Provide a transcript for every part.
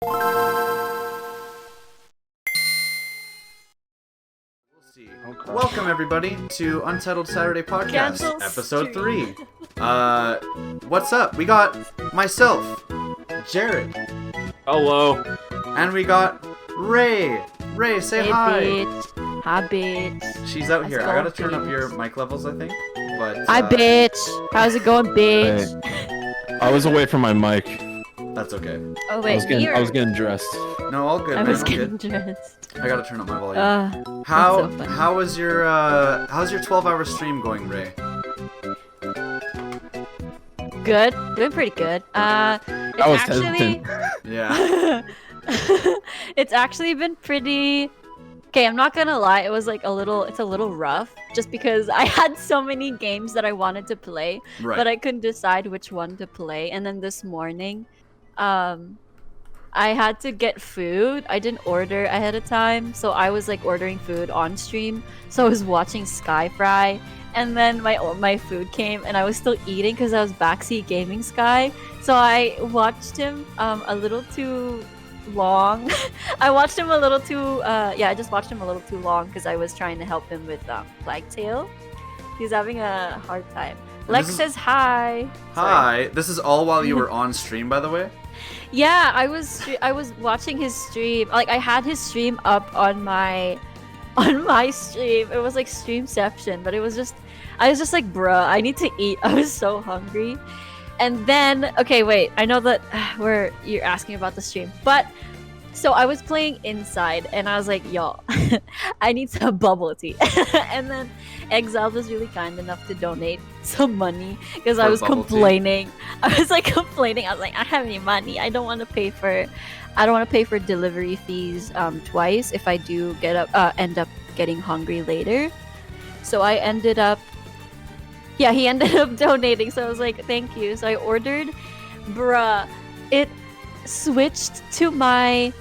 Okay. Welcome everybody to Untitled Saturday Podcast, episode 3. What's up? We got myself, Jared. Hello. And we got Ray. Ray, say hi. Bitch. Hi, bitch. She's out here. I gotta turn up your mic levels, I think. But hi, bitch. How's it going, bitch? Hey. I was away from my mic. That's okay. Oh wait, I was getting dressed. No, all good. I was getting dressed. I gotta turn up my volume. How was your how's your 12-hour stream going, Ray? Good. Doing pretty good. I was hesitant. Yeah. It's actually been pretty. Okay, I'm not gonna lie. It was like it's a little rough, just because I had so many games that I wanted to play, but I couldn't decide which one to play. And then this morning, I had to get food. I didn't order ahead of time, so I was like ordering food on stream. So I was watching Sky Fry, and then my food came, and I was still eating because I was backseat gaming Sky. So I watched him a little too long. I watched him a little too. I just watched him a little too long because I was trying to help him with Flagtail. He's having a hard time. Lex says hi. Hi. This is all while you were on stream, by the way. Yeah, I was watching his stream. Like I had his stream up on my stream. It was like streamception, but I was just like, bruh, I need to eat. I was so hungry. And then, okay, wait. I know that you're asking about the stream, but so I was playing inside, and I was like, y'all, I need some bubble tea. And then Exile was really kind enough to donate some money because I was complaining. I was like complaining. I was like, I don't have any money. I don't want to pay for delivery fees twice if I do end up getting hungry later. So I ended up. Yeah, he ended up donating, so I was like, thank you. So I ordered, bruh, it switched to my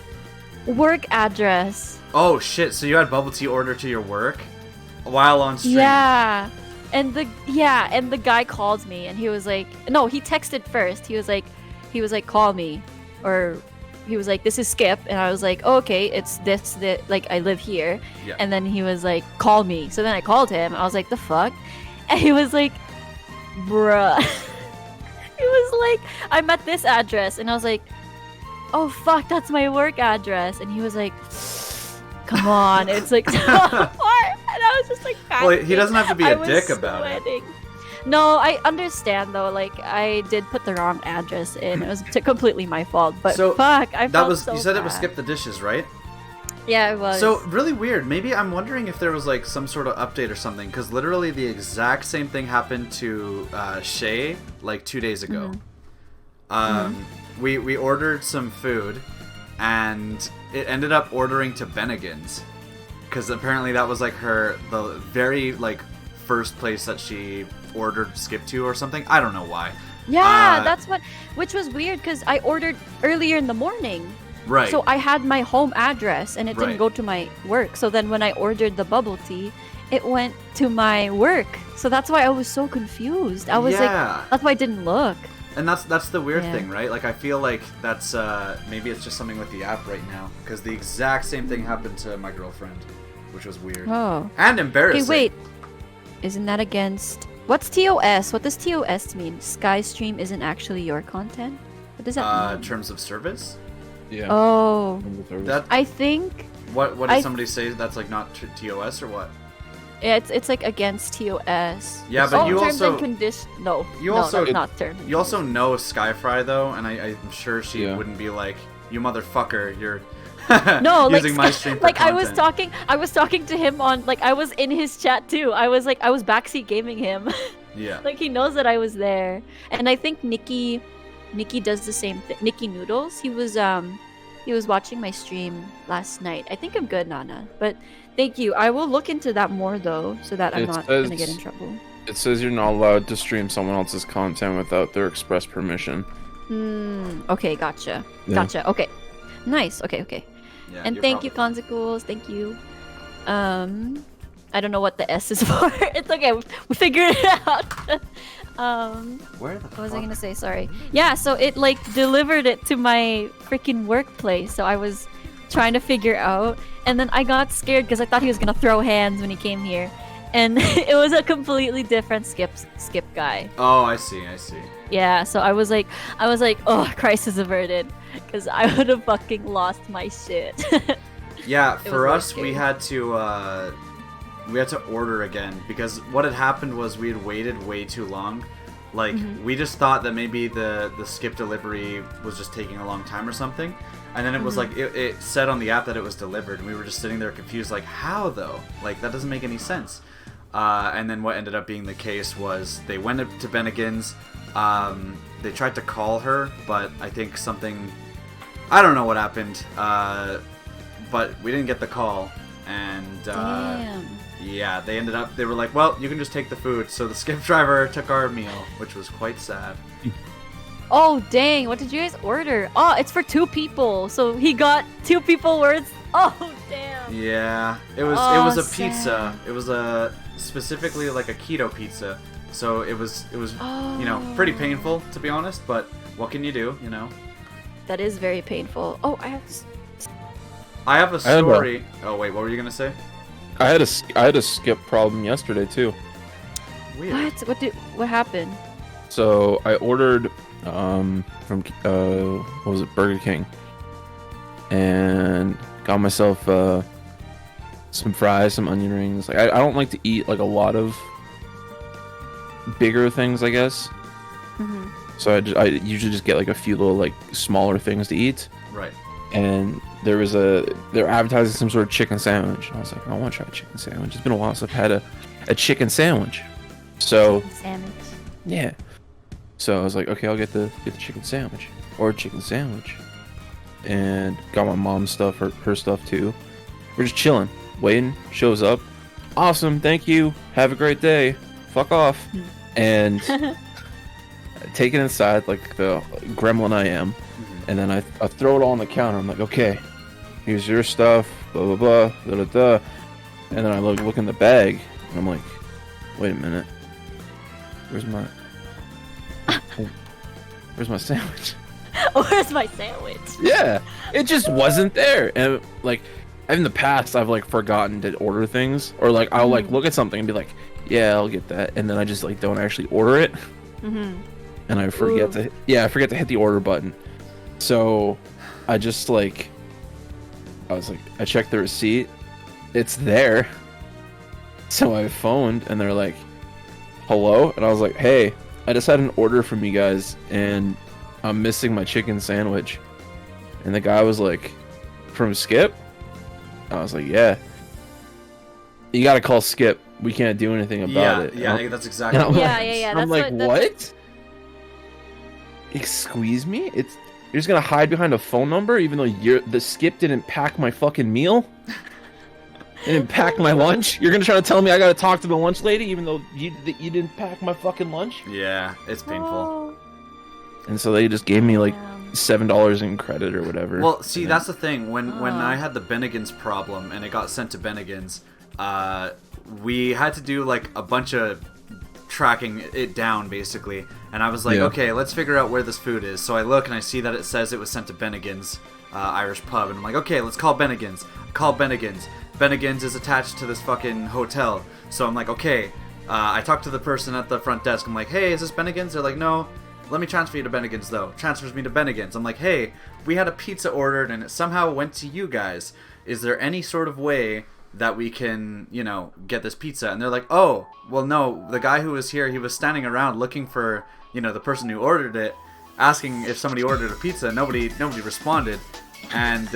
work address. Oh shit, so you had bubble tea ordered to your work while on stream? Yeah. And the guy called me, and he was like, no, he texted first. He was like, call me. Or he was like, this is Skip. And I was like, oh, okay, it's this, like, I live here. Yeah. And then he was like, call me. So then I called him. I was like, the fuck? And he was like, bruh. He was like, I'm at this address. And I was like, oh, fuck, that's my work address. And he was like, come on. It's like so far. And I was just like, well, he doesn't have to be a dick about it. No, I understand, though. Like, I did put the wrong address in. It was completely my fault. But so, fuck, I felt so you said bad. It was Skip the Dishes, right? Yeah, it was. So, really weird. Maybe I'm wondering if there was, like, some sort of update or something, because literally the exact same thing happened to Shay, like, 2 days ago. Mm-hmm. We ordered some food, and it ended up ordering to Bennigan's, because apparently that was, like, the very, like, first place that she ordered Skip to or something. I don't know why. Yeah, which was weird, because I ordered earlier in the morning. Right. So I had my home address, and it didn't go to my work. So then when I ordered the bubble tea, it went to my work. So that's why I was so confused. I was like, that's why I didn't look. And that's the weird thing, right? Like, I feel like that's maybe it's just something with the app right now, because the exact same thing happened to my girlfriend, which was weird. Oh. And embarrassing. Okay, wait. Isn't that against... What's TOS? What does TOS mean? Skystream isn't actually your content? What does that mean? Terms of service? Yeah. Oh. I think... What did somebody say? That's like not TOS or what? Yeah, it's like against TOS. Yeah, but you terms also... and conditions... No. You also... that's not terms. You also know Skyfry, though, and I'm sure she wouldn't be like, you motherfucker, you're... No, using my stream for like content. I was talking to him on, like, I was in his chat too. I was backseat gaming him. Yeah. Like, he knows that I was there. And I think Nikki does the same thing. Nikki Noodles, he was watching my stream last night. I think I'm good, Nana. But thank you. I will look into that more though, so that I'm not gonna get in trouble. It says you're not allowed to stream someone else's content without their express permission. Okay, gotcha. Yeah. Gotcha. Okay. Nice. Okay. Yeah, and thank you, Consicles. Thank you. I don't know what the S is for. It's okay. We figured it out. Where the What was I fuck? gonna say? Sorry. Yeah, so it like delivered it to my freaking workplace. So I was trying to figure out, and then I got scared because I thought he was gonna throw hands when he came here, and it was a completely different skip guy. Oh, I see. Yeah, so I was like, oh, crisis averted, because I would have fucking lost my shit. Yeah, It for was us, really we had to order again because what had happened was we had waited way too long. Like we just thought that maybe the skip delivery was just taking a long time or something, and then it was like it said on the app that it was delivered, and we were just sitting there confused, like how though? Like that doesn't make any sense. And then what ended up being the case was they went to Bennigan's. They tried to call her, but I think I don't know what happened. But we didn't get the call, and Damn. yeah, they were like, well, you can just take the food. So the skip driver took our meal, which was quite sad. Oh dang! What did you guys order? Oh, it's for 2 people. So he got 2 people worth. Oh damn. Yeah, it was a pizza. sad. It was specifically like a keto pizza. So it was pretty painful, to be honest, but what can you do, That is very painful. Oh, I have a story. Oh wait, what were you going to say? I had a skip problem yesterday too. Weird. what happened? So I ordered from what was it, Burger King, and got myself some fries, some onion rings. Like I don't like to eat like a lot of bigger things, I guess. So I usually just get like a few little like smaller things to eat. Right. And they're advertising some sort of chicken sandwich. And I was like, I want to try a chicken sandwich. It's been a while since I've had a chicken sandwich. So Sandwich. yeah. So I was like, okay, I'll get the chicken sandwich or a chicken sandwich, and got my mom's stuff, her stuff too. We're just chilling, waiting. Shows up, awesome, thank you, have a great day, fuck off, and take it inside like the gremlin I am, and then I throw it all on the counter. I'm like, okay, here's your stuff, blah blah blah, da da da, and then I look in the bag, and I'm like, wait a minute, where's my sandwich? Where's my sandwich? Yeah, it just wasn't there. And like in the past, I've like forgotten to order things, or like I'll like look at something and be like, yeah, I'll get that, and then I just like don't actually order it, and I forget to hit the order button. So I just I checked the receipt, it's there. So I phoned and they're like, hello, and I was like, hey, I just had an order from you guys, and I'm missing my chicken sandwich. And the guy was like, from Skip? I was like, yeah. You gotta call Skip. We can't do anything about it. Yeah, that's exactly what Yeah, happens. yeah. I'm like, what? Excuse me? You're just gonna hide behind a phone number, even though the Skip didn't pack my fucking meal? Didn't pack my lunch? You're gonna try to tell me I gotta talk to the lunch lady, even though you didn't pack my fucking lunch? Yeah, it's painful. And so they just gave me like $7 in credit or whatever. Well, see, that's the thing. When I had the Bennigan's problem and it got sent to Bennigan's, we had to do like a bunch of tracking it down basically. And I was like, okay, let's figure out where this food is. So I look and I see that it says it was sent to Bennigan's Irish pub, and I'm like, okay, let's call Bennigan's. Call Bennigan's. Bennigan's is attached to this fucking hotel. So I'm like, okay. I talked to the person at the front desk. I'm like, hey, is this Bennigan's? They're like, no. Let me transfer you to Bennigan's, though. Transfers me to Bennigan's. I'm like, hey, we had a pizza ordered and it somehow went to you guys. Is there any sort of way that we can, get this pizza? And they're like, oh, well, no. The guy who was here, he was standing around looking for, the person who ordered it, asking if somebody ordered a pizza. Nobody responded. And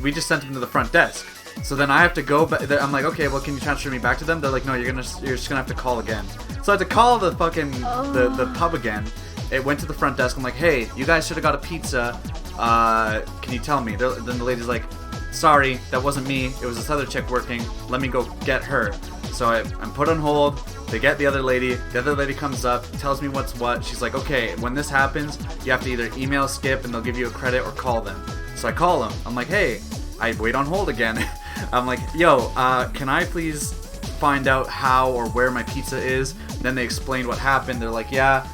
we just sent him to the front desk. So then I have to go back. I'm like, okay, well, can you transfer me back to them? They're like, no, you're just gonna have to call again. So I had to call the fucking the pub again. It went to the front desk. I'm like, hey, you guys should have got a pizza. Can you tell me? Then the lady's like, sorry, that wasn't me. It was this other chick working. Let me go get her. So I'm put on hold. They get the other lady. The other lady comes up, tells me what's what. She's like, okay, when this happens, you have to either email Skip and they'll give you a credit, or call them. So I call them. I'm like, hey, I wait on hold again. I'm like, yo, can I please find out how or where my pizza is? Then they explained what happened. They're like, yeah,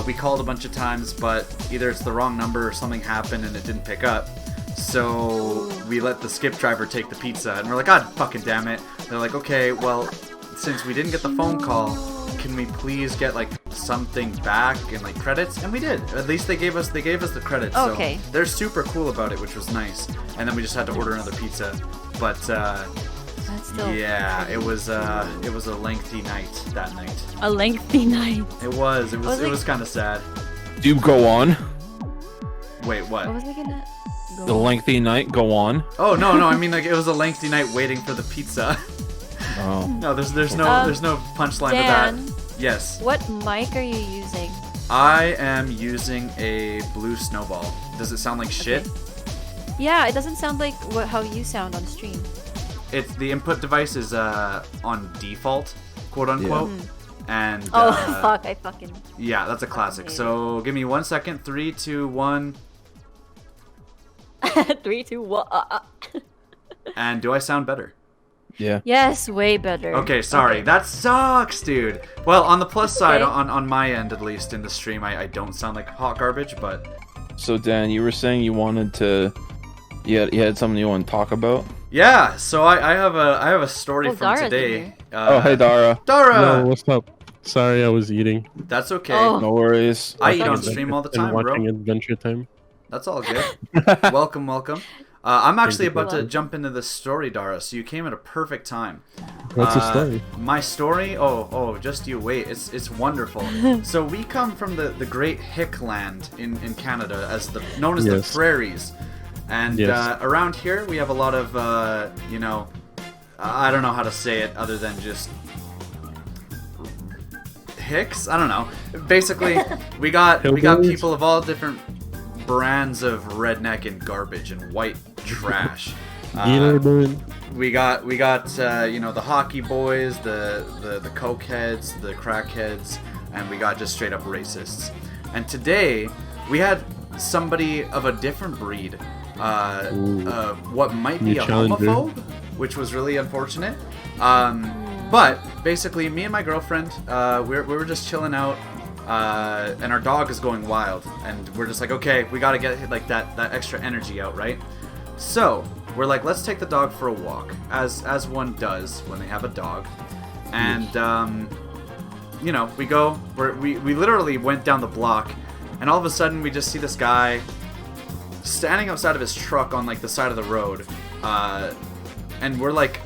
we called a bunch of times, but either it's the wrong number or something happened and it didn't pick up. So we let the skip driver take the pizza, and we're like, God fucking damn it. They're like, okay, well, since we didn't get the phone call, can we please get like something back and like credits? And we did. At least they gave us the credits. Okay. So they're super cool about it, which was nice. And then we just had to order another pizza. But That's still yeah, it was a lengthy night that night. a lengthy night. It was like- kind of sad. Do go on. Wait, what? What was I gonna? Go The lengthy night, go on. Oh no, I mean like it was a lengthy night waiting for the pizza. Oh. No, there's no punchline to Dan, that. Yes. what mic are you using? I am using a blue snowball. Does it sound like shit? Yeah, it doesn't sound like how you sound on stream. It's the input device is on default, quote unquote. And Oh fuck! I fucking. yeah, that's a classic. So give me 1 second. 3, 2, 1. 3, 2, 1. And do I sound better? Yeah. Yes, way better. Okay, sorry. That sucks, dude. Well, on the plus side, Okay. on my end at least in the stream, I don't sound like hot garbage, but So Dan, you were saying you wanted to, you had something you want to talk about. yeah. So I have a story Oh, from Dara's today. here. Oh, hey Dara. Dara. Yo, what's up? Sorry, I was eating That's okay. Oh. No worries. I eat on Okay. stream all the and time, watching bro. Adventure Time. That's all good. Welcome. I'm actually you. about to jump into this story, Dara. So you came at a perfect time. What's the story? My story? Oh, just you wait. It's wonderful. So we come from the great hick land in Canada, known as Yes. the prairies, and Yes. around here we have a lot of I don't know how to say it other than just hicks. I don't know. Basically, we got Hillbillies? people of all different brands of redneck and garbage and white trash. You know what I'm doing? We got the hockey boys, the coke heads, the crack heads, and we got just straight up racists. And today we had somebody of a different breed, what might be New a challenger. homophobe, which was really unfortunate. But basically, me and my girlfriend, we were just chilling out. And our dog is going wild, and we're just like, okay, we gotta get like that extra energy out, right? So we're like, let's take the dog for a walk, as one does when they have a dog, and we literally went down the block, and all of a sudden we just see this guy standing outside of his truck on like the side of the road, and we're like,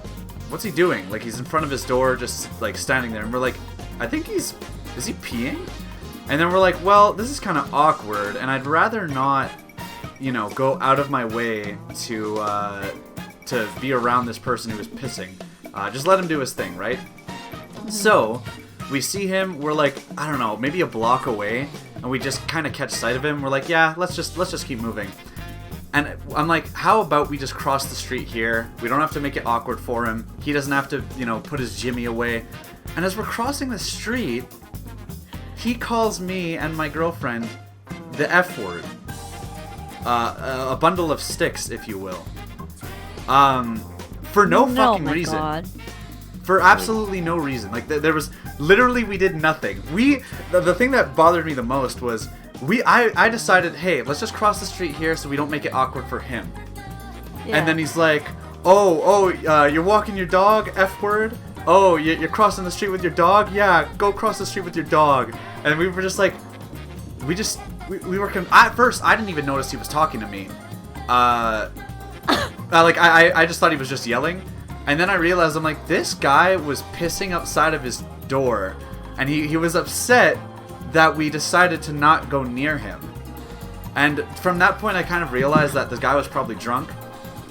what's he doing? Like he's in front of his door, just like standing there, and we're like, I think is he peeing? And then we're like, well, this is kind of awkward, and I'd rather not, go out of my way to be around this person who is pissing. Just let him do his thing, right? So we see him. We're like, I don't know, maybe a block away, and we just kind of catch sight of him. We're like, yeah, let's just keep moving. And I'm like, how about we just cross the street here? We don't have to make it awkward for him. He doesn't have to, put his Jimmy away. And as we're crossing the street, he calls me and my girlfriend the F word. A bundle of sticks, if you will. For no fucking my reason. God. For absolutely no reason. Like, there was... Literally, we did nothing. The thing that bothered me the most was... I decided, hey, let's just cross the street here so we don't make it awkward for him. Yeah. And then he's like, you're walking your dog, F word? Oh, you're crossing the street with your dog? Yeah, go cross the street with your dog. And we were just like, we were, at first, I didn't even notice he was talking to me. I just thought he was just yelling. And then I realized, I'm like, this guy was pissing outside of his door. And he was upset that we decided to not go near him. And from that point, I kind of realized that this guy was probably drunk.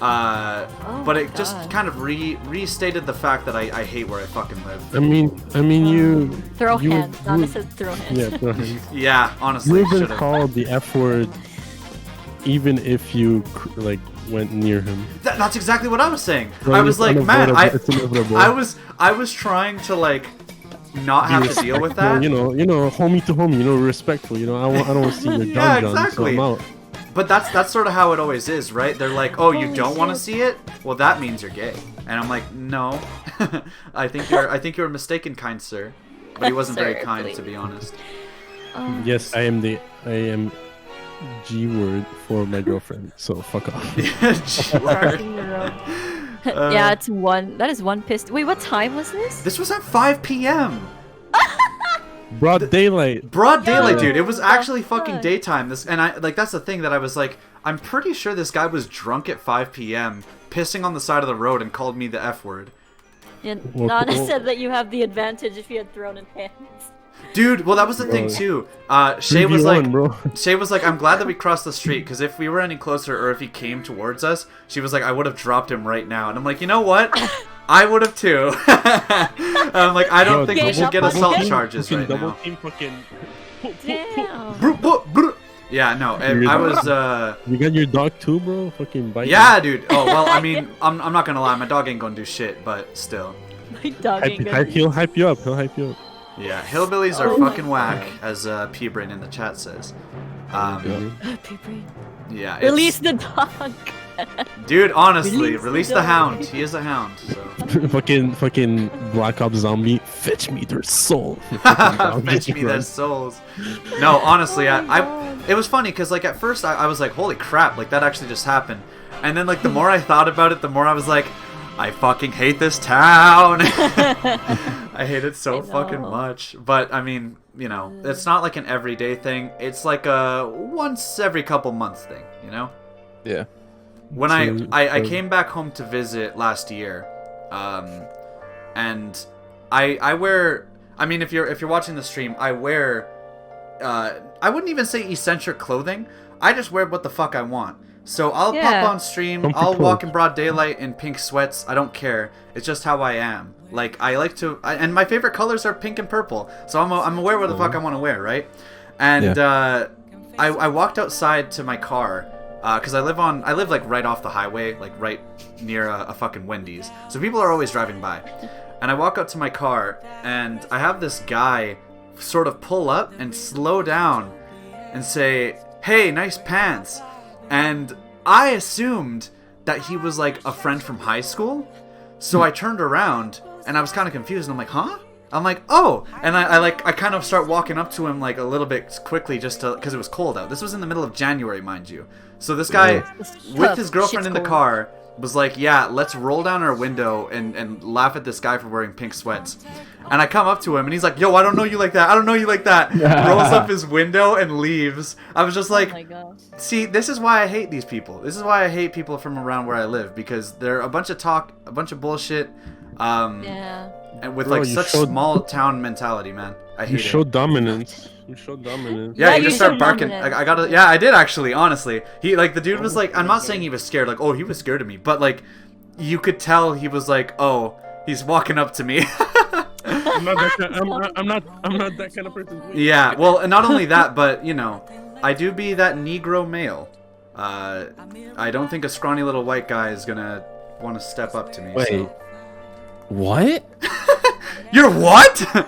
But it just God. kind of restated the fact that I hate where I fucking live. I mean, you. Throw you hands. would- Donna says throw hands. Yeah, throw hands. Yeah, honestly, You have been should've. called the F word, even if you went near him. That's exactly what I was saying. Well, I was it's like, man, it's inevitable. I was trying to like not have to deal with that. You know, homie to homie, respectful. I don't want to see your Yeah, John John, exactly. so I'm out. But that's sort of how it always is, right? They're like, oh, you Holy don't want to shit. see it? Well, that means you're gay. And I'm like, no. I think you're mistaken, kind sir. but he wasn't very Sir, kind, please. to be honest. Yes, I am G word for my girlfriend. So fuck off. G-word. Crossing the road. Yeah, it's one. That is one pissed. Wait, what time was this? This was at 5 p.m. Broad daylight. Broad daylight, Yo, dude. It was the actually fucking fuck? daytime. That's the thing that I was like, I'm pretty sure this guy was drunk at 5 p.m. pissing on the side of the road and called me the F word. And Well, Nana cool. said that you have the advantage if you had thrown in hands. Dude, well, that was the thing Bro. too. Shay was 3v1, like, bro. Shay was like, I'm glad that we crossed the street, because if we were any closer or if he came towards us, she was like, I would have dropped him right now. And I'm like, you know what? I would have too. I'm like, I don't Bro, think we Gang should up get on assault him. charges right double now. team fucking. Damn. Yeah, no, I was, You got your dog too, bro? Fucking bite. yeah, dude. Oh, well, I mean, I'm not gonna lie, my dog ain't gonna do shit, but still. My dog ain't gonna do He'll hype you up. He'll hype you up. Yeah, hillbillies are Oh my fucking whack, as P-Brain in the chat says. Yeah. P-Brain. Yeah, it's- Release the dog. Dude, honestly, Release release the the dog. hound. He is a hound, so. fucking Black Ops zombie. Fetch me their soul. You fucking dog. Fetch me their souls. No, honestly, Oh my I God. it was funny because like at first I was like, holy crap, like that actually just happened, and then like the more I thought about it, the more I was like, I fucking hate this town. I hate it so I fucking know. much. But I mean, you know, it's not like an everyday thing. It's like a once every couple months thing, you know. Yeah. When So- I so- came back home to visit last year, and I wear, I mean, if you're watching the stream, I wear, I wouldn't even say eccentric clothing. I just wear what the fuck I want. So I'll Yeah. pop on stream, Comfy I'll walk clothes. in broad daylight in pink sweats. I don't care. It's just how I am. Like I like to, and my favorite colors are pink and purple. So I'm aware what the fuck I want to wear, right? And I walked outside to my car. Because I live like right off the highway, like right near a fucking Wendy's. So people are always driving by. And I walk up to my car, and I have this guy sort of pull up and slow down and say, "Hey, nice pants." And I assumed that he was like a friend from high school. So I turned around, and I was kind of confused, and I'm like, huh? I'm like, oh, and I kind of start walking up to him like a little bit quickly just to, because it was cold out. This was in the middle of January, mind you. So this guy, with his girlfriend in the car, was like, yeah, let's roll down our window and laugh at this guy for wearing pink sweats. And I come up to him, and he's like, yo, I don't know you like that. I don't know you like that. Rolls up his window and leaves. I was just like, Oh my God. see, this is why I hate these people. This is why I hate people from around where I live, because they're a bunch of talk, a bunch of bullshit. Yeah. And with Bro, like you such showed- small town mentality, man. I hate You it. showed dominance. You showed dominance. Yeah, Yeah, you you just start showed barking. dominance. I gotta. Yeah, I did actually. Honestly, he like the dude was like. I'm not saying he was scared. Like, oh, he was scared of me, but like, you could tell he was like, oh, he's walking up to me. I'm not that kind. I'm not that kind of person. Yeah. Well, and not only that, but you know, I do be that Negro male. I don't think a scrawny little white guy is gonna want to step up to me. Wait. So. What? You're what?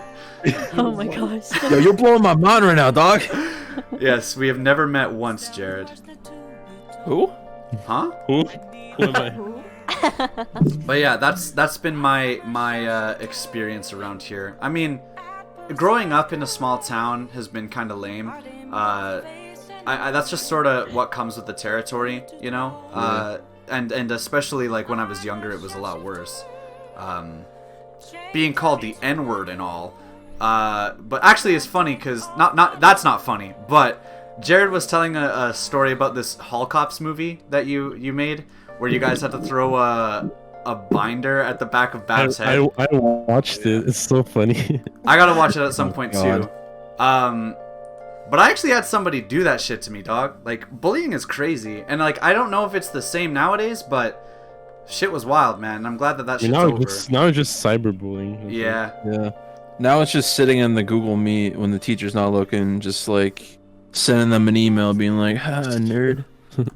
Oh my gosh. Yo, you're blowing my mind right now, dog. Yes, we have never met once, Jared. Who? Huh? Who am I? But yeah, that's been my experience around here. I mean, growing up in a small town has been kind of lame. That's just sort of what comes with the territory, you know. And especially like when I was younger, it was a lot worse. Being called the N-word and all. But actually, it's funny because that's not funny. But Jared was telling a story about this Hall Cops movie that you made, where you guys had to throw a binder at the back of Bab's head. I watched it. It's so funny. I gotta watch it at some point God. too. But I actually had somebody do that shit to me, dog. Like, bullying is crazy, and like I don't know if it's the same nowadays, but shit was wild, man. I'm glad that I mean, shit's over. now it's just cyberbullying. Yeah. Yeah. Now it's just sitting in the Google Meet when the teacher's not looking, just like sending them an email being like, "Ha, nerd."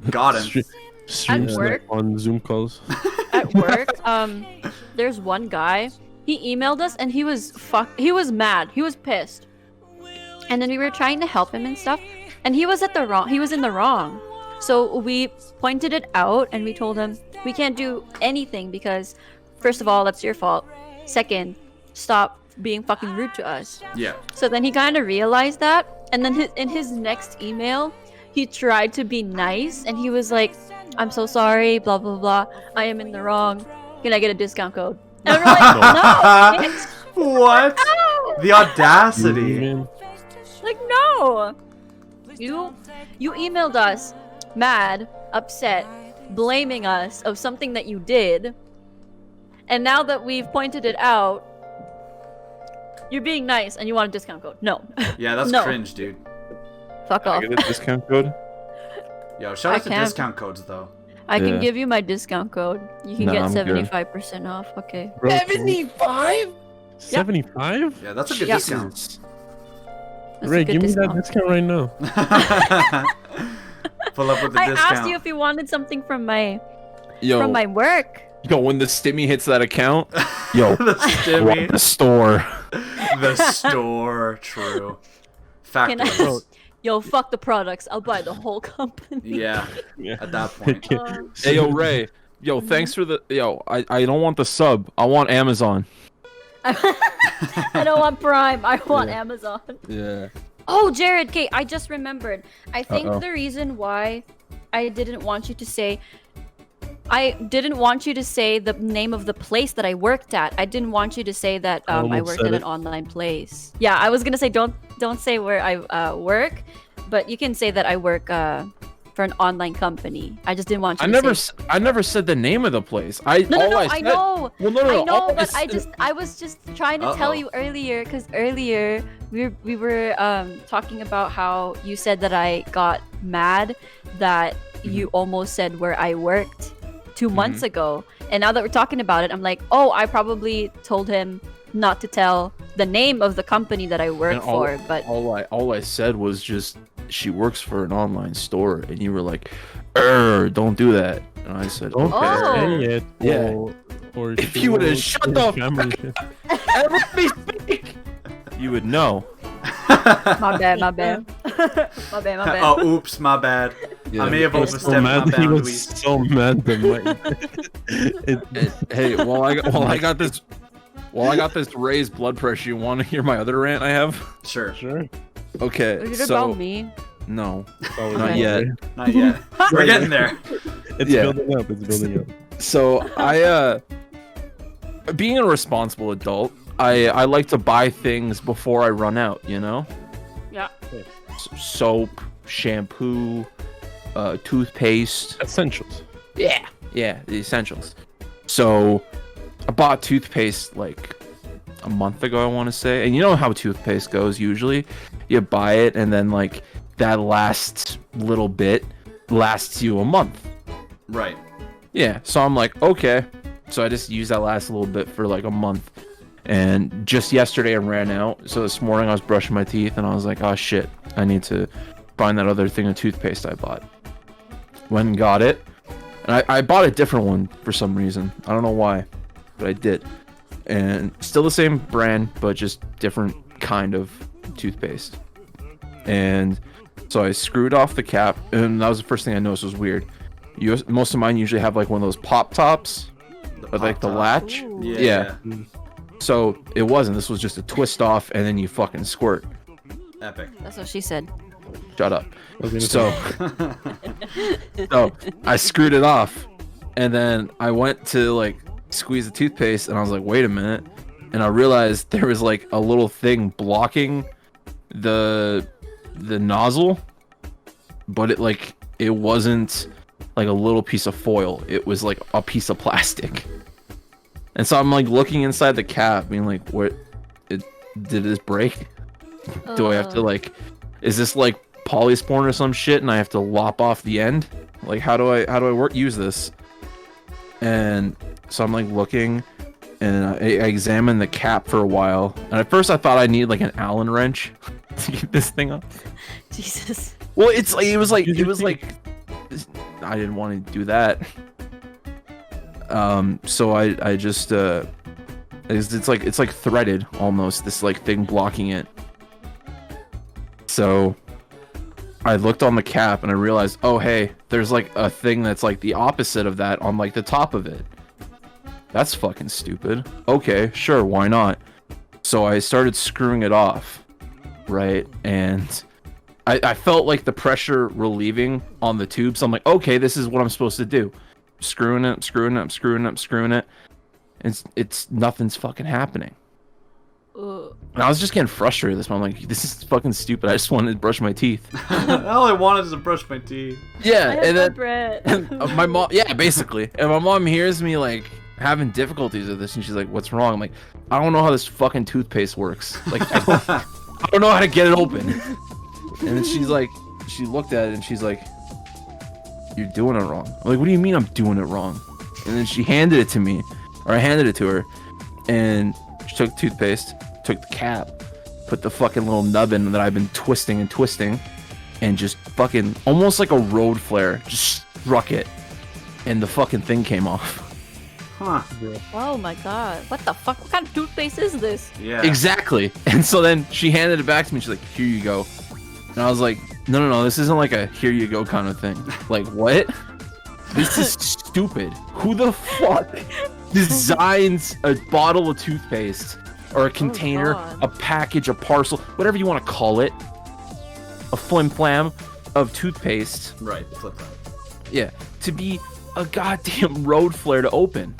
Got him. Streams work? on Zoom calls. At work, there's one guy. He emailed us and he was mad. He was pissed. And then we were trying to help him and stuff, and he was in the wrong. So we pointed it out and we told him we can't do anything because first of all, that's your fault. Second, stop being fucking rude to us. Yeah. So then he kind of realized that, and then in his next email, he tried to be nice, and he was like, "I'm so sorry, blah blah blah. I am in the wrong. Can I get a discount code?" And we're like, "No, bitch. What? No. The audacity. Like no. You emailed us, mad, upset, blaming us of something that you did, and now that we've pointed it out." You're being nice and you want a discount code. No. Yeah, that's No. cringe, dude. Fuck off. Get a discount code. Yo, shout out to can't. discount codes though. I can Yeah. give you my discount code. You can Nah, get I'm good. 75% off. Okay. Bro, 75? 75? Yeah, that's a good Yeah. discount. That's Ray, a good give me that discount. discount right now. Pull up with the I discount. asked you if you wanted something from my Yo, work. yo, when the stimmy hits that account, yo, The rob stimmy. the store. The store. True. Can I- Factories. Yo, fuck the products. I'll buy the whole company. Yeah. Yeah. At that point. Hey, yo, Ray. Yo, thanks for the. Yo, I don't want the sub. I want Amazon. I don't want Prime. I want Yeah. Amazon. Yeah. Oh, Jared, Kate, I just remembered. I think Uh-oh. the reason why I didn't want you to say the name of the place that I worked at. I didn't want you to say that I almost worked said at it. an online place. Yeah, I was gonna say don't say where I work, but you can say that I work for an online company. I just didn't want you to say. I never said the name of the place. I No, I I said- know. Well, no, I know, all but said- I was just trying to tell Uh-oh. you earlier, because earlier we were talking about how you said that I got mad that you almost said where I worked 2 months ago, and now that we're talking about it, I'm like, oh, I probably told him not to tell the name of the company that I work And all- for, but all I said was just she works for an online store, and you were like, don't do that. And I said, Don't okay. Oh. say it. Yeah. Or If you would've show shut the family fuck shit. And let me speak. You would know. my bad, my bad. my bad, my bad. Oh, oops, my bad. I may have He was so overstepped my mad. He was boundaries. so mad that Hey, while I got this raised blood pressure, you want to hear my other rant I have? Sure. Sure. Okay, Is it so about me? no, Oh, not Okay. yet. Not yet. We're getting there. It's Yeah. building up. It's building up. So being a responsible adult, I like to buy things before I run out. You know, Yeah. soap, shampoo, toothpaste. Essentials. Yeah, the essentials. So I bought toothpaste like a month ago, I want to say. And you know how toothpaste goes usually. You buy it and then like that last little bit lasts you a month. Right. Yeah, so I'm like, okay. So I just used that last little bit for like a month. And just yesterday I ran out. So this morning I was brushing my teeth and I was like, oh shit, I need to find that other thing of toothpaste I bought. Went and got it. And I bought a different one for some reason. I don't know why, but I did. And still the same brand, but just different kind of toothpaste. And so I screwed off the cap, and that was the first thing I noticed was weird. Most of mine usually have like one of those pop tops, with like the pop-top. latch. Ooh. Yeah. So it wasn't. This was just a twist off, and then you fucking squirt. Epic. That's what she said. Shut up. I was gonna So, say, so I screwed it off, and then I went to like squeeze the toothpaste, and I was like, wait a minute, and I realized there was like a little thing blocking the nozzle, but it wasn't like a little piece of foil. It was like a piece of plastic. And so I'm like looking inside the cap, being like, did this break? Do I have to like, is this like polysporin or some shit and I have to lop off the end? Like how do I use this? And so I'm like looking, and I examined the cap for a while. And at first I thought I needed like an Allen wrench to get this thing up. Jesus. Well, it was like I didn't want to do that. So I just it's like threaded almost, this like thing blocking it. So I looked on the cap and I realized, oh hey, there's like a thing that's like the opposite of that on like the top of it. That's fucking stupid. Okay, sure, why not? So I started screwing it off, right? And I felt like the pressure relieving on the tube. So I'm like, okay, this is what I'm supposed to do. Screwing it. It's nothing's fucking happening. And I was just getting frustrated this moment. I'm like, this is fucking stupid. I just wanted to brush my teeth. All I wanted is to brush my teeth. Yeah, and then my mom, yeah, basically. And my mom hears me like having difficulties with this, and she's like, "What's wrong?" I'm like, "I don't know how this fucking toothpaste works. Like, I don't know how to get it open." And then she's like, she looked at it and she's like, "You're doing it wrong." I'm like, "What do you mean I'm doing it wrong?" And then she handed it to me, or I handed it to her, and she took the toothpaste, took the cap, put the fucking little nub in that I've been twisting, and just fucking almost like a road flare, just struck it, and the fucking thing came off. Huh. Oh my god. What the fuck? What kind of toothpaste is this? Yeah. Exactly. And so then she handed it back to me. She's like, "Here you go." And I was like, no, this isn't like a here you go kind of thing. Like, what? This is stupid. Who the fuck designs a bottle of toothpaste or a container, God. a package, a parcel, whatever you want to call it, a flim flam of toothpaste? Right. Flip that. Yeah, to be a goddamn road flare to open.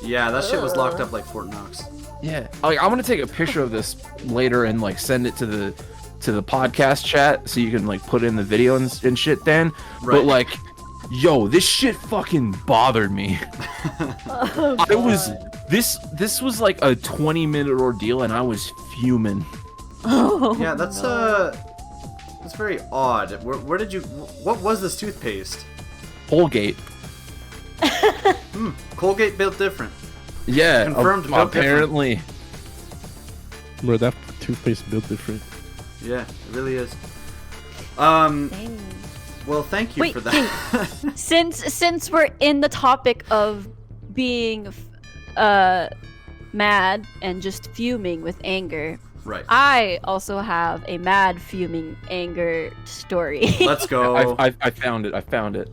Yeah, that shit was locked up like Fort Knox. Yeah, like I'm gonna take a picture of this later and like send it to the podcast chat so you can like put in the video and shit then. Right. But like, yo, this shit fucking bothered me. I was this was like a 20-minute ordeal and I was fuming. Oh, Yeah, that's very odd. Where did you? What was this toothpaste? Colgate. Colgate built different. Yeah, Confirmed built apparently. Bro, that toothpaste built different. Yeah, it really is. dang. Well, thank you Wait, for that. Since we're in the topic of being mad and just fuming with anger, Right. I also have a mad fuming anger story. Let's go. I found it.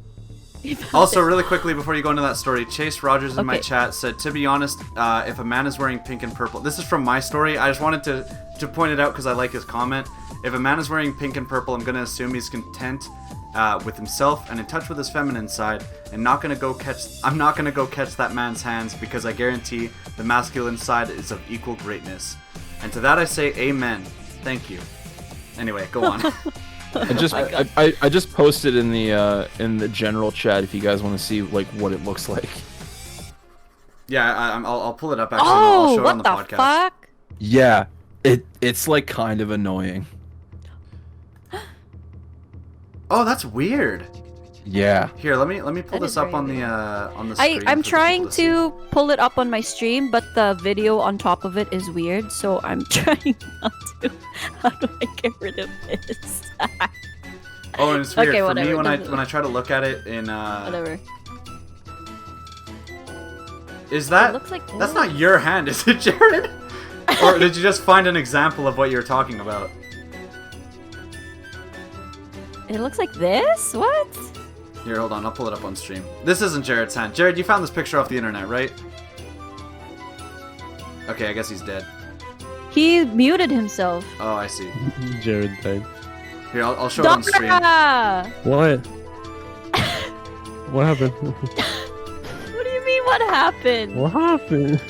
Also, really quickly before you go into that story, Chase Rogers in my Okay. chat said, "To be honest, if a man is wearing pink and purple," this is from my story. I just wanted to point it out because I like his comment. If a man is wearing pink and purple, I'm gonna assume he's content with himself and in touch with his feminine side, and I'm not gonna go catch that man's hands because I guarantee the masculine side is of equal greatness. And to that I say, amen. Thank you. Anyway, go on. I just posted in the general chat if you guys want to see like what it looks like. Yeah, I'll pull it up actually. And I'll Oh, show it on what the the podcast. fuck? Yeah, it's like kind of annoying. Oh, that's weird. Yeah. Here, let me pull That this is up very on the screen. I'm for trying people see. to pull it up on my stream, but the video on top of it is weird, so I'm trying not to. How do I get rid of this? Oh, and it's weird Okay, for whatever, me when doesn't- I try to look at it in Whatever. Is It that looks like that's not your hand, is it, Jared? Or did you just find an example of what you're talking about? It looks like this? What? Here, hold on, I'll pull it up on stream. This isn't Jared's hand. Jared, you found this picture off the internet, right? Okay, I guess he's dead. He muted himself. Oh, I see. Jared died. Here, I'll show it on stream. Dora! What? What happened? What do you mean what happened? What happened?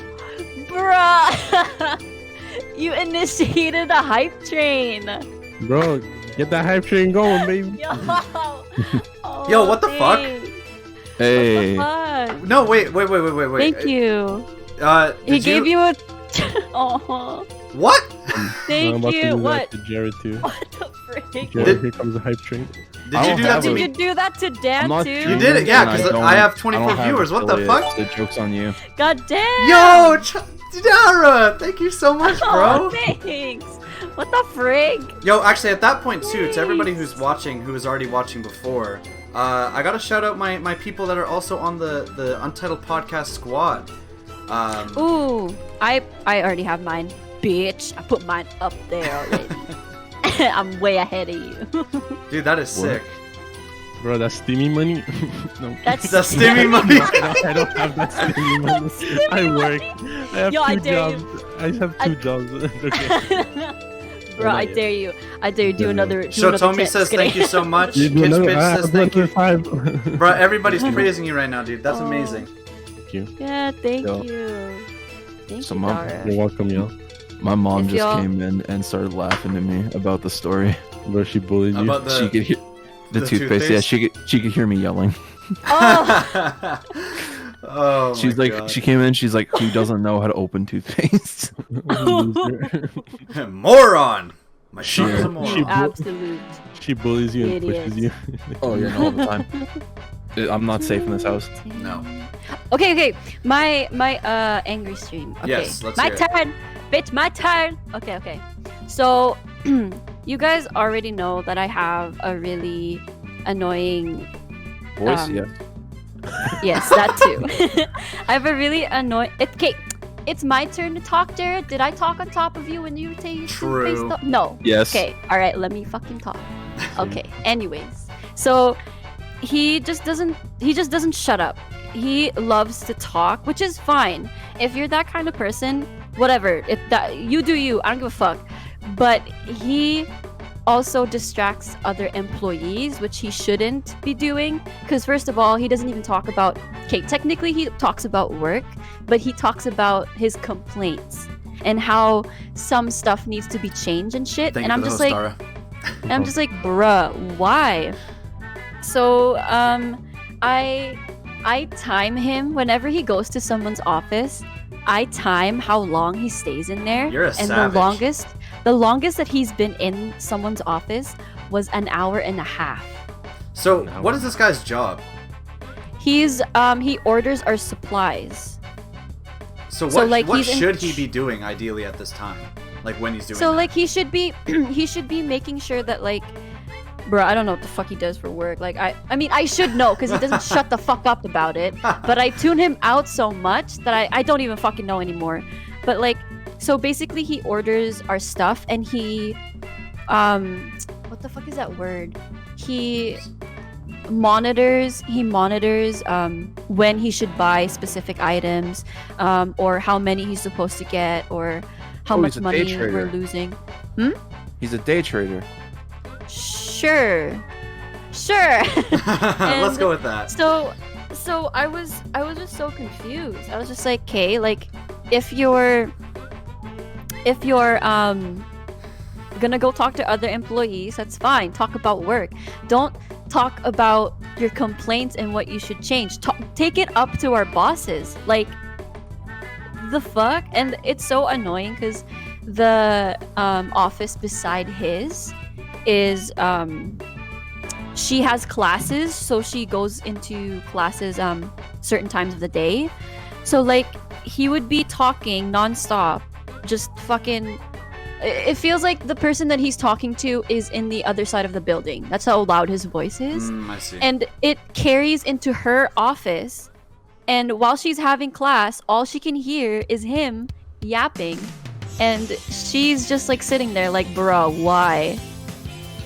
Bruh! You initiated a hype train! Bro, get that hype train going, baby. Yo! Oh, Yo, what the fuck? thanks. Hey. What the fuck? No, wait. Thank you. Did He gave you a. Oh, What? I'm thank about to you. do What? that to Jared too. What the frick? Jared, here comes the hype train. Did I you don't do that have to a- Did you me? do that to Dan too? You did it, yeah, and 'cause don't- I have I 24 don't have viewers, what the affiliate. fuck? The joke's on you. God damn! Yo, Dara, thank you so much, Oh, bro. thanks. What the frig? Yo, actually, at that point too, to everybody who's watching, who was already watching before, I gotta shout out my people that are also on the Untitled podcast squad. Ooh, I already have mine, bitch. I put mine up there already. I'm way ahead of you. Dude, that is What? sick. Bro, that's steamy money. No. That's The stimmy money. I don't have that steamy money. I work. I have Yo, I two dare jobs. you. I have two jobs. Okay. Bro, I dare you. I dare you do No, no. another. Shotomi says thank you so much. You do Kids another- Bitch I says have thank you. another 5. Bro, everybody's praising you right now, dude. That's Oh. amazing. Thank you. Yeah, thank Yo. you. Thank So you, Mom, Dara. You're welcome, yo. My mom If just y'all- came in and started laughing at me about the story. Bro, she bullied you. About She the. could hear the toothpaste. Yeah, she could hear me yelling. Oh, Oh She's my like, God. she came in. She's like, who doesn't know how to open toothpaste? Loser. Moron. My She- son is a she- moron. absolute. She bullies you and Idiot. pushes you. Oh yeah, no, all the time. I'm not safe in this house. No. Okay. My angry stream. Okay. Yes, let's my hear it. turn. Bitch, my turn. Okay. So, you guys already know that I have a really annoying. Voice, yeah. Yes, that too. I have a really annoying. Okay, it's my turn to talk, Jared. Did I talk on top of you when you were saying True. toothpaste? No. Yes. Okay. All right. Let me fucking talk. Okay. Anyways, so he just doesn't shut up. He loves to talk, which is fine. If you're that kind of person, whatever. If that you do you, I don't give a fuck. But he also distracts other employees, which he shouldn't be doing. Because first of all, he doesn't even talk about. Okay, technically he talks about work, but he talks about his complaints and how some stuff needs to be changed and shit. Thank And you I'm for the just host, like. Dara. And I'm just like, bruh, why? So, I time him whenever he goes to someone's office. I time how long he stays in there. You're a and savage. the longest that he's been in someone's office was an hour and a half. So, Now what is this guy's job? He orders our supplies. So So, what, like, what he's in should he ch- be doing ideally at this time? Like when he's doing So that? like he should be making sure that like bro, I don't know what the fuck he does for work. Like I mean I should know because he doesn't shut the fuck up about it. But I tune him out so much that I don't even fucking know anymore. But like so basically he orders our stuff and he what the fuck is that word? He monitors when he should buy specific items or how many he's supposed to get or how Oh, much he's a day money trader. we're losing. He's a day trader. Sure. Let's go with that. So I was just so confused. I was just like, okay, like if you're gonna go talk to other employees, that's fine. Talk about work. Don't talk about your complaints and what you should change. Take it up to our bosses. Like the fuck? And it's so annoying because the office beside his is she has classes, so she goes into classes certain times of the day. So like he would be talking nonstop, just fucking. It feels like the person that he's talking to is in the other side of the building. That's how loud his voice is. I see. And it carries into her office. And while she's having class, all she can hear is him yapping. And she's just like sitting there like, bro, why?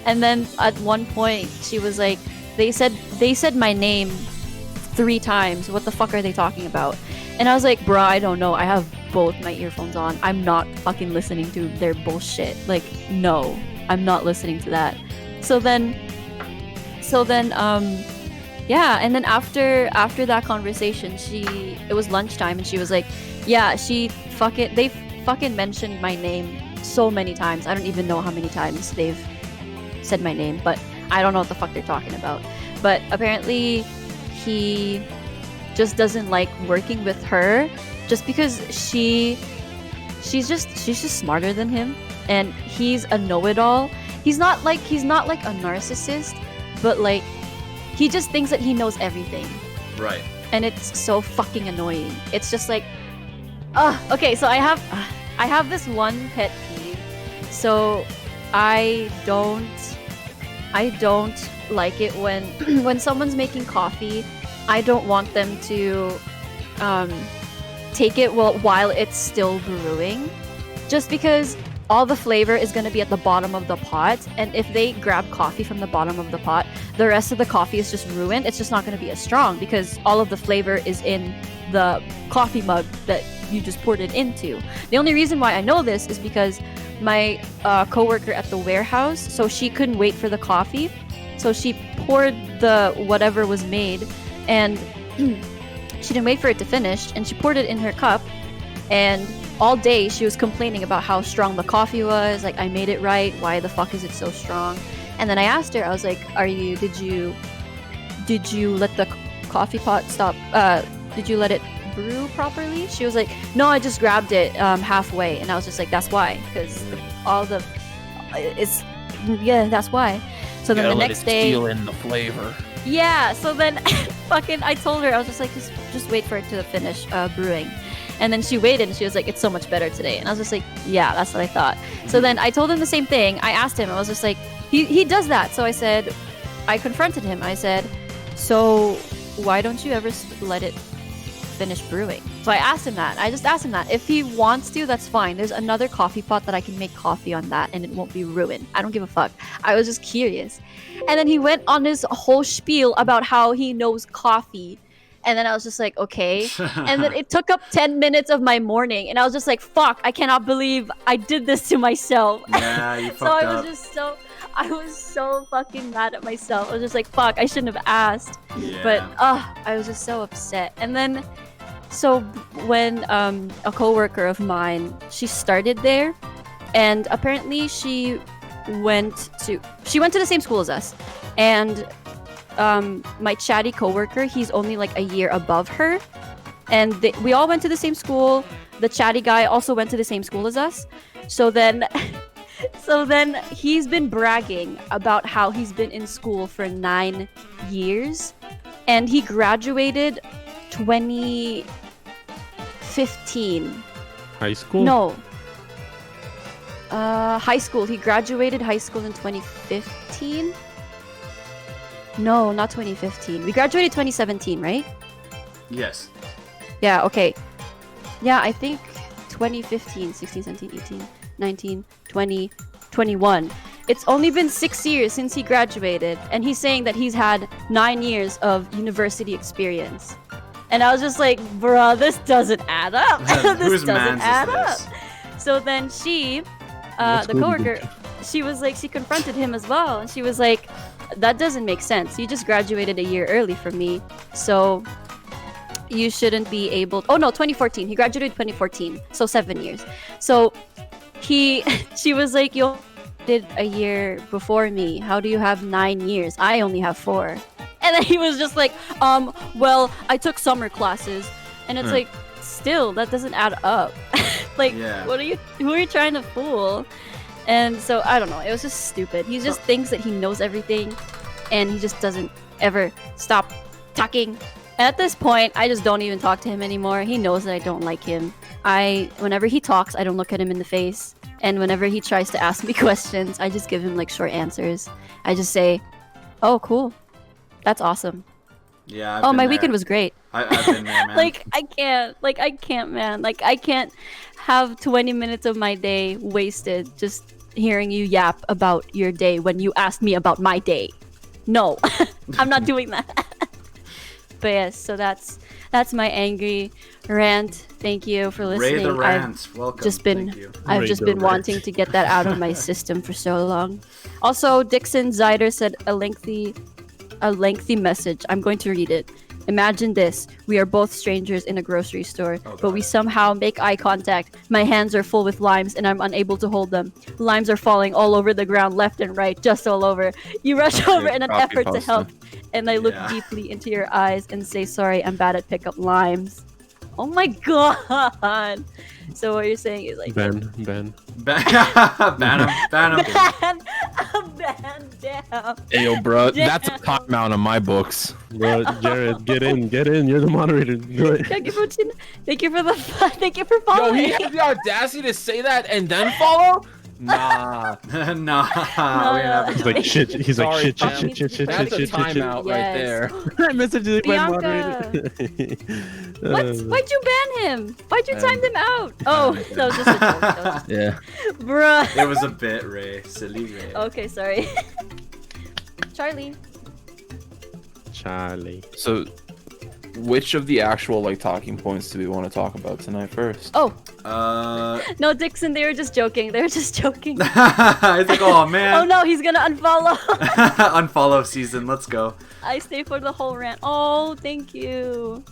And then at one point she was like, they said my name 3 times. What the fuck are they talking about? And I was like, bro, I don't know. I have both my earphones on. I'm not fucking listening to their bullshit. Like, no, I'm not listening to that. So then yeah, and then after that conversation, it was lunchtime and she was like, yeah, they fucking mentioned my name so many times. I don't even know how many times they've said my name, but I don't know what the fuck they're talking about. But apparently he just doesn't like working with her just because she's just smarter than him and he's a know-it-all. He's not like a narcissist, but like he just thinks that he knows everything. Right. And it's so fucking annoying. It's just like okay, so I have this one pet peeve. So I don't like it when when someone's making coffee, I don't want them to take it while it's still brewing. Just because all the flavor is going to be at the bottom of the pot, and if they grab coffee from the bottom of the pot, the rest of the coffee is just ruined. It's just not going to be as strong because all of the flavor is in the coffee mug that you just poured it into. The only reason why I know this is because my coworker at the warehouse, so she couldn't wait for the coffee, so she poured the whatever was made, and she didn't wait for it to finish, and she poured it in her cup, and all day she was complaining about how strong the coffee was. Like, I made it right, why the fuck is it so strong? And then I asked her, I was like, did you let the coffee pot stop, did you let it brew properly? She was like, no, I just grabbed it halfway. And I was just like, that's why, because that's why. So then the next day, steal in the flavor. Yeah, so then fucking I told her, I was just like, just wait for it to finish brewing. And then she waited and she was like, it's so much better today. And I was just like, yeah, that's what I thought. So then I told him the same thing. I asked him, I was just like, he does that. So I confronted him. I said, so why don't you ever let it finish brewing? So I asked him that. I just asked him that. If he wants to, that's fine. There's another coffee pot that I can make coffee on that and it won't be ruined. I don't give a fuck. I was just curious. And then he went on his whole spiel about how he knows coffee. And then I was just like, okay. And then it took up 10 minutes of my morning. And I was just like, fuck, I cannot believe I did this to myself. Yeah, you fucked so I was so fucking mad at myself. I was just like, fuck, I shouldn't have asked. Yeah. But I was just so upset. And then, so when a coworker of mine, she started there. And apparently she went to the same school as us. And my chatty coworker, he's only like a year above her, and we all went to the same school. The chatty guy also went to the same school as us. So then he's been bragging about how he's been in school for 9 years, and he graduated 2015. High school? No. High school. He graduated high school in 2015. No, not 2015. We graduated 2017, right? Yes. Yeah, okay. Yeah, I think 2015, 16, 17, 18, 19, 20, 21. It's only been 6 years since he graduated, and he's saying that he's had 9 years of university experience. And I was just like, bruh, this doesn't add up. This doesn't add up. So then she, the coworker, she was like, she confronted him as well, and she was like, that doesn't make sense. You just graduated a year early from me, so you shouldn't be able. Oh no, 2014. He graduated 2014, so 7 years. So she was like, you did a year before me. How do you have 9 years? I only have 4. And then he was just like, well, I took summer classes, and it's like, still, that doesn't add up. Like, Yeah. who are you trying to fool? And so, I don't know, it was just stupid. He just thinks that he knows everything, and he just doesn't ever stop talking. And at this point, I just don't even talk to him anymore. He knows that I don't like him. Whenever he talks, I don't look at him in the face. And whenever he tries to ask me questions, I just give him, like, short answers. I just say, oh, cool. That's awesome. Yeah. My weekend was great. I've been there, man. I can't, man. Like, I can't have 20 minutes of my day wasted just hearing you yap about your day when you asked me about my day. No, I'm not doing that. But yes, so that's my angry rant. Thank you for listening. Ray the rant. Welcome. Thank you. I've just been wanting to get that out of my system for so long. Also, Dixon Zyder said a lengthy message. I'm going to read it. Imagine this. We are both strangers in a grocery store, but we somehow make eye contact. My hands are full with limes and I'm unable to hold them. Limes are falling all over the ground, left and right, just all over. You rush over in an effort to help, and I look deeply into your eyes and say, sorry, I'm bad at pickup limes. Oh my god. So what you're saying is like... Ban him. Ban him. Ban down. Hey, yo, bro, that's a timeout on my books. Bro, Jared, get in. You're the moderator. Go ahead. Thank you for following. Yo, he had the audacity to say that and then follow? Nah. Nah, we have He's like shit. He's like Sorry, shit, fam. shit, shit, shit, That's shit, a shit, shit, shit. timeout right there. I messaged my Bianca! moderator. What? Why'd you ban him? Why'd you time them out? Oh, that was just a joke. That was just... Yeah. Bruh. It was a bit, Ray. Silly Ray. Okay, sorry. Charlie. Charlie. So, which of the actual like talking points do we want to talk about tonight first? Oh, Uh, no, Dixon, they were just joking. They were just joking. it's like, oh man. Oh no, he's gonna unfollow. Unfollow season. Let's go. I stay for the whole rant. Oh, thank you.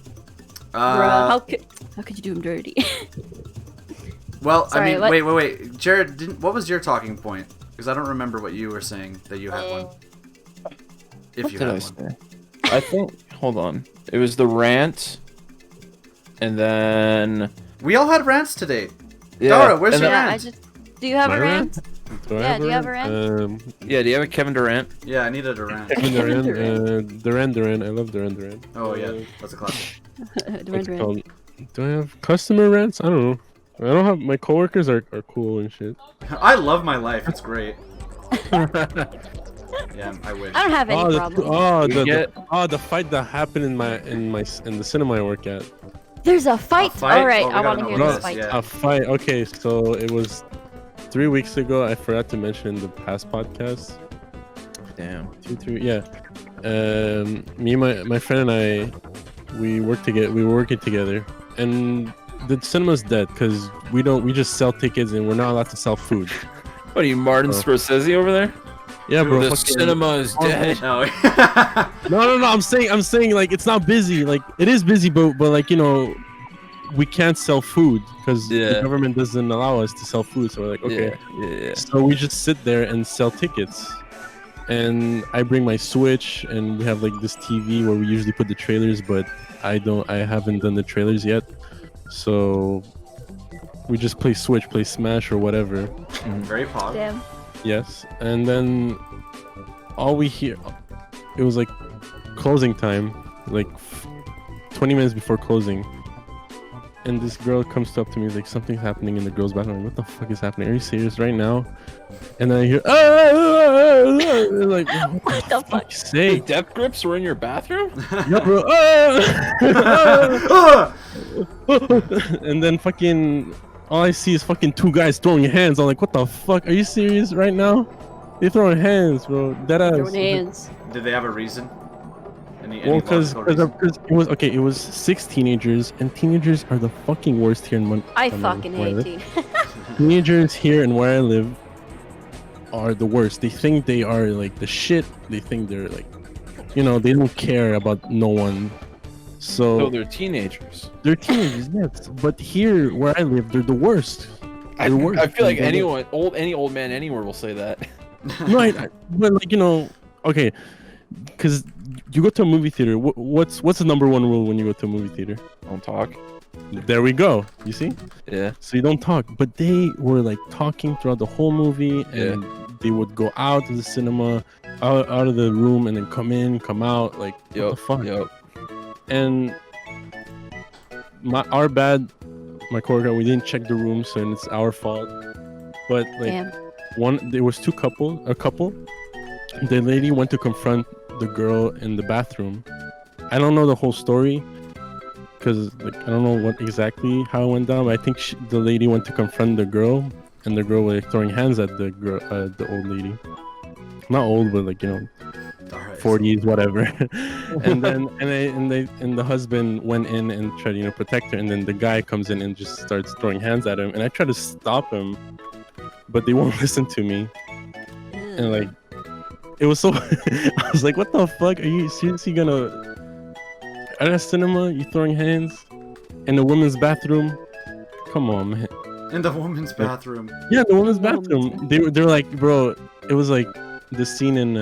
Bruh, how could you do him dirty? Well, Sorry, I mean, what? wait. Jared, what was your talking point? Because I don't remember what you were saying that you had one. If What you did had I one. say? I think. Hold on. It was the rant, and then. We all had rants today. Yeah, Dara, where's and your then- Yeah, rant? do you have My a rant? rant? Do you have a rant? Yeah, do you have a Kevin Durant? Yeah, I needed a rant. Kevin Durant. I love Durant. Oh yeah, that's a classic. Durant, What's it Durant. called? Do I have customer rants? I don't know. I don't have. My coworkers are cool and shit. I love my life. It's great. Yeah, I wish. I don't have any Oh, problem. the fight that happened in the cinema I work at. There's a fight. fight? All right, Oh, we I gotta want to know hear what this it is, fight. yeah. A fight. Okay, so it was 3 weeks ago. I forgot to mention in the past podcast. Damn. 2, 3. Yeah. Me and my friend and I, we work together. We were working together, and the cinema's dead because we just sell tickets and we're not allowed to sell food. What are you, Martin Oh. Scorsese over there? Yeah, bro. The fucking- cinema is dead. No. No. I'm saying like it's not busy. Like it is busy, but like we can't sell food because the Yeah. government doesn't allow us to sell food. So we're like, okay. Yeah. So we just sit there and sell tickets. And I bring my Switch, and we have like this TV where we usually put the trailers, but I haven't done the trailers yet. So we just play Switch, play Smash or whatever. Very pog. Damn. Yes. And then all we hear, it was like closing time, like 20 minutes before closing. And this girl comes up to me like, something's happening in the girls' bathroom. I'm like, what the fuck is happening? Are you serious right now? And then I hear, like, What the fuck? Say, Death grips were in your bathroom? yeah, bro. And then fucking, all I see is fucking 2 guys throwing hands. I'm like, what the fuck? Are you serious right now? They throwing hands, bro. Dead ass. Throwing hands. Did they have a reason? Any Well, because logical reason? it was 6 teenagers, and teenagers are the fucking worst here in I mean, fucking where I hate live. teen. Teenagers here and where I live are the worst. They think they are like the shit. They think they're like, they don't care about no one. So So they're teenagers. they're teenagers, yes. But here where I live, they're the worst. I, They're worse. I feel like They're any old man anywhere will say that. No, but like okay, because you go to a movie theater. What's the number one rule when you go to a movie theater? Don't talk. There we go. You see? Yeah. So you don't talk, but they were like talking throughout the whole movie, and they would go out of the cinema, out of the room, and then come in, come out. Like what the fuck? Yep. And our bad, my coworker, we didn't check the room, so it's our fault. But like Damn. there was a couple. The lady went to confront the girl in the bathroom. I don't know the whole story because like I don't know what exactly how it went down. But I think the lady went to confront the girl, and the girl was like, throwing hands at the girl, the old lady. Not old, but like Alright. 40s, whatever. And then and the husband went in and tried to protect her, and then the guy comes in and just starts throwing hands at him, and I try to stop him, but they won't listen to me. And like it was so I was like, what the fuck, are you seriously gonna at a cinema you throwing hands in the women's bathroom? Come on, man. In the woman's bathroom. Yeah, the women's bathroom. They're like, bro, it was like the scene in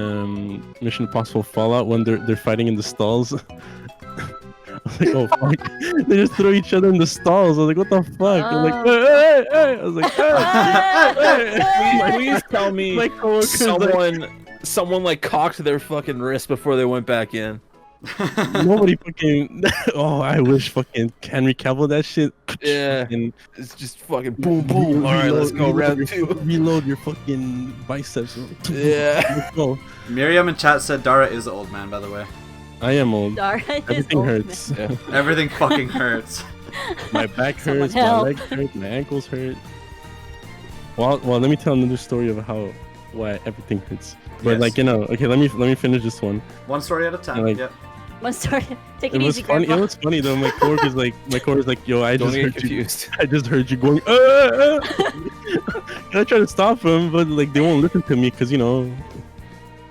Mission Impossible Fallout when they're fighting in the stalls. I was like, oh fuck. They just throw each other in the stalls. I was like, what the fuck? I'm like, hey. I was like, hey. Please tell me My coworker's like, someone like cocked their fucking wrist before they went back in. Nobody fucking. Oh, I wish fucking Henry Cavill that shit. Yeah. Fucking It's just fucking boom, boom. All right, let's go round two. Reload your fucking biceps. Yeah. Let's go. Miriam in chat said Dara is the old man, by the way. I am old. Dara is Everything old, hurts. man. Yeah. Everything fucking hurts. My back Someone hurts. My help. legs hurt. My ankles hurt. Well, let me tell another story of why everything hurts. But Yes. like okay, let me finish this one. One story at a time. Like- Yep. One story. Take it It was easy, funny. Grandpa. It was funny though. My coworker's like, yo, I Don't just get heard you. confused. I just heard you going. And I try to stop him, but like they won't listen to me because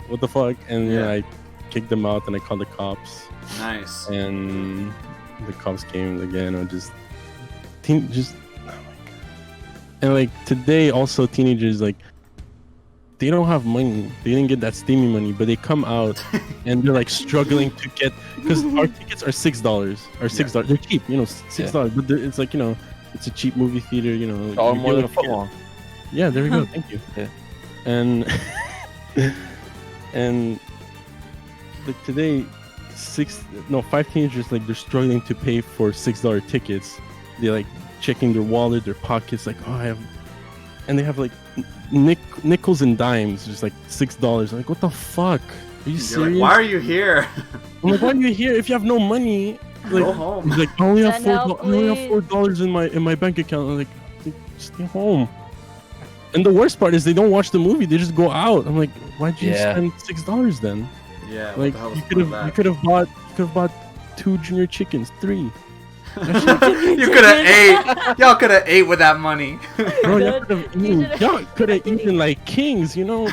what the fuck? And Yeah. I kicked them out and I called the cops. Nice. And the cops came again and just oh my god. And like today also teenagers like they don't have money. They didn't get that steamy money, but they come out and they're like struggling to get because our tickets are $6 or $6. They're cheap, $6. But it's like it's a cheap movie theater. All you more deal than a with- foot long. Yeah, there we go. Thank you. Yeah. And and like today, 5 teenagers like they're struggling to pay for $6 tickets. They're like checking their wallet, their pockets, like and they have like nickels and dimes, just like $6. I'm like, what the fuck? Are you You're serious? like, why are you here? I'm like, why are you here if you have no money? Like, Go home. he's like, I only have Send help, $4 in my bank account. I'm like, stay home. And the worst part is they don't watch the movie; they just go out. I'm like, why'd you Yeah. spend $6 then? Yeah. What Like the hell was you the could point of have bought 2 junior chickens, 3. that? You could have ate. Y'all could have ate with that money. Bro, Good. y'all could have eaten like kings, but no.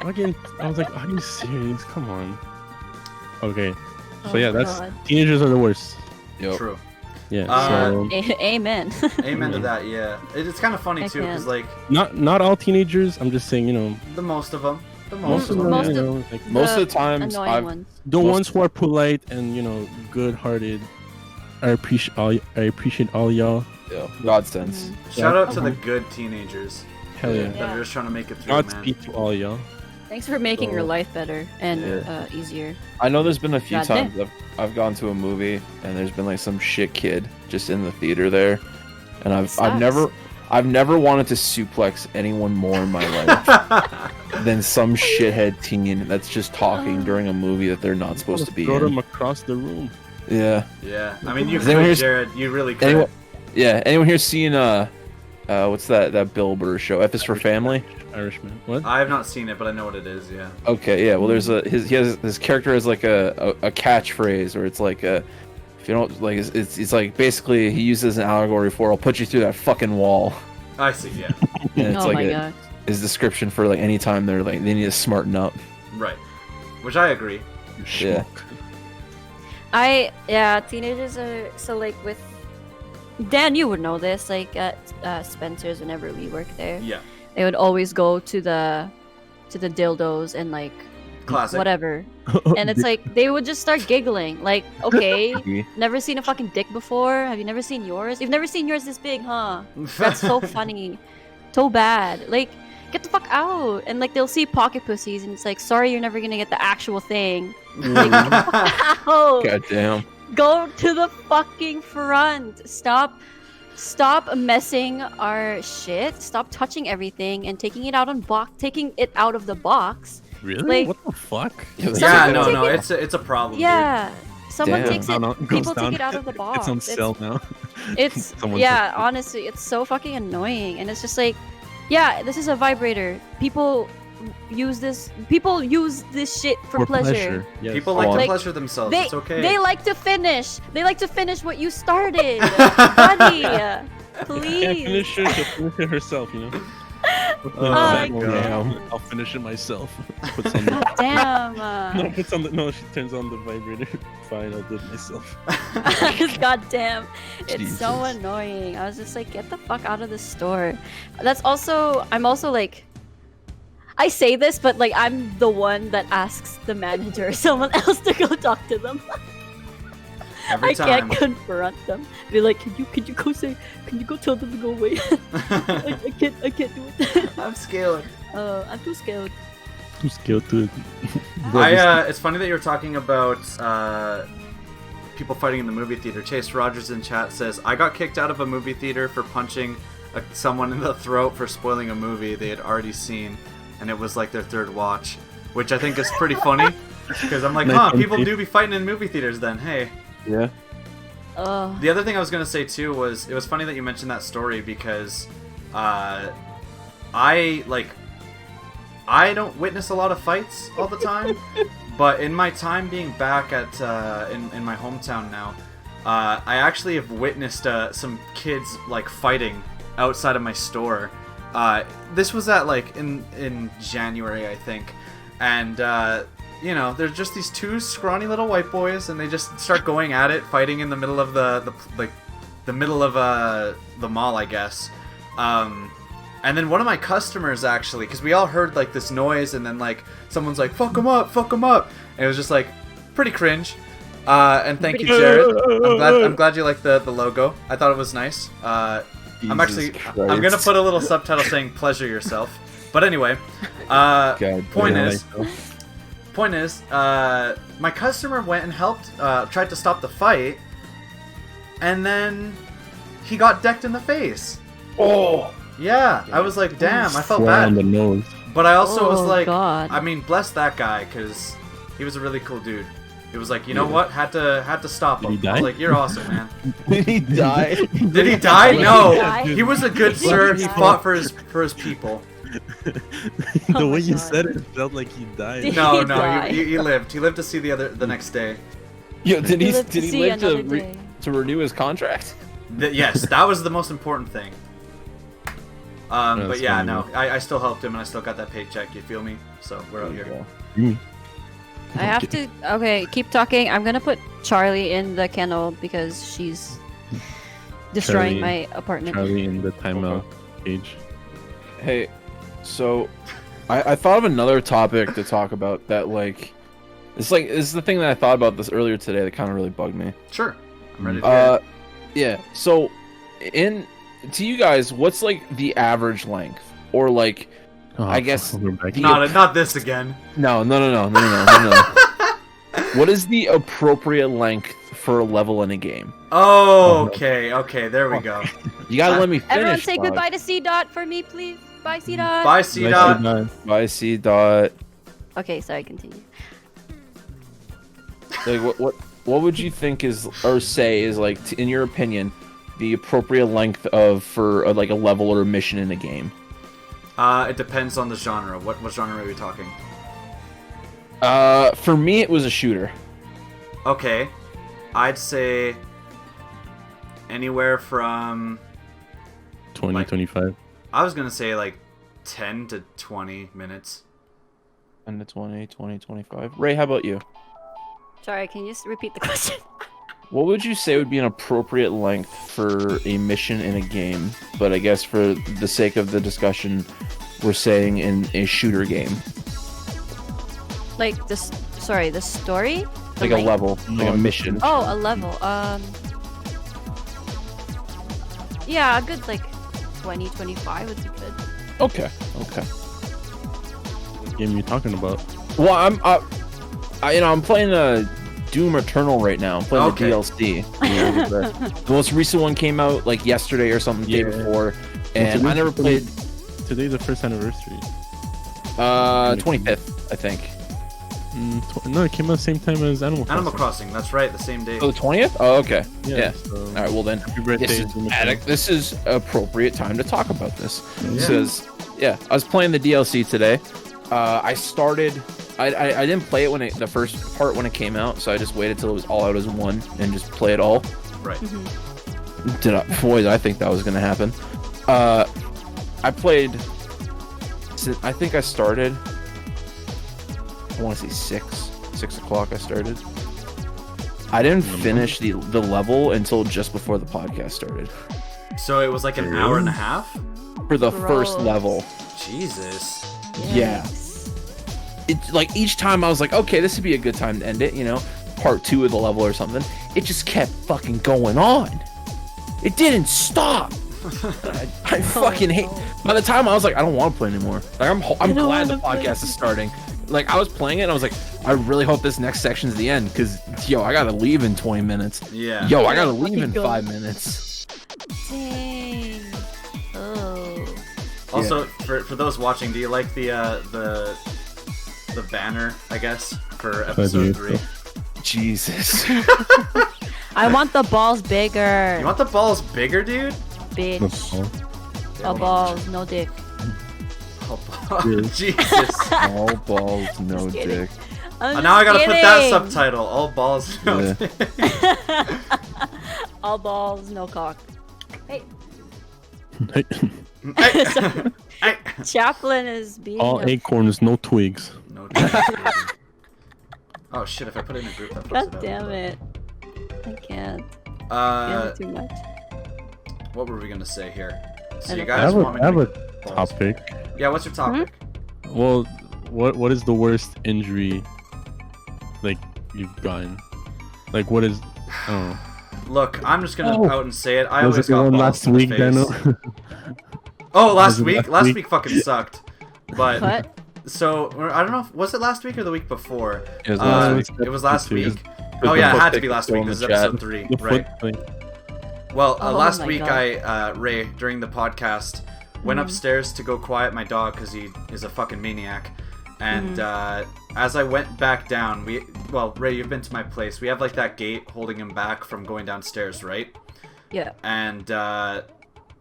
Again, I was like, are you serious? Come on. Okay, so Oh, yeah, that's God. teenagers are the worst. Yo. True. Yeah, Uh, so Amen. Amen to that. Yeah. It's kind of funny Heck too, yeah. because like not all teenagers. I'm just saying, the most of them. The most of them, Most like, Most of the times, annoying I've ones. the most- ones who are polite and good-hearted. I appreciate all y'all. God sense. shout out to Okay. the good teenagers Hell yeah. that are just trying to make it through, man. Godspeed to all y'all. Thanks for making your So- life better and Yeah. easier. I know there's been a few Goddamn. times I've gone to a movie and there's been like some shit kid just in the theater there, and I've Sucks. never wanted to suplex anyone more in my life than some shithead teen that's just talking during a movie that they're not supposed to be Throw them in. across the room. Yeah. Yeah. I mean, you Has anyone could, here- Jared. You really could. Anyone? Yeah. Anyone here seen what's that Bill Burr show? F is for Family. Irishman. What? I have not seen it, but I know what it is. Yeah. Okay, yeah. Well, there's his character has like a catchphrase, or it's like if you don't like it's like basically he uses an allegory for I'll put you through that fucking wall. I see. Yeah. And it's Oh like my god. his description for like any time they're like they need to smarten up. Right. Which I agree. Yeah. Teenagers are so like with Dan, you would know this, like at Spencer's whenever we work there. Yeah. They would always go to the dildos and like Classic. whatever. And it's like they would just start giggling. Like, okay, never seen a fucking dick before? Have you never seen yours? You've never seen yours this big, huh? That's so funny. So bad. Like, get the fuck out. And like they'll see pocket pussies and it's like, sorry, you're never gonna get the actual thing. Like, get the fuck out. God damn. Go to the fucking front. Stop messing our shit. Stop touching everything and taking it out of the box. Really? Like- What the fuck? Yeah, Yeah. Someone No. take it- It's a problem. Yeah. Someone Damn. takes it. No, it goes People down. take it out of the box. It's on sale now. It's Someone yeah. took it. Honestly, it's so fucking annoying, and it's just like, yeah, this is a vibrator. People use this shit for pleasure. Yes. People like to Like, pleasure themselves. They It's okay. they like to finish. They like to finish what you started, buddy. Can't Please. finish it. She'll finish it herself. Oh my God. I'll finish it myself. Puts on the, Damn. no, puts on the, no, she turns on the vibrator. Fine, I'll do it myself. God damn. It's so Jesus. annoying. I was just like, get the fuck out of the store. I'm also like, I say this, but like I'm the one that asks the manager or someone else to go talk to them. Every I time. can't confront them. Be like, can you go tell them to go away? I can't do it. I'm scared. I'm too scared. Too skilled to. It's funny that you're talking about people fighting in the movie theater. Chase Rogers in chat says, I got kicked out of a movie theater for punching someone in the throat for spoiling a movie they had already seen, and it was like their third watch, which I think is pretty funny, because I'm like, people do be fighting in movie theaters then, hey. Yeah. The other thing I was going to say too was, it was funny that you mentioned that story, because I don't witness a lot of fights all the time, but in my time being back at in my hometown now, I actually have witnessed some kids like fighting outside of my store. This was at like in January, I think, and there's just these two scrawny little white boys, and they just start going at it, fighting in the middle of the middle of the mall, I guess. And then one of my customers, actually, because we all heard like this noise, and then like someone's like, fuck him up, and it was just like pretty cringe. And thank you, Jared. I'm glad you like the logo. I thought it was nice. I'm gonna put a little subtitle saying "pleasure yourself." But anyway, point is, my customer went and helped, tried to stop the fight, and then he got decked in the face. Oh. Yeah, I was like, damn, I felt On the bad. nose. But I also was like, God. I mean, bless that guy, because he was a really cool dude. It was like, you know what? Had to stop him. Did he I was die? like, you're awesome, man. Did he die? Did he die? No. die? He was a good sir. He fought for his people. The Oh way my you God. said it felt like he died. Did No, he no, die? he lived. He lived to see the next day. Yo, did he lived to see live another day. to renew his contract? Yes, that was the most important thing. But That's yeah, funny, no, I still helped him, and I still got that paycheck. You feel me? So we're out here. I have to. Okay, keep talking. I'm gonna put Charlie in the kennel because she's destroying Charlie- my apartment. Charlie in the timeout cage. Hey, so I thought of another topic to talk about that, like, this is the thing that I thought about this earlier today that kind of really bugged me. Sure, I'm ready to hear it. Yeah. So, to you guys, what's like the average length, or like, I guess we're back. Not this again. no. What is the appropriate length for a level in a game? Oh, okay, there we go. You gotta let me finish. Everyone say dog. goodbye to C Dot for me, please. Bye, C Dot. Bye, C Dot. Bye, C Dot. Okay, sorry. Continue. Like, what would you think is, or say is like, in your opinion, the appropriate length for like a level or a mission in a game? It depends on the genre. What genre are we talking? For me, it was a shooter. Okay, I'd say anywhere from 20, 25. I was gonna say like 10 to 20 minutes. 10 to 20, 25. Ray, how about you? Sorry, can you just repeat the question? What would you say would be an appropriate length for a mission in a game? But I guess for the sake of the discussion, we're saying in a shooter game. Like the story. The Like a length? level, like a mission. Oh, a level. Yeah, a good like 20, 25 would be good. Okay. What game you talking about? Well, I'm playing Doom Eternal right now. I'm playing Okay. the DLC. The most recent one came out like yesterday or something, the day before, and I never played. Today's the first anniversary. 25th, I think. No, it came out the same time as Animal Crossing. Animal Crossing, that's right, the same day. Oh, the 20th? Oh, okay. Yeah. So, All right. Well then, happy birthday, this is, Doom Attic, Eternal. this is appropriate time to talk about this. Yeah. Because I was playing the DLC today. I started. I didn't play it the first part when it came out, so I just waited till it was all out as one and just play it all. Right. Boy, I think that was gonna happen. I played. I think I started. I want to say 6 o'clock. I started. I didn't finish the level until just before the podcast started. So it was like an hour and a half? For the first Gross. level. Jesus. Yeah. Yikes. It's like each time I was like, okay, this would be a good time to end it, part 2 of the level or something. It just kept fucking going on. It didn't stop. I fucking hate. By the time I was like, I don't want to play anymore. Like I'm glad the podcast is starting like I was playing it and I was like, I really hope this next section's the end because yo, I gotta leave in 20 minutes. Yeah. Yo, I gotta leave in Fucking 5 minutes. Dang. Oh. Also, for those watching, do you like the banner, I guess, for episode 3? Jesus. I want the balls bigger. You want the balls bigger, dude? Bitch. Oh, balls, no dick. Oh, Jesus. All balls, no Just kidding. dick. Now I gotta put that kidding. subtitle. All balls, no Yeah. dick. All balls, no cock. Hey, Hey. Sorry. Hey. Chaplin is being All a- acorns, no twigs. No dick, baby. Oh shit! If I put it in a group, that fucks God it up. damn it. I can't. It's too much. What were we gonna say here? So you I guys want me to I have make a balls? topic. Yeah, what's your topic? Well, what is the worst injury like you've gotten? Like what is? Oh, Look, I'm just gonna Oh. out and say it. I was always it the got one balls last to the week, face. Danno? Oh, last Was it week? last Last week? week fucking sucked. But What? so I don't know. Was it last week or the week before? It was last week. It was last Two. week. Oh yeah, it had to be last week. in This the is chat. episode 3, The right? foot thing. Well, Oh last my week God. Ray, during the podcast, went upstairs to go quiet my dog because he is a fucking maniac. And as I went back down, Ray, you've been to my place. We have like that gate holding him back from going downstairs, right? Yeah. And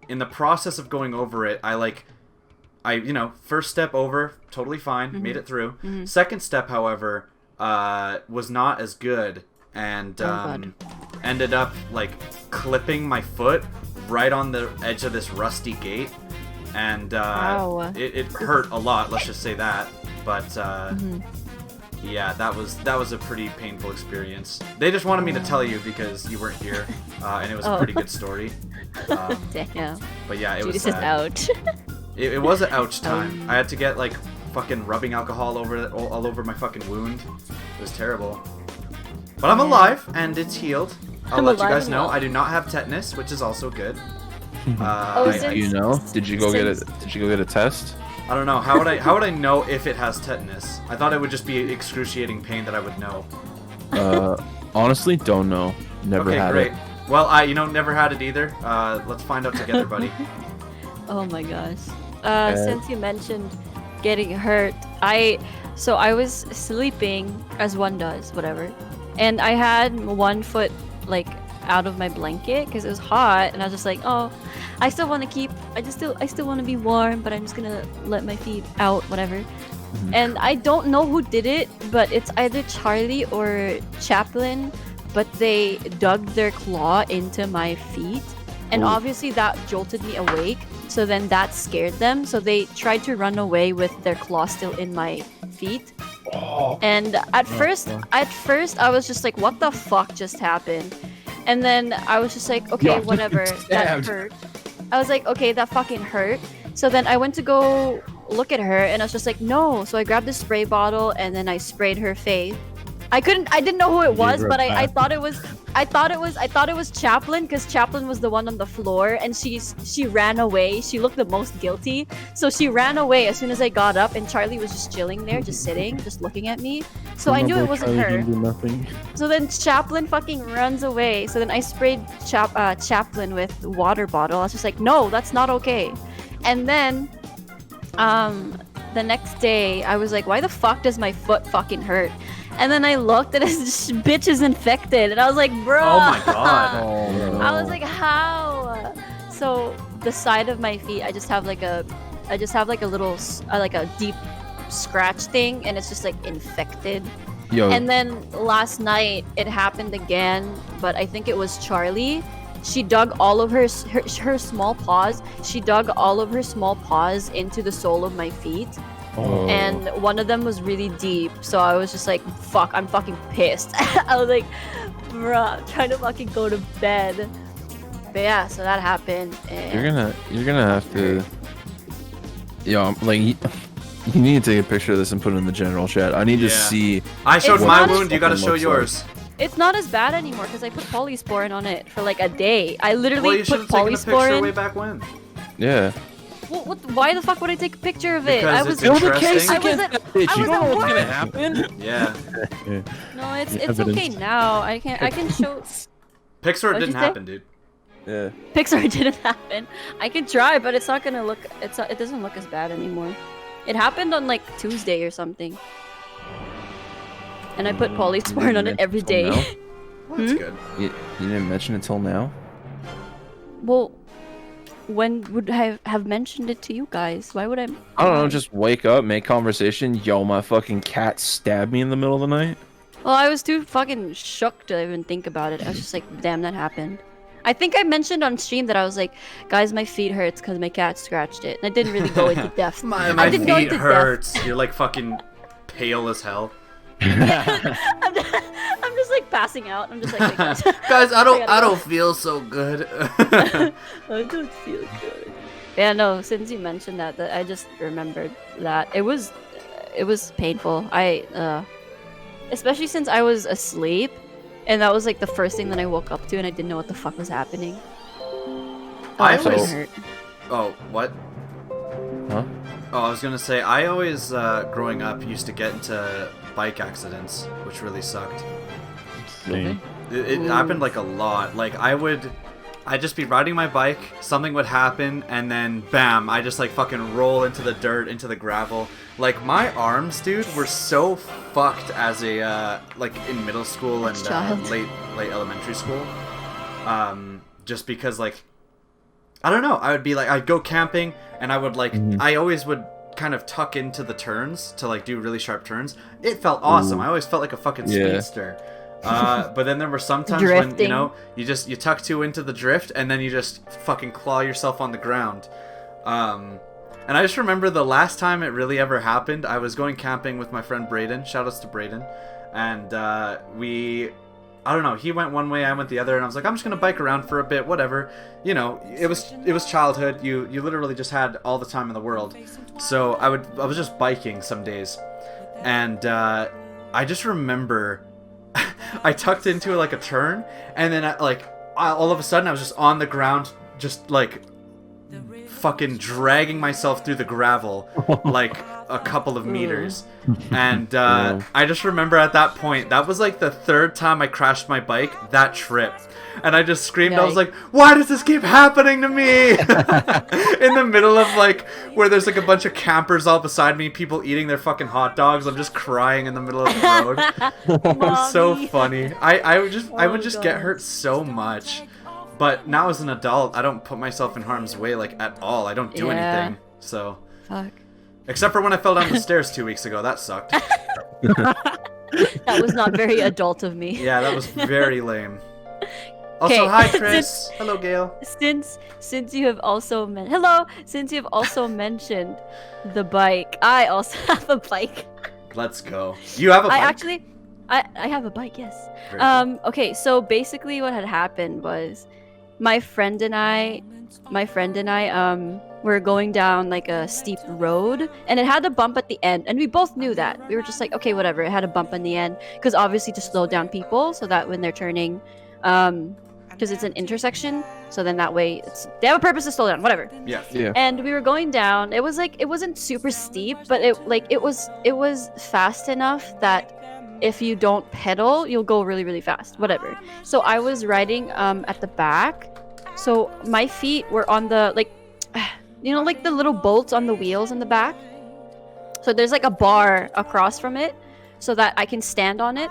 in the process of going over it, first step over, totally fine, made it through. Second step, however, was not as good, and God. ended up like clipping my foot right on the edge of this rusty gate, and Wow. it hurt a lot. Let's just say that. But yeah, that was a pretty painful experience. They just wanted me to tell you because you weren't here, and it was a Oh. pretty good story. Damn. But yeah, it was Judas is sad. out. It was an ouch time. I had to get like fucking rubbing alcohol all over my fucking wound. It was terrible. But I'm alive and it's healed. I'll I'm let you alive guys and know. well. I do not have tetanus, which is also good. Oh, I, Do you know? Did you go get a test? I don't know. How would I know if it has tetanus? I thought it would just be excruciating pain that I would know. Honestly, don't know. Never Okay, had great. it. Well, I never had it either. Let's find out together, buddy. Oh my gosh. Since you mentioned getting hurt, I was sleeping as one does, whatever, and I had one foot like out of my blanket because it was hot, and I was just like, oh, I still want to be warm, but I'm just gonna let my feet out, whatever. And I don't know who did it, but it's either Charlie or Chaplin, but they dug their claw into my feet, and obviously that jolted me awake. So then that scared them. So they tried to run away with their claw still in my feet. And at first I was just like, what the fuck just happened? And then I was just like, okay, Yo, whatever. That stabbed. hurt. I was like, okay, that fucking hurt. So then I went to go look at her and I was just like, no. So I grabbed the spray bottle and then I sprayed her face. I didn't know who it was, her a but I bath. thought it was Chaplin because Chaplin was the one on the floor and she ran away. She looked the most guilty. So she ran away as soon as I got up and Charlie was just chilling there, just sitting, just looking at me. So I knew it wasn't Charlie her. didn't do nothing. So then Chaplin fucking runs away. So then I sprayed Chaplin with the water bottle. I was just like, no, that's not okay. And then the next day I was like, why the fuck does my foot fucking hurt? And then I looked and this bitch is infected. And I was like, bro. Oh my god. Oh, no. I was like, how? So the side of my feet, I just have like a little, like a deep scratch thing, and it's just like infected. Yo, And then last night it happened again, but I think it was Charlie. She dug all of her small paws. She dug all of her small paws into the sole of my feet. Oh. And one of them was really deep, so I was just like, fuck, I'm fucking pissed. I was like, bruh, I'm trying to fucking go to bed. But yeah, so that happened. And you're gonna have to. Yo, like you need to take a picture of this and put it in the general chat. I need to Yeah. see. I showed It's my not- wound. You gotta Fucking show looks yours. it's not as bad anymore because I put polysporin on it for like a day. I Well, literally you should put have taken a picture way polysporin. back when. Yeah. Why the fuck would I take a picture of it? Because I was. it's Build a interesting. case I against wasn't- that bitch. I You don't know wasn't what's gonna worried. happen. Yeah. No, it's Evidence. okay now. I can show. Pixar What'd didn't you say? happen, dude. Yeah. Pixar didn't happen. I can try, but it's not gonna look. It doesn't look as bad anymore. It happened on like Tuesday or something. And I put polysporin on it every day. Now? Well, that's good. You didn't mention it till now. Well, when would I have mentioned it to you guys? Why would I? I don't know. Just wake up, make conversation. Yo, my fucking cat stabbed me in the middle of the night. Well, I was too fucking shook to even think about it. I was just like, damn, that happened. I think I mentioned on stream that I was like, guys, my feet hurts because my cat scratched it. And I didn't really go into depth. My I didn't go feet into hurts. You're like fucking pale as hell. I'm just like passing out. I'm just like, hey, guys, Guys, I gotta go. don't feel so good. I don't feel good. Yeah, no. Since you mentioned that I just remembered that it was painful. Especially since I was asleep, and that was like the first thing that I woke up to, and I didn't know what the fuck was happening. I That fucking always- hurt. Oh, what? Huh? Oh, I was gonna say, I always, growing up, used to get into bike accidents, which really sucked. Me. It happened like a lot. Like I'd just be riding my bike, something would happen, and then bam, I just like fucking roll into the dirt, into the gravel. Like my arms, dude, were so fucked as a like in middle school and Child. late elementary school. Just because like I don't know, I would be like I'd go camping and I would like I always would kind of tuck into the turns to like do really sharp turns. It felt awesome. I always felt like a fucking Yeah. speedster. But then there were some times when, you Drifting. know, you tuck too into the drift and then you just fucking claw yourself on the ground. And I just remember the last time it really ever happened, I was going camping with my friend Brayden. Shoutouts to Brayden. And I don't know, he went one way, I went the other, and I was like, I'm just gonna bike around for a bit, whatever. You know, it was childhood. You literally just had all the time in the world. So I was just biking some days. And I just remember I tucked into like a turn, and then all of a sudden I was just on the ground, just like fucking dragging myself through the gravel like a couple of meters. And I just remember at that point, that was like the third time I crashed my bike that trip. And I just screamed, I was Yikes. like, why does this keep happening to me? In the middle of like, where there's like a bunch of campers all beside me, people eating their fucking hot dogs. I'm just crying in the middle of the road. It was so Mommy. funny. I would just get God. hurt so much. But now as an adult, I don't put myself in harm's way like at all. I don't do Yeah. anything. So, Fuck. except for when I fell down the stairs 2 weeks ago, that sucked. That was not very adult of me. Yeah, that was very lame. Also, Okay, hi Chris. Hello, Gail. Since you have also since you've also mentioned the bike, I also have a bike. Let's go. You have a bike? I have a bike, yes. Very cool. Okay, so basically what had happened was my friend and I were going down like a steep road, and it had a bump at the end, and we both knew that. We were just like, okay, whatever, it had a bump in the end, because obviously to slow down people so that when they're turning, because it's an intersection, so then that way they have a purpose to slow down, whatever. Yeah. Yeah. And we were going down. It was like, it wasn't super steep, but it was fast enough that if you don't pedal, you'll go really, really fast. Whatever. So I was riding at the back. So my feet were on the like like the little bolts on the wheels in the back. So there's like a bar across from it so that I can stand on it.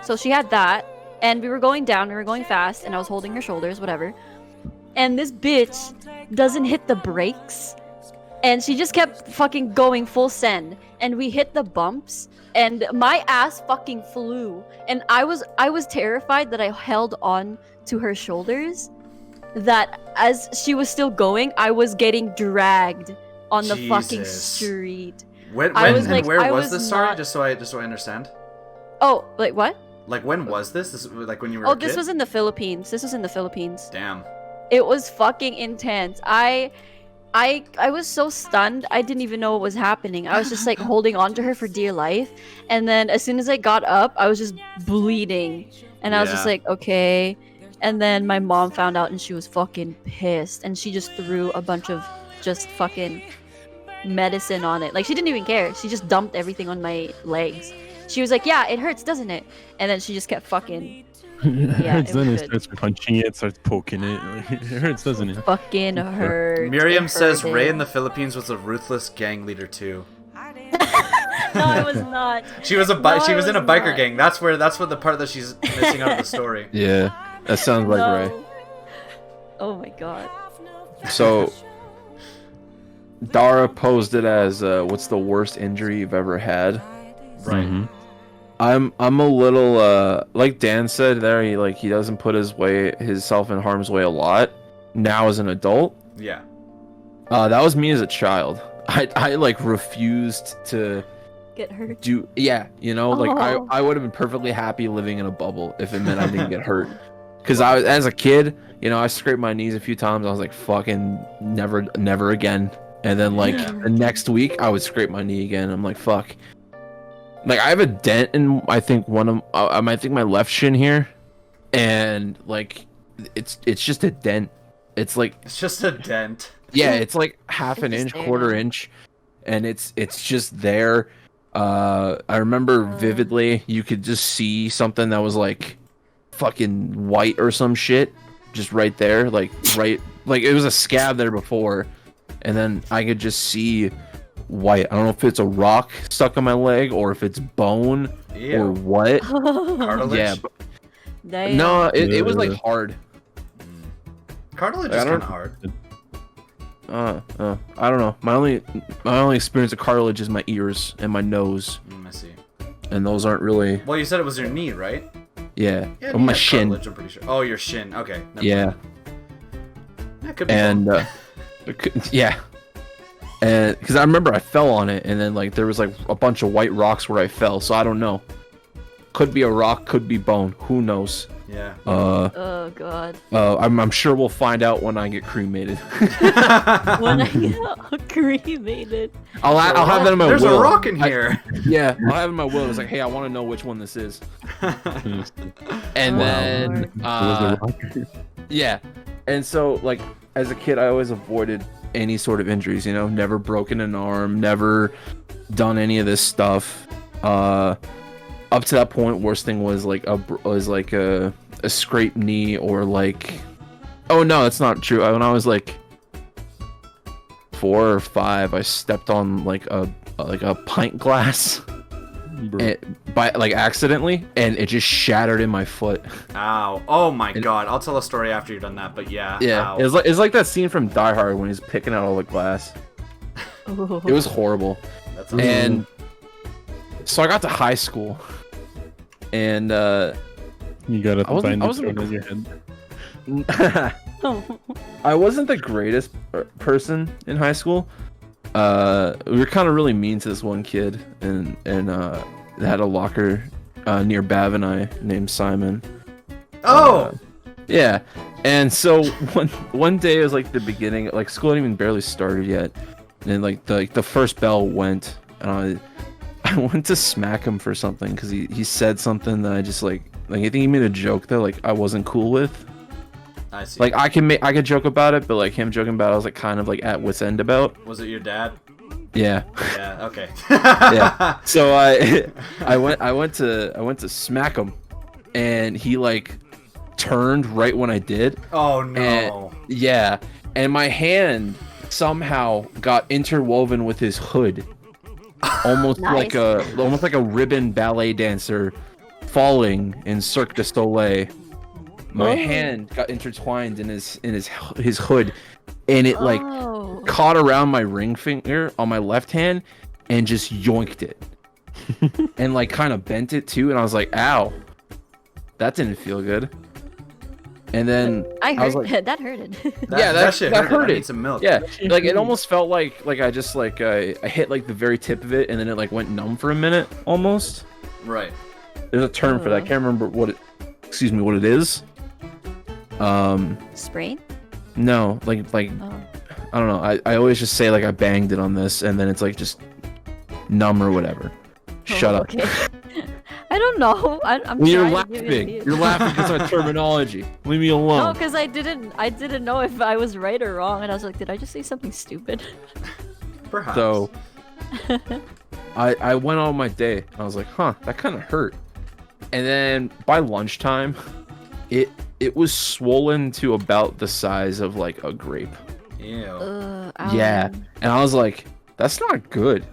So she had that, and we were going down, we were going fast, and I was holding her shoulders, whatever. And this bitch doesn't hit the brakes, and she just kept fucking going full send, and we hit the bumps, and my ass fucking flew, and I was terrified that I held on to her shoulders, that as she was still going, I was getting dragged on the fucking Jesus. street. When I was and like- where I was was this? Sorry, not- just so I understand. Oh, like what? Like when was this? This like when you were Oh, a kid? this was in the Philippines. This was in the Philippines. Damn. It was fucking intense. I was so stunned. I didn't even know what was happening. I was just like holding on to her for dear life. And then as soon as I got up, I was just bleeding. And I was just Yeah. like, okay. And then my mom found out and she was fucking pissed. And she just threw a bunch of just fucking medicine on it. Like, she didn't even care. She just dumped everything on my legs. She was like, yeah, it hurts, doesn't it? And then she just kept fucking... Yeah, it then was it good. starts punching it, starts poking it. Like, it hurts, doesn't it? Fucking hurt. Miriam It says Ray in hurted. the Philippines was a ruthless gang leader too. No, it was not. She was No, she it was in a was biker not. gang. That's the part that she's missing out of the story. Yeah, that sounds like No. Ray. Oh my god. So, Dara posed it as, what's the worst injury you've ever had? Right. Mhm. I'm a little like Dan said there. He doesn't put himself in harm's way a lot. Now as an adult, Yeah. that was me as a child. I like refused to Get hurt. do. Yeah, like Oh. I would have been perfectly happy living in a bubble if it meant I didn't get hurt. Because I was, as a kid, I scraped my knees a few times. I was like, fucking never again. And then like the next week, I would scrape my knee again. I'm like, fuck. Like I have a dent in I think I think my left shin here, and like it's just a dent. It's like It's just a dent. yeah, it's like half It's an just inch, there quarter now. inch, and it's just there. I remember vividly. You could just see something that was like fucking white or some shit, just right there, like it was a scab there before, and then I could just see white. I don't know if it's a rock stuck on my leg or if it's bone or Ew. what. Cartilage. Yeah, Damn. no, it was like hard. Cartilage I is don't- kind of hard. I don't know. My only experience of cartilage is my ears and my nose, I see. and those aren't really. Well, you said it was your knee, right? Yeah, Yeah, or knee my has shin. cartilage, I'm pretty sure. Oh, your shin. Okay. never Yeah, mind. That could be. and yeah, and because I remember I fell on it, and then like there was like a bunch of white rocks where I fell, so I don't know. Could be a rock, could be bone. Who knows? Yeah. Oh god. I'm sure we'll find out when I get cremated. When I get cremated. I'll have that in my There's will. a rock in here. Yeah, I'll have it in my will. It's like, hey, I want to know which one this is. And Oh, then, Lord. It was a rock. yeah. And so, like, as a kid, I always avoided any sort of injuries, never broken an arm, never done any of this stuff. Up to that point, worst thing was like a scraped knee or like, oh no, that's not true. When I was like 4 or 5, I stepped on like a pint glass Bro. by like accidentally, and it just shattered in my foot. Ow. Oh my god. I'll tell a story after you're done that, but yeah. Yeah, Ow. it's like that scene from Die Hard when he's picking out all the glass. It was horrible. That sounds And so I got to high school, and You got a I wasn't- bind I it wasn't thrown a- on your head. I wasn't the greatest person in high school. We were kind of really mean to this one kid, and they had a locker near Bav and I named Simon. Oh! Yeah, and so one day it was like the beginning, like school hadn't even barely started yet, and like the first bell went, and I went to smack him for something because he said something that I just like I think he made a joke that like I wasn't cool with. I see. Like I could joke about it, but like him joking about it, I was like kind of like at wit's end about. Was it your dad? Yeah. Yeah, okay. Yeah. So I went to smack him, and he like turned right when I did. Oh no. And, yeah, and my hand somehow got interwoven with his hood, almost Nice. like a ribbon ballet dancer falling in Cirque du Soleil. My Oh. hand got intertwined in his hood, and it like Oh. caught around my ring finger on my left hand and just yoinked it, and like kind of bent it too. And I was like, "Ow, that didn't feel good." And then I was heard like, that hurted. that shit that hurt. hurt I it. need some milk. Yeah, like it almost felt like I just like I hit like the very tip of it, and then it like went numb for a minute almost. Right. There's a term for that. I can't remember what it is. Sprain? No, like Oh. I don't know. I always just say like I banged it on this, and then it's like just numb or whatever. Shut up. Okay. I don't don't know. I'm Well, you're trying to give you laughing. ideas. You're laughing because of my terminology. Leave me No, alone. because I didn't know if I was right or wrong, and I was like, did I just say something stupid? Perhaps. So, I went on my day. I was like, huh, that kind of hurt. And then by lunchtime, it was swollen to about the size of like a grape. Ew. Yeah, and I was like, that's not good.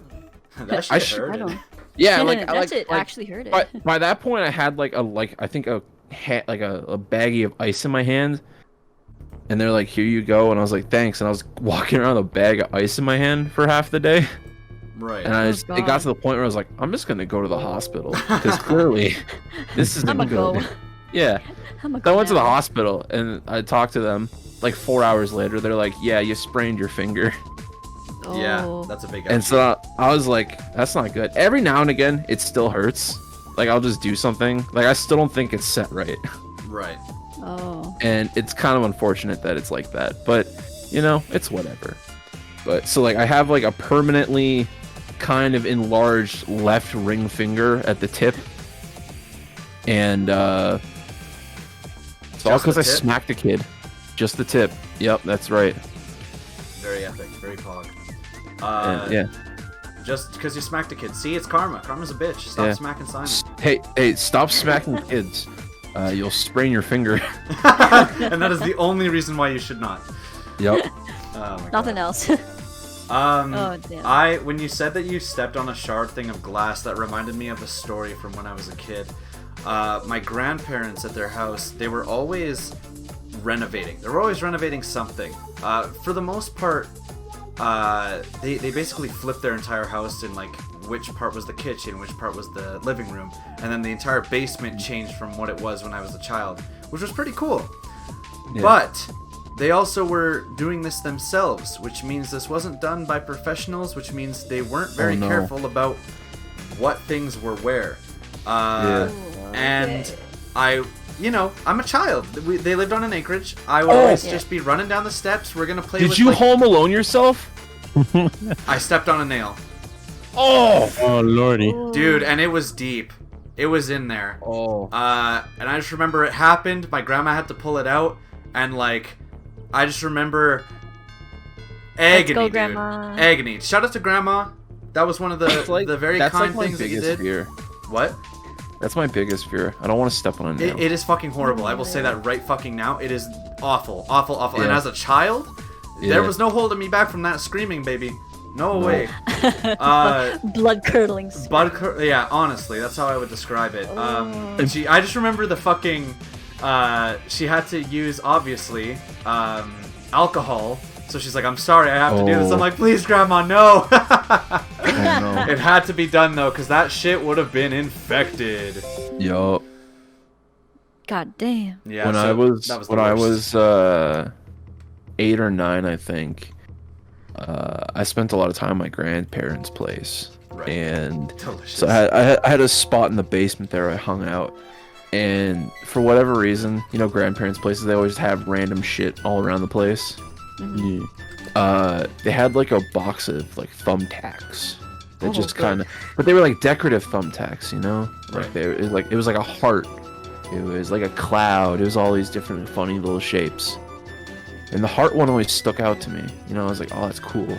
That I shit should- hurted. I don't. Yeah, like that shit actually hurt it. by that point, I had like a baggie of ice in my hand, and they're like, "Here you go," and I was like, "Thanks," and I was walking around with a bag of ice in my hand for half the day, Right. and it got God. to the point where I was like, "I'm just gonna go to the hospital because clearly this isn't I'ma good." go. Yeah, I'm a so I went to the now. hospital and I talked to them. Like 4 hours later, they're like, "Yeah, you sprained your finger." Yeah, Oh. that's a big. And so I was like, that's not good. Every now and again, it still hurts. Like, I'll just do something. Like, I still don't think it's set right. Right. Oh. And it's kind of unfortunate that it's like that. But, you know, it's whatever. But, so, like, I have, like, a permanently kind of enlarged left ring finger at the tip. And, it's all Just the because I tip? smacked a kid. Just the tip. Yep, that's right. Very epic. Very pog. And, yeah. Just because you smacked a kid. See, it's karma. Karma's a bitch. Stop Yeah. smacking Simon. Hey, stop smacking kids. You'll sprain your finger. And that is the only reason why you should not. Yep. Oh my Nothing God. else. Oh, damn. When you said that you stepped on a shard thing of glass, that reminded me of a story from when I was a kid. My grandparents at their house, they were always renovating. They were always renovating something. For the most part, they basically flipped their entire house in like which part was the kitchen, which part was the living room, and then the entire basement changed from what it was when I was a child, which was pretty cool. Yeah. But they also were doing this themselves, which means this wasn't done by professionals, which means they weren't very no. careful about what things were where. Yeah. And I'm a child. They lived on an acreage. I would always just be running down the steps. We're gonna play. Did with, you like, home alone yourself? I stepped on a nail, Oh. Oh lordy. dude, and it was deep. It was in there. Oh. And I just remember it happened. My grandma had to pull it out, and like, I just remember agony, go, dude. Grandma. Agony. Shout out to grandma. That was one of the very that's kind like my things that you biggest did. fear. What? That's my biggest fear. I don't want to step on a nail. It is fucking horrible. I will say that right fucking now. It is awful, awful, awful. And Yeah. as a child, Yeah. there was no holding me back from that screaming, baby. No way. Blood curdling. Yeah, honestly, that's how I would describe it. Oh. I just remember the fucking. She had to use obviously alcohol. So she's like, "I'm sorry, I have to do this." Oh. I'm like, "Please, Grandma, no." Oh, no. It had to be done though, because that shit would have been infected. Yo. God damn. Yeah. When so I was that the when I worst. was 8 or 9, I think. I spent a lot of time at my grandparents' place, Right. and Delicious. so I had a spot in the basement there. I hung out, and for whatever reason, you know, grandparents' places, they always have random shit all around the place. Yeah. They had like a box of like thumbtacks. That Oh, just good. kind of, but they were like decorative thumbtacks, you know, like Right. it was like a heart. It was like a cloud. It was all these different funny little shapes. And the heart one always stuck out to me. You know, I was like, oh, that's cool.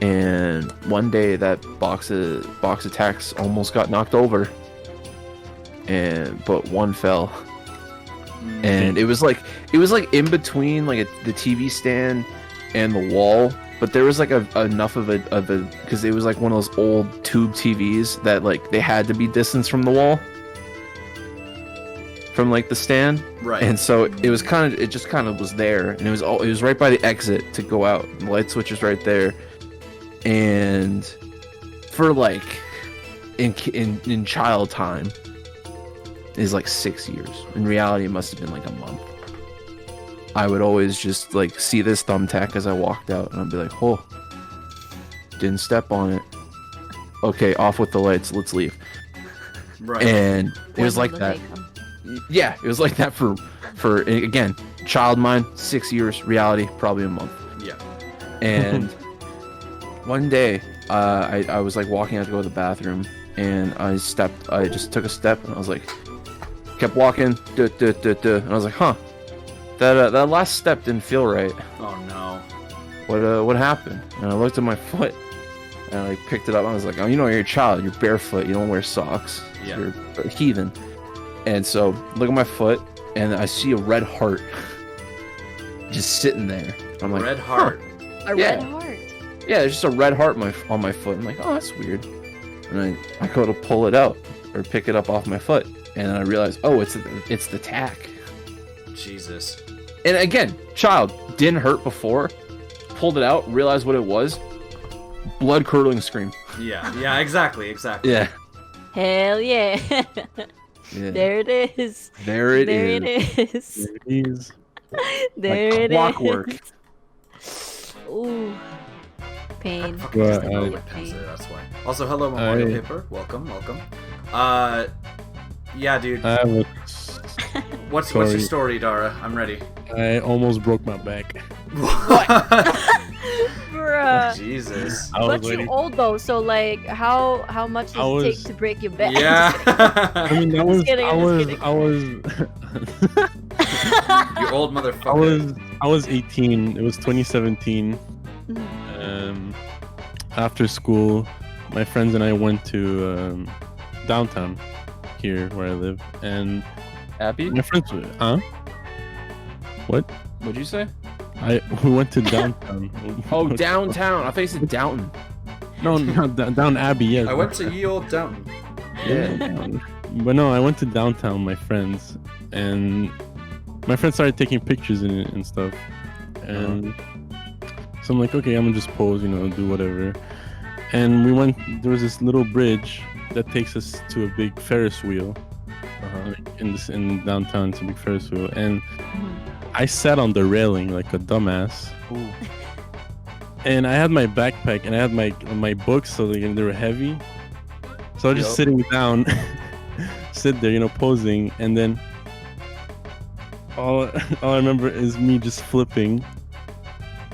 And one day that box of tacks almost got knocked over. But one fell. And it was like in between like the TV stand and the wall, but there was like enough of a because it was like one of those old tube TVs that like they had to be distanced from the wall, from like the stand. Right. And so it just kind of was there, and it was right by the exit to go out. The light switch was right there, and for like in child time is like 6 years. In reality, it must have been like a month. I would always just like see this thumbtack as I walked out, and I'd be like, "Oh, didn't step on it. Okay, off with the lights. Let's leave." Right. And it was When like will that. they come? Yeah, it was like that for again, child mind, 6 years, reality probably a month. Yeah. And one day, I was like walking out to go to the bathroom, and I just took a step, and I was like, kept walking, and I was like, huh, that last step didn't feel right. Oh no. What happened? And I looked at my foot, and I picked it up, and I was like, oh, you know, you're a child, you're barefoot, you don't wear socks, Yeah. you're a heathen. And so, look at my foot, and I see a red heart just sitting there. I'm like, Red heart. A Yeah. red heart. yeah, there's just a red heart on my foot. I'm like, oh, that's weird. And I go to pull it out or pick it up off my foot, and then I realize, oh, it's the tack. Jesus. And again, child, didn't hurt before. Pulled it out, realized what it was. Blood curdling scream. Yeah, exactly. Yeah. Hell yeah. Yeah. There it is. There it There is. it is. Please. There Like it clockwork. is. Ooh. Pain. Fucking Well, just know I- what pens are, that's why. Also, hello, Memorial Paper. Welcome. Yeah, dude. I have a What's your sorry. story, Dara? I'm ready. I almost broke my back. Bruh. Jesus. I was But waiting. you're old though, so like, how much I does it was- take to break your back? Yeah. I mean, that I'm was just kidding, I I'm just was kidding. I was You old motherfucker. I was 18. It was 2017. Mhm. After school, my friends and I went to downtown here where I live, and Happy? my friends, What? What'd you say? We went to downtown. Oh, downtown. I thought you said Downton. No, down Abbey. Yes. I went to ye old Downton. Yeah. But no, I went to downtown, my friends, and my friends started taking pictures in it and stuff. And so I'm like, okay, I'm gonna just pose, do whatever. And we went, there was this little bridge that takes us to a big Ferris wheel. Like in downtown, it's a big Ferris wheel. And I sat on the railing like a dumbass. Ooh. And I had my backpack and I had my books, so they were heavy. So I was just Yup. sitting down, sit there, posing, and then all I remember is me just flipping.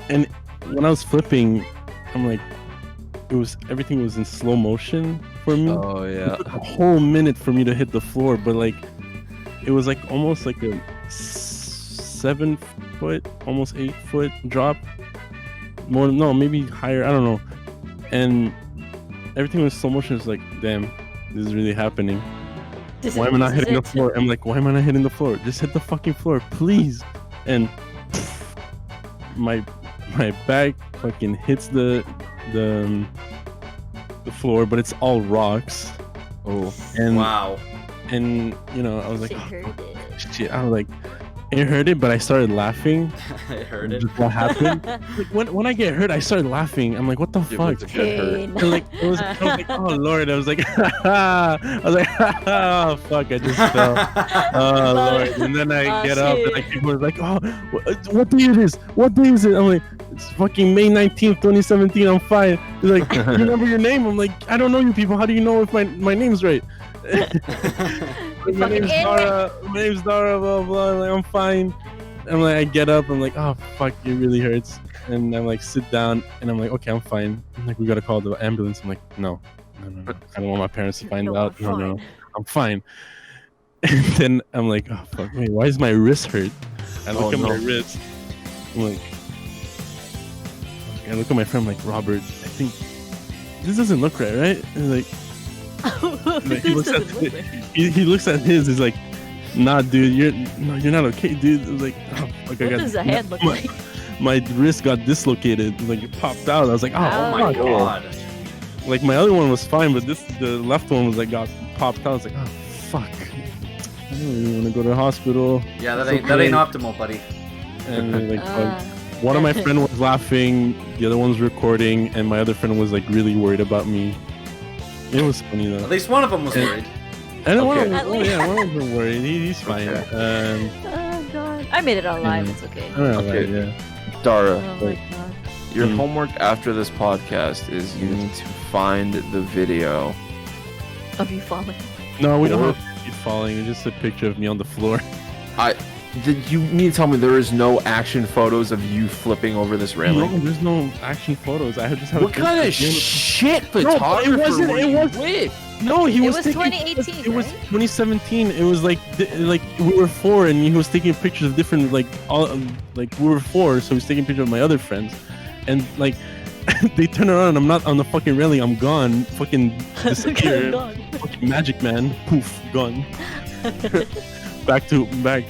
And when I was flipping, I'm like, everything was in slow motion for me. Oh, yeah. It took a whole minute for me to hit the floor, but like, it was like almost like a 7 foot, almost 8 foot drop. Maybe higher. I don't know. And everything was slow motion. It's like, damn, this is really happening. Why am I not hitting the floor? I'm like, why am I not hitting the floor? Just hit the fucking floor, please. And my back fucking hits the floor, but it's all rocks. Oh. And Wow. and I was like, She oh, heard it. shit. I was like, it hurted, but I started laughing. I heard it. Just what happened? Like when I get hurt, I started laughing. I'm like, what the fuck? Pain. And like I was like, oh lord! I was like, oh fuck! I just fell. Oh lord! And then I get up, and like, people were like, oh, what day it is? What day is it? I'm like, it's fucking May 19th, 2017. I'm fine. He's like, you remember your name? I'm like, I don't know you people. How do you know if my name's right? My name's Dara. My name's Dara. Blah blah. Like, I'm fine. I'm like, I get up. I'm like, oh fuck, it really hurts. And I'm like, sit down. And I'm like, okay, I'm fine. I'm like, we gotta call the ambulance. I'm like, no. I don't want my parents to find No, out. I'm No, fine. I'm fine. And then I'm like, oh fuck, wait, why is my wrist hurt? I look at my wrist. I'm like, I look at my friend. I'm like, Robert, I think this doesn't look right? And he's like, he looks at his. He's like, nah, dude, you're not okay, dude. I was like, oh, fuck, What does the hand look like? My wrist got dislocated. Like it popped out. I was like, oh, Ow. Oh my fuck. god. Like my other one was fine, but the left one was like got popped out. I was like, oh fuck. I don't really want to go to the hospital. Yeah, that It's ain't okay. optimal, buddy. And like, one of my friend was laughing, the other one was recording, and my other friend was like really worried about me. It was funny though. At least one of them was And- worried. And one of Okay. them, one of them worried. He's fine. Okay. Oh god. I made it on live, it's okay. I don't know, Okay. yeah. Dara, Oh my god. your Mm. homework after this podcast is you need to find the video. Of you falling. No, we don't Or- have to keep falling. It's just a picture of me on the floor. You need to tell me there is no action photos of you flipping over this No, railing. there's no action photos. I just have. What kind of shit photographer wasn't- were it you was- with? No, he It was was taking, 2018, It was right? 2017. It was like we were 4, and he was taking pictures of different like we were 4, so he was taking pictures of my other friends, and like they turn around, and I'm not on the fucking railing. I'm gone. Fucking disappear. Fucking magic man. Poof, gone. back.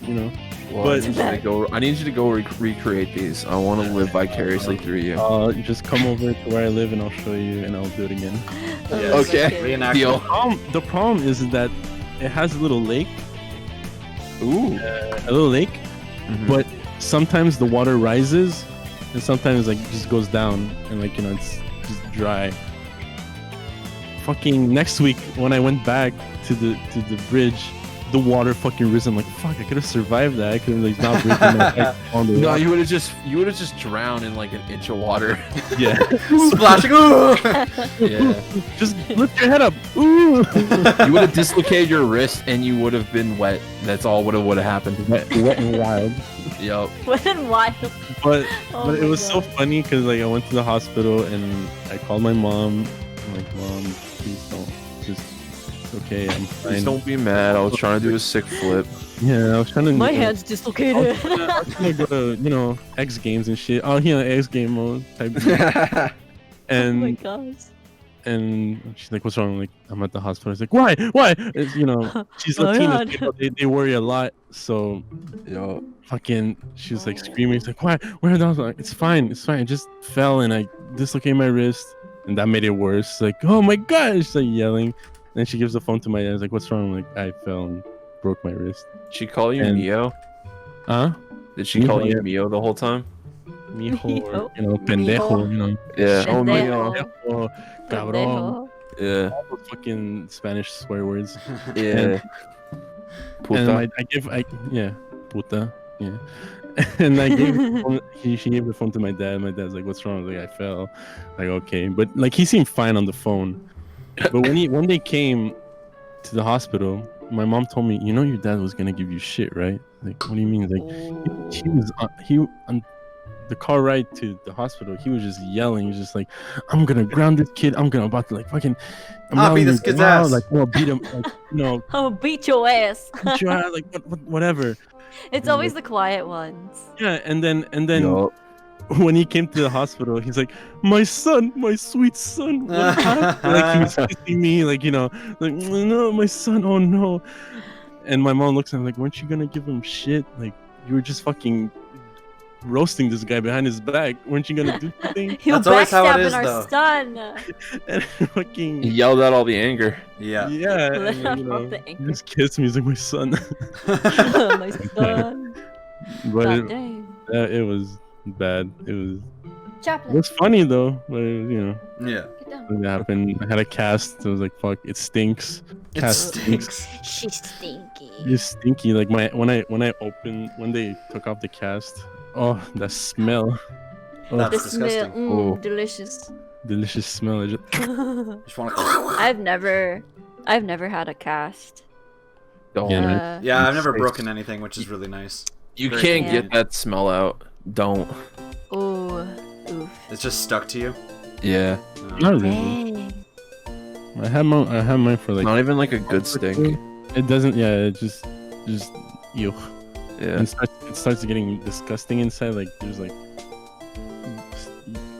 You know. Well, But- I need you to go recreate these. I want to live vicariously through you. Just come over to where I live, and I'll show you, and I'll do it again. Oh, Okay. Reenact Deal. it. The problem is that it has a little lake, Ooh. Mm-hmm. but sometimes the water rises, and sometimes like just goes down, and like it's just dry. Fucking next week when I went back to the bridge, the water fucking risen. Like fuck, I could have survived that. I could have like not breaking my back on the No, water. you would have just drowned in like an inch of water. Yeah, Splashing. Ooh! Yeah. just lift your head up. Ooh. You would have dislocated your wrist and you would have been wet. That's all would have happened. wet and wild. Yup. Wet and wild. But Oh but it my was so God. funny because like I went to the hospital and I called my mom. I'm like, Mom, please don't. Just it's okay. I'm fine. Please don't be mad. I was trying to do a sick flip. Yeah, I was trying to. My hand's dislocated. I was trying to go to X Games and shit. Oh, X game mode type. Thing. Oh And my gosh. and she's like, "What's wrong?" I'm like, "I'm at the hospital." It's like, "Why? Why?" It's, she's Oh, Latina. God. So they worry a lot. So Yo. fucking, she was like screaming. It's like, "Why? Where are those?" Like, it's fine. It's fine. I just fell and I dislocated my wrist, and that made it worse. Like, oh my gosh! She's like yelling. Then she gives the phone to my dad. It's like, "What's wrong?" I'm like, "I fell and broke my wrist." She call you And- Mio? Huh? Did she call you Mijo. Mio the whole time? Mijo, or Mijo. pendejo. Yeah. Oh, Mio. Pendejo. Pendejo, cabrón. Pendejo. Yeah. All those fucking Spanish swear words. Yeah. And Puta. yeah, puta, yeah. And I gave the phone, she gave the phone to my dad. My dad's like, "What's wrong?" I was like, "I fell." Like, okay, but like he seemed fine on the phone. But when they came to the hospital, my mom told me, your dad was gonna give you shit, right? Like, what do you mean? Like, he was on the car ride to the hospital. He was just yelling. He was just like, "I'm gonna ground this kid. I'm gonna about to like fucking. I'll beat this kid's ass." Like, I'm gonna beat him. Like, I'm gonna beat your ass. beat your ass, like whatever." It's always the quiet ones. Yeah, and then Yo. when he came to the hospital, he's like, "My son, my sweet son." What happened?" Like he was kissing me, like like, "No, my son, oh no." And my mom looks at him like, "Weren't you gonna give him shit? Like you were just fucking roasting this guy behind his back. Weren't you gonna do something?" He'll That's always how it backstabbing is, our though. son. And He fucking yelled out all the anger. Yeah. yeah, and Let then, out you all know, the he anger. just kissed me. He's like, "My son." My son. But God dang. it was bad. It was Chaplain. funny though. But Yeah. Get down. it happened. I had a cast. I was like, "Fuck, it stinks." It Cast stinks. She's stinky. It's stinky. Like when they took off the cast. Oh, that smell. Oh, That's The smell, disgusting. Oh. delicious. delicious smell. I just, Just want to. I've never had a cast. Don't. Yeah, Yeah, I've never broken anything, which is really nice. You Very can't Yeah. get that smell out. Don't. Ooh, oof. It's just stuck to you. Yeah. not really. Dang. I had mine for like. Not even like a good stink. It doesn't. Yeah, it just ew. Yeah. It starts getting disgusting inside. Like there's like.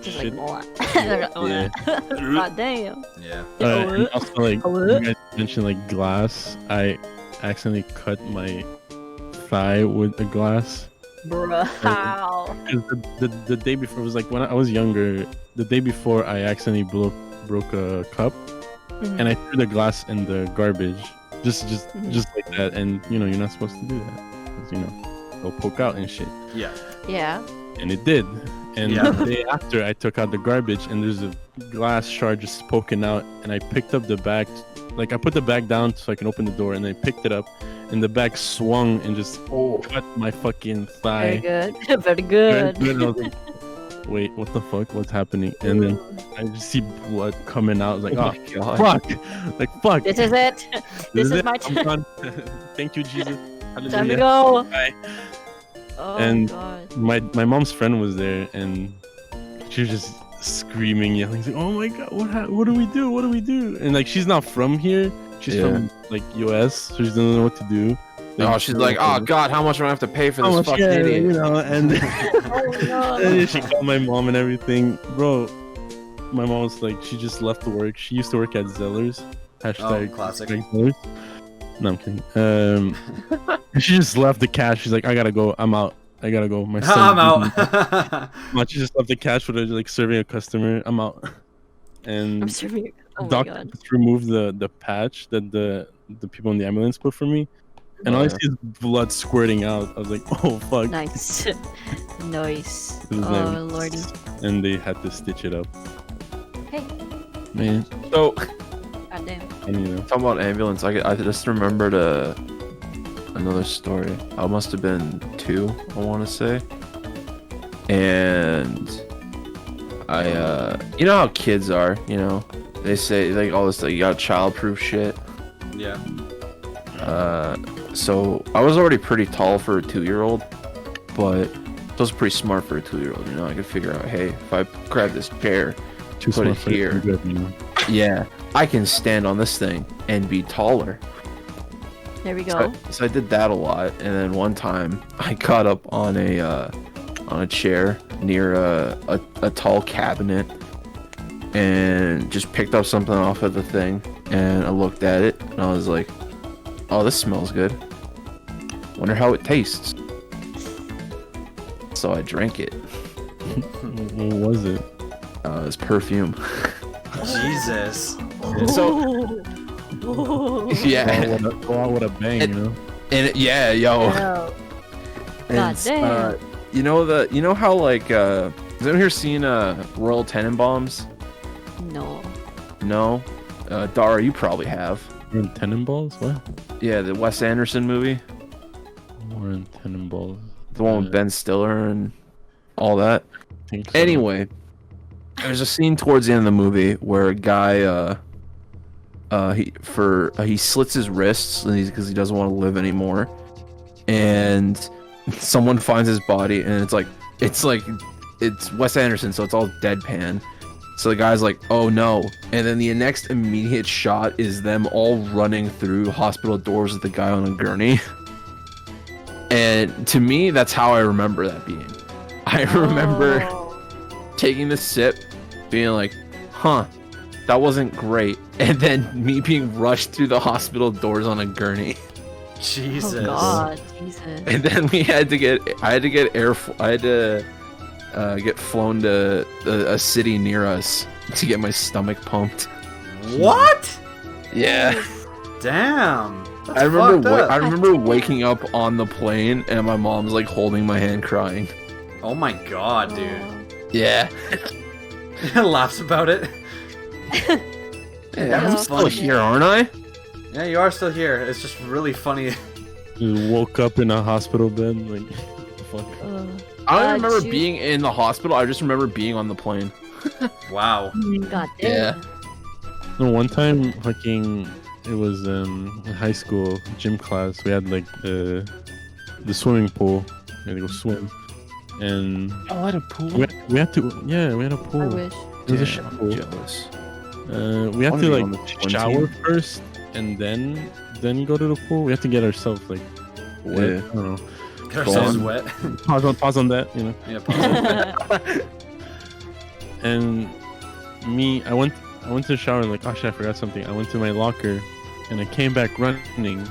Just shit. like Yeah. God damn. Yeah. And also like Hello? you guys mentioned like glass. I accidentally cut my thigh with a glass. Bruh. How? 'Cause the day before, it was like when I was younger. The day before, I accidentally broke a cup, Mhm. and I threw the glass in the garbage, just Mhm. like that. And you're not supposed to do that, 'cause, they'll poke out and shit. Yeah. Yeah. And it did. And Yeah. the day after, I took out the garbage, and there's a glass shard just poking out. And I picked up the bag, like I put the bag down so I can open the door, and I picked it up, and the bag swung and just cut my fucking Very thigh. good. Very good. And I was like, wait, what the fuck? What's happening? And then I just see blood coming out. I was like, Oh oh, my god. fuck. Like, fuck. This is it. This is it. my I'm done. Thank you, Jesus. Time to go. Bye. Oh And god. my mom's friend was there, and she was just screaming, yelling, like, "Oh my god, what do we do? What do we do?" And like, she's not from here. She's from like US, so she doesn't know what to do. Oh, she's like, oh god, how much do I have to pay for this fucking yeah, idiot? you know, and Oh no. and she called my mom and everything, bro. My mom was like, she just left work. She used to work at Zellers. Hashtag classic. Zellers. No, I'm kidding. She just left the cash. She's like, I gotta go. I'm out. I gotta go. My son. I'm out. She just left the cash for like serving a customer. I'm out. And I'm serving. Oh my doctor god. just removed the patch that the people in the ambulance put for me, and all I see is blood squirting out. I was like, oh fuck. Nice. Nice. It was Oh nice. lordy. And they had to stitch it up. Hey. Man. So, Goddamn. And you know, talking about ambulance, I just remembered another story. I must have been 2, I want to say. And you know how kids are, you know? They say, like, all this, like, you got childproof shit. Yeah. So I was already pretty tall for a 2-year-old, but I was pretty smart for a 2-year-old, you know? I could figure out, hey, if I grab this chair, too put it smart for here. good, you know. Yeah, I can stand on this thing and be taller. There we So, go. so I did that a lot, and then one time I got up on a chair near a tall cabinet and just picked up something off of the thing, and I looked at it and I was like, "Oh, this smells good. Wonder how it tastes." So I drank it. What was it? It was perfume. Jesus. So yeah, Go out with a bang, you know. and yeah, yo. Oh. And, damn. you know how like has anyone here seen Royal Tenenbaums? No. No, Dara, you probably have. Warren Tenenballs? What? Yeah, the Wes Anderson movie, Warren Tenenballs. the one with Ben Stiller and all that. I think so. Anyway, there's a scene towards the end of the movie where a guy he slits his wrists because he doesn't want to live anymore, and someone finds his body, and it's Wes Anderson, so it's all deadpan. So the guy's like, oh no, and then the next immediate shot is them all running through hospital doors with the guy on a gurney. And to me, that's how I remember that being. I remember taking the sip, being like, huh, that wasn't great, and then me being rushed through the hospital doors on a gurney. Jesus. Oh god, Jesus. And then I had to get flown to a city near us to get my stomach pumped. What? Yeah. Damn. That's I remember fucked up. I remember waking up on the plane and my mom's like holding my hand crying. Oh my god, dude. Yeah. Laughs about it. Yeah, I'm That's still funny. here, aren't I? Yeah, you are still here. It's just really funny. You woke up in a hospital bed, like, what the fuck? I don't remember Jude- being in the hospital. I just remember being on the plane. Wow. God Yeah. damn. No, one time, fucking, it was in high school gym class. We had like the swimming pool. We had to go swim, and Oh, I had a pool. we had to, yeah, we had a pool. I wish. It was a Damn, shower pool. jealous. We had wanna to be on the like swim shower team. first, and then go to the pool. We have to get ourselves like wet. Yeah. I don't know. Get ourselves on. wet. Pause on that, you know. Yeah, pause. And I went to the shower and like, oh shit, I forgot something. I went to my locker, and I came back running,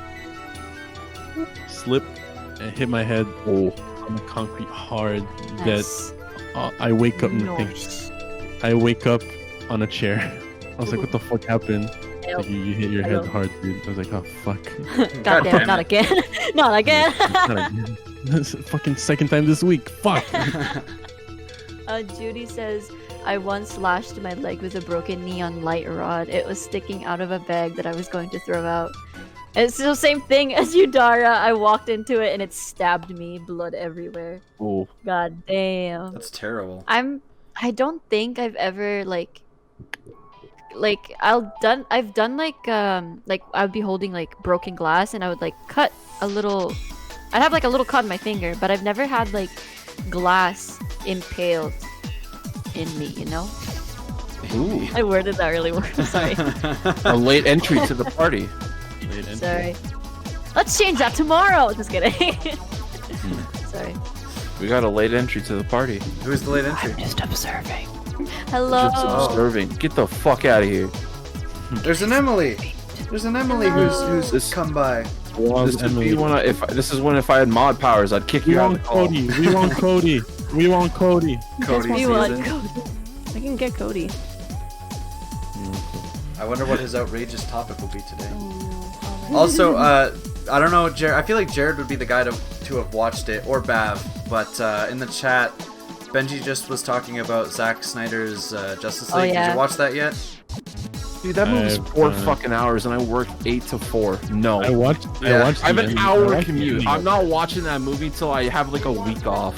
slipped, and hit my head on the concrete hard. That's That I wake up in the thing. nice. I wake up on a chair. I was like, what the fuck happened? Like, you hit your head Hello. hard, dude. I was like, oh fuck. God damn, damn not it. again. Not again. Not again. This is fucking second time this week. Fuck. Judy says, I once lashed my leg with a broken neon light rod. It was sticking out of a bag that I was going to throw out. And it's the same thing as you, Dara. I walked into it and it stabbed me, blood everywhere. Oh, God damn. That's terrible. I don't think I've ever like I've done like I would be holding like broken glass and I would like cut a little I have like a little cut in my finger, but I've never had like glass impaled in me, you know? Ooh. I worded that really weird. Sorry. A late entry to the party. Late entry. Sorry. Let's change that tomorrow. Just kidding. Sorry. We got a late entry to the party. Who's the late entry? Just observing. Hello. Just observing. Get the fuck out of here. There's an Emily. There's an Emily who's This- come by. This would be when if I had mod powers, I'd kick We you out of want the call. Cody. We want Cody. We want Cody. Cody You want season. Cody. I can get Cody. I wonder what his outrageous topic will be today. Oh, Also, I don't know, Jared. I feel like Jared would be the guy to have watched it, or Bav. But in the chat, Benji just was talking about Zack Snyder's Justice League. Oh, Did yeah. you watch that yet? Dude, that movie's 4 I've, fucking hours, and I worked 8 to 4. No. I watched. Yeah. I watched. I have the an ending. I hour watched the commute. ending I'm of not watching that movie till I have like a week off.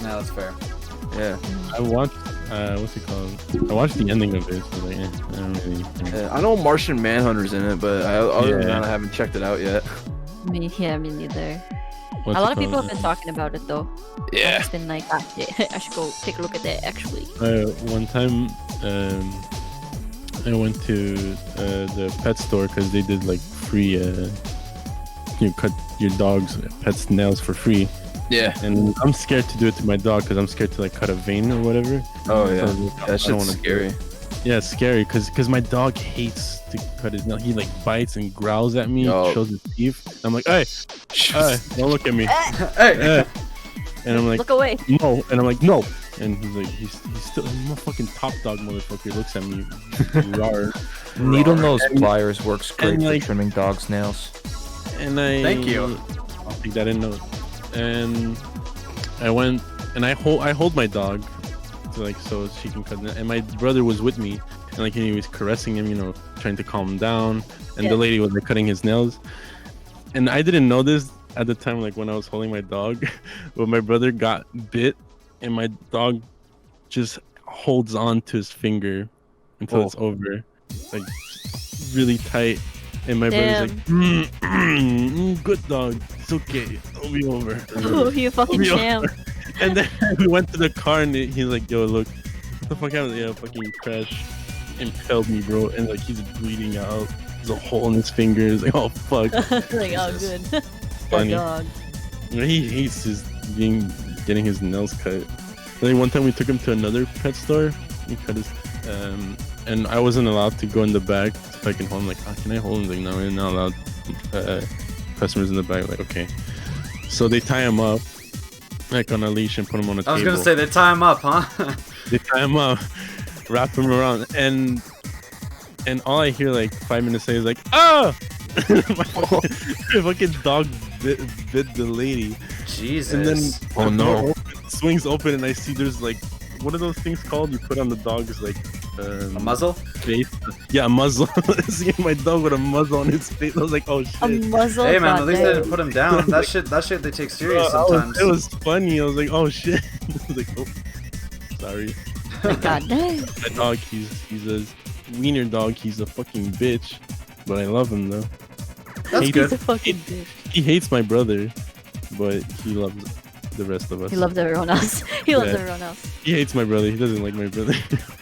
No, that's fair. Yeah. it. I watched. What's it called? I watched the ending of it. So like, I don't really. I know Martian Manhunter's in it, but other than Yeah. that, I haven't checked it out yet. me neither. What's A lot it of people called? have been talking about it though. Yeah. It's been like, ah, yeah, I should go take a look at that actually. One time, I went to the pet store because they did like free. You cut your dog's pet's nails for free, Yeah. and I'm scared to do it to my dog because I'm scared to like cut a vein or whatever. Oh yeah. So, That I don't shit's wanna do scary. it. Yeah, it's scary because my dog hates to cut his nail. He like bites and growls at me, Yo. shows his teeth. I'm like, hey, don't look at me. Hey, Eh. And I'm like, Look away. no. And I'm like, no. And he's like, he's still, my fucking top dog motherfucker looks at me. Rawr. Needle nose pliers works great and, for like- trimming dogs' nails. And I Thank you. I'll take that in note. And I went and I hold my dog to like so she can cut it. And my brother was with me and like he was caressing him, you know, trying to calm him down. And Yeah. the lady was like cutting his nails. And I didn't know this at the time, like when I was holding my dog, but my brother got bit and my dog just holds on to his finger until it's over, like really tight. And my brother's like, good dog, it's okay, it'll be over. Oh, you fucking Yo. champ. And then we went to the car and he's like, yo, look, what the fuck happened? Yeah, fucking crash impaled me, bro. And like he's bleeding out. There's a hole in his finger. It's like, oh fuck. Like, oh, good. Good Funny. dog. You know, he hates getting his nails cut. I think one time we took him to another pet store. He cut his, and I wasn't allowed to go in the back so I can hold him. Like, oh, can I hold him? Like, no, we're not allowed. Customers in the back. Like, okay. So they tie him up, like on a leash, and put him on a table. I was gonna say they tie him up, huh? They tie him up, wrap him around, and all I hear like 5 minutes later is like, oh! My fucking dog bit the lady. Jesus. And then Oh, the no. door swings open and I see there's like, what are those things called? You put on the dog's like a muzzle? face. Yeah, a muzzle. Seeing my dog with a muzzle on his face, I was like, oh A shit. muzzle. Hey man, at least they goddamn. didn't put him down. That shit they take serious sometimes. It was funny. I was like, oh shit. I was like, oh, sorry. Like, goddamn. My dog, he's a wiener dog. He's a fucking bitch, but I love him though. That's He good. He's a fucking bitch. He hates my brother, but he loves the rest of us. He loves everyone else. He loves Yeah. everyone else. He hates my brother. He doesn't like my brother.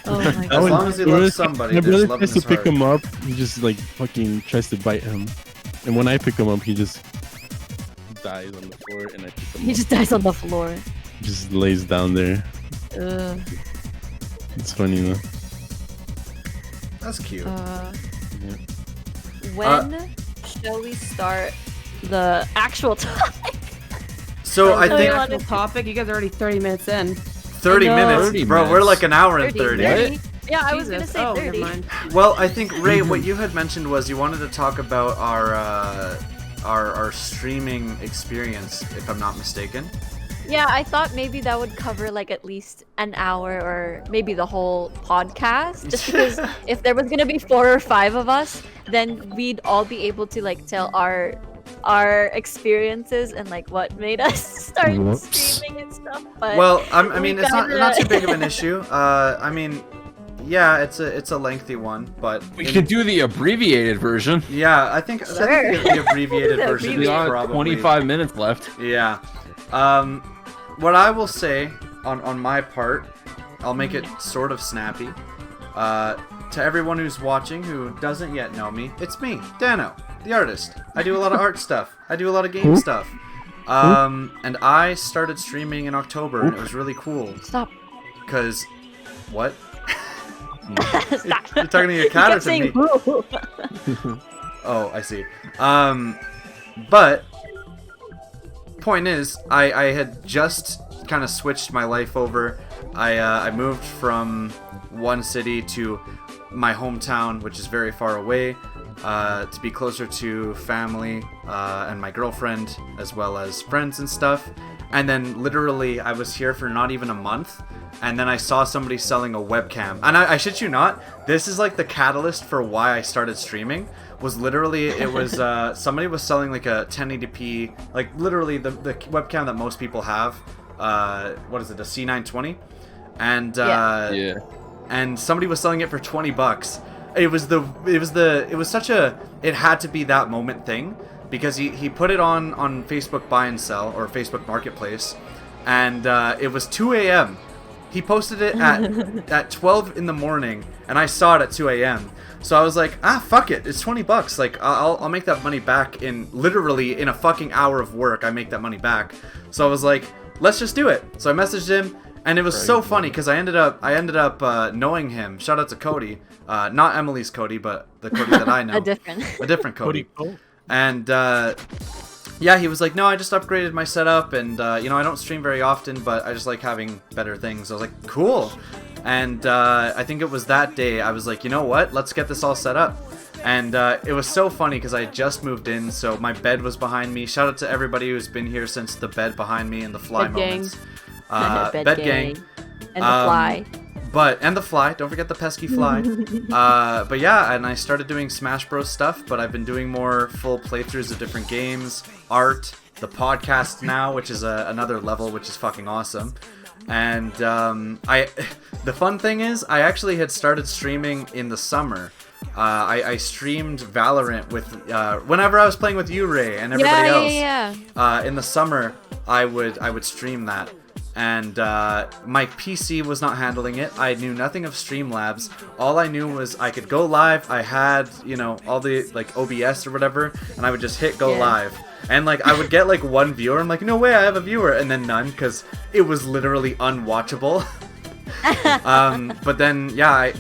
Oh my As god. long as he My loves brother- somebody, my there's brother love in tries to his pick heart. him up. He just like fucking tries to bite him, and when I pick him up, he just dies on the floor, and I pick him He up. just dies on the floor. Just lays down there. Ugh. It's funny though. That's cute. Yeah. When shall we start the actual topic? So I Oh, think yeah. Actual topic. You guys are already 30 minutes in. 30 I know. minutes, 30 bro. We're minutes. like an hour and 30. 30. Yeah, I was gonna Jesus. say oh, 30. Never mind. Well, I think Ray, what you had mentioned was you wanted to talk about our streaming experience, if I'm not mistaken. Yeah, I thought maybe that would cover like at least an hour or maybe the whole podcast. Just because if there was gonna be 4 or 5 of us, then we'd all be able to like tell our experiences and like what made us start Whoops. streaming and stuff. But Well, I we mean, it's not gotta- too big of an issue. I mean, yeah, it's a lengthy one, but We could do the abbreviated version. yeah, I think the abbreviated The version We is got probably 25 minutes left. Yeah. What I will say on my part, I'll make it sort of snappy. To everyone who's watching who doesn't yet know me, it's me, Danno, the artist. I do a lot of art stuff. I do a lot of game stuff. And I started streaming in October, and it was really cool. Stop. Cause, what? Stop. You're talking to your cat or kept to me? saying boo. Oh, I see. But point is, I had just kind of switched my life over. I moved from one city to my hometown, which is very far away, to be closer to family and my girlfriend, as well as friends and stuff. And then literally, I was here for not even a month, and then I saw somebody selling a webcam. And I shit you not, this is like the catalyst for why I started streaming. Was literally, it was somebody was selling like a 1080p, like literally the webcam that most people have. What is it, a C920? And Yeah. and somebody was selling it for $20. It was such a, it had to be that moment thing, because he put it on Facebook Buy and Sell, or Facebook Marketplace, and it was 2 a.m. He posted it at 12 in the morning, and I saw it at 2 a.m. So I was like, fuck it, it's $20. Like, I'll make that money back in literally in a fucking hour of work. I make that money back. So I was like, let's just do it. So I messaged him, and it was so funny because I ended up knowing him. Shout out to Cody, not Emily's Cody, but the Cody that I know. A different Cody. And yeah, he was like, no, I just upgraded my setup, and I don't stream very often, but I just like having better things. I was like, cool. And I think it was that day I was like, you know what? Let's get this all set up. And it was so funny because I just moved in, so my bed was behind me. Shout out to everybody who's been here since the bed behind me and the fly Bed gang. moments. Bed gang. And the fly. And the fly, don't forget the pesky fly. But yeah, and I started doing Smash Bros stuff, but I've been doing more full playthroughs of different games, art, the podcast now, which is another level, which is fucking awesome. And the fun thing is, I actually had started streaming in the summer. I streamed Valorant with whenever I was playing with you, Ray, and everybody else. Yeah. In the summer, I would stream that. And my PC was not handling it. I knew nothing of Streamlabs. All I knew was I could go live. I had, all the like OBS or whatever, and I would just hit go live. And like I would get like one viewer. I'm like, no way, I have a viewer, and then none, because it was literally unwatchable. But then yeah,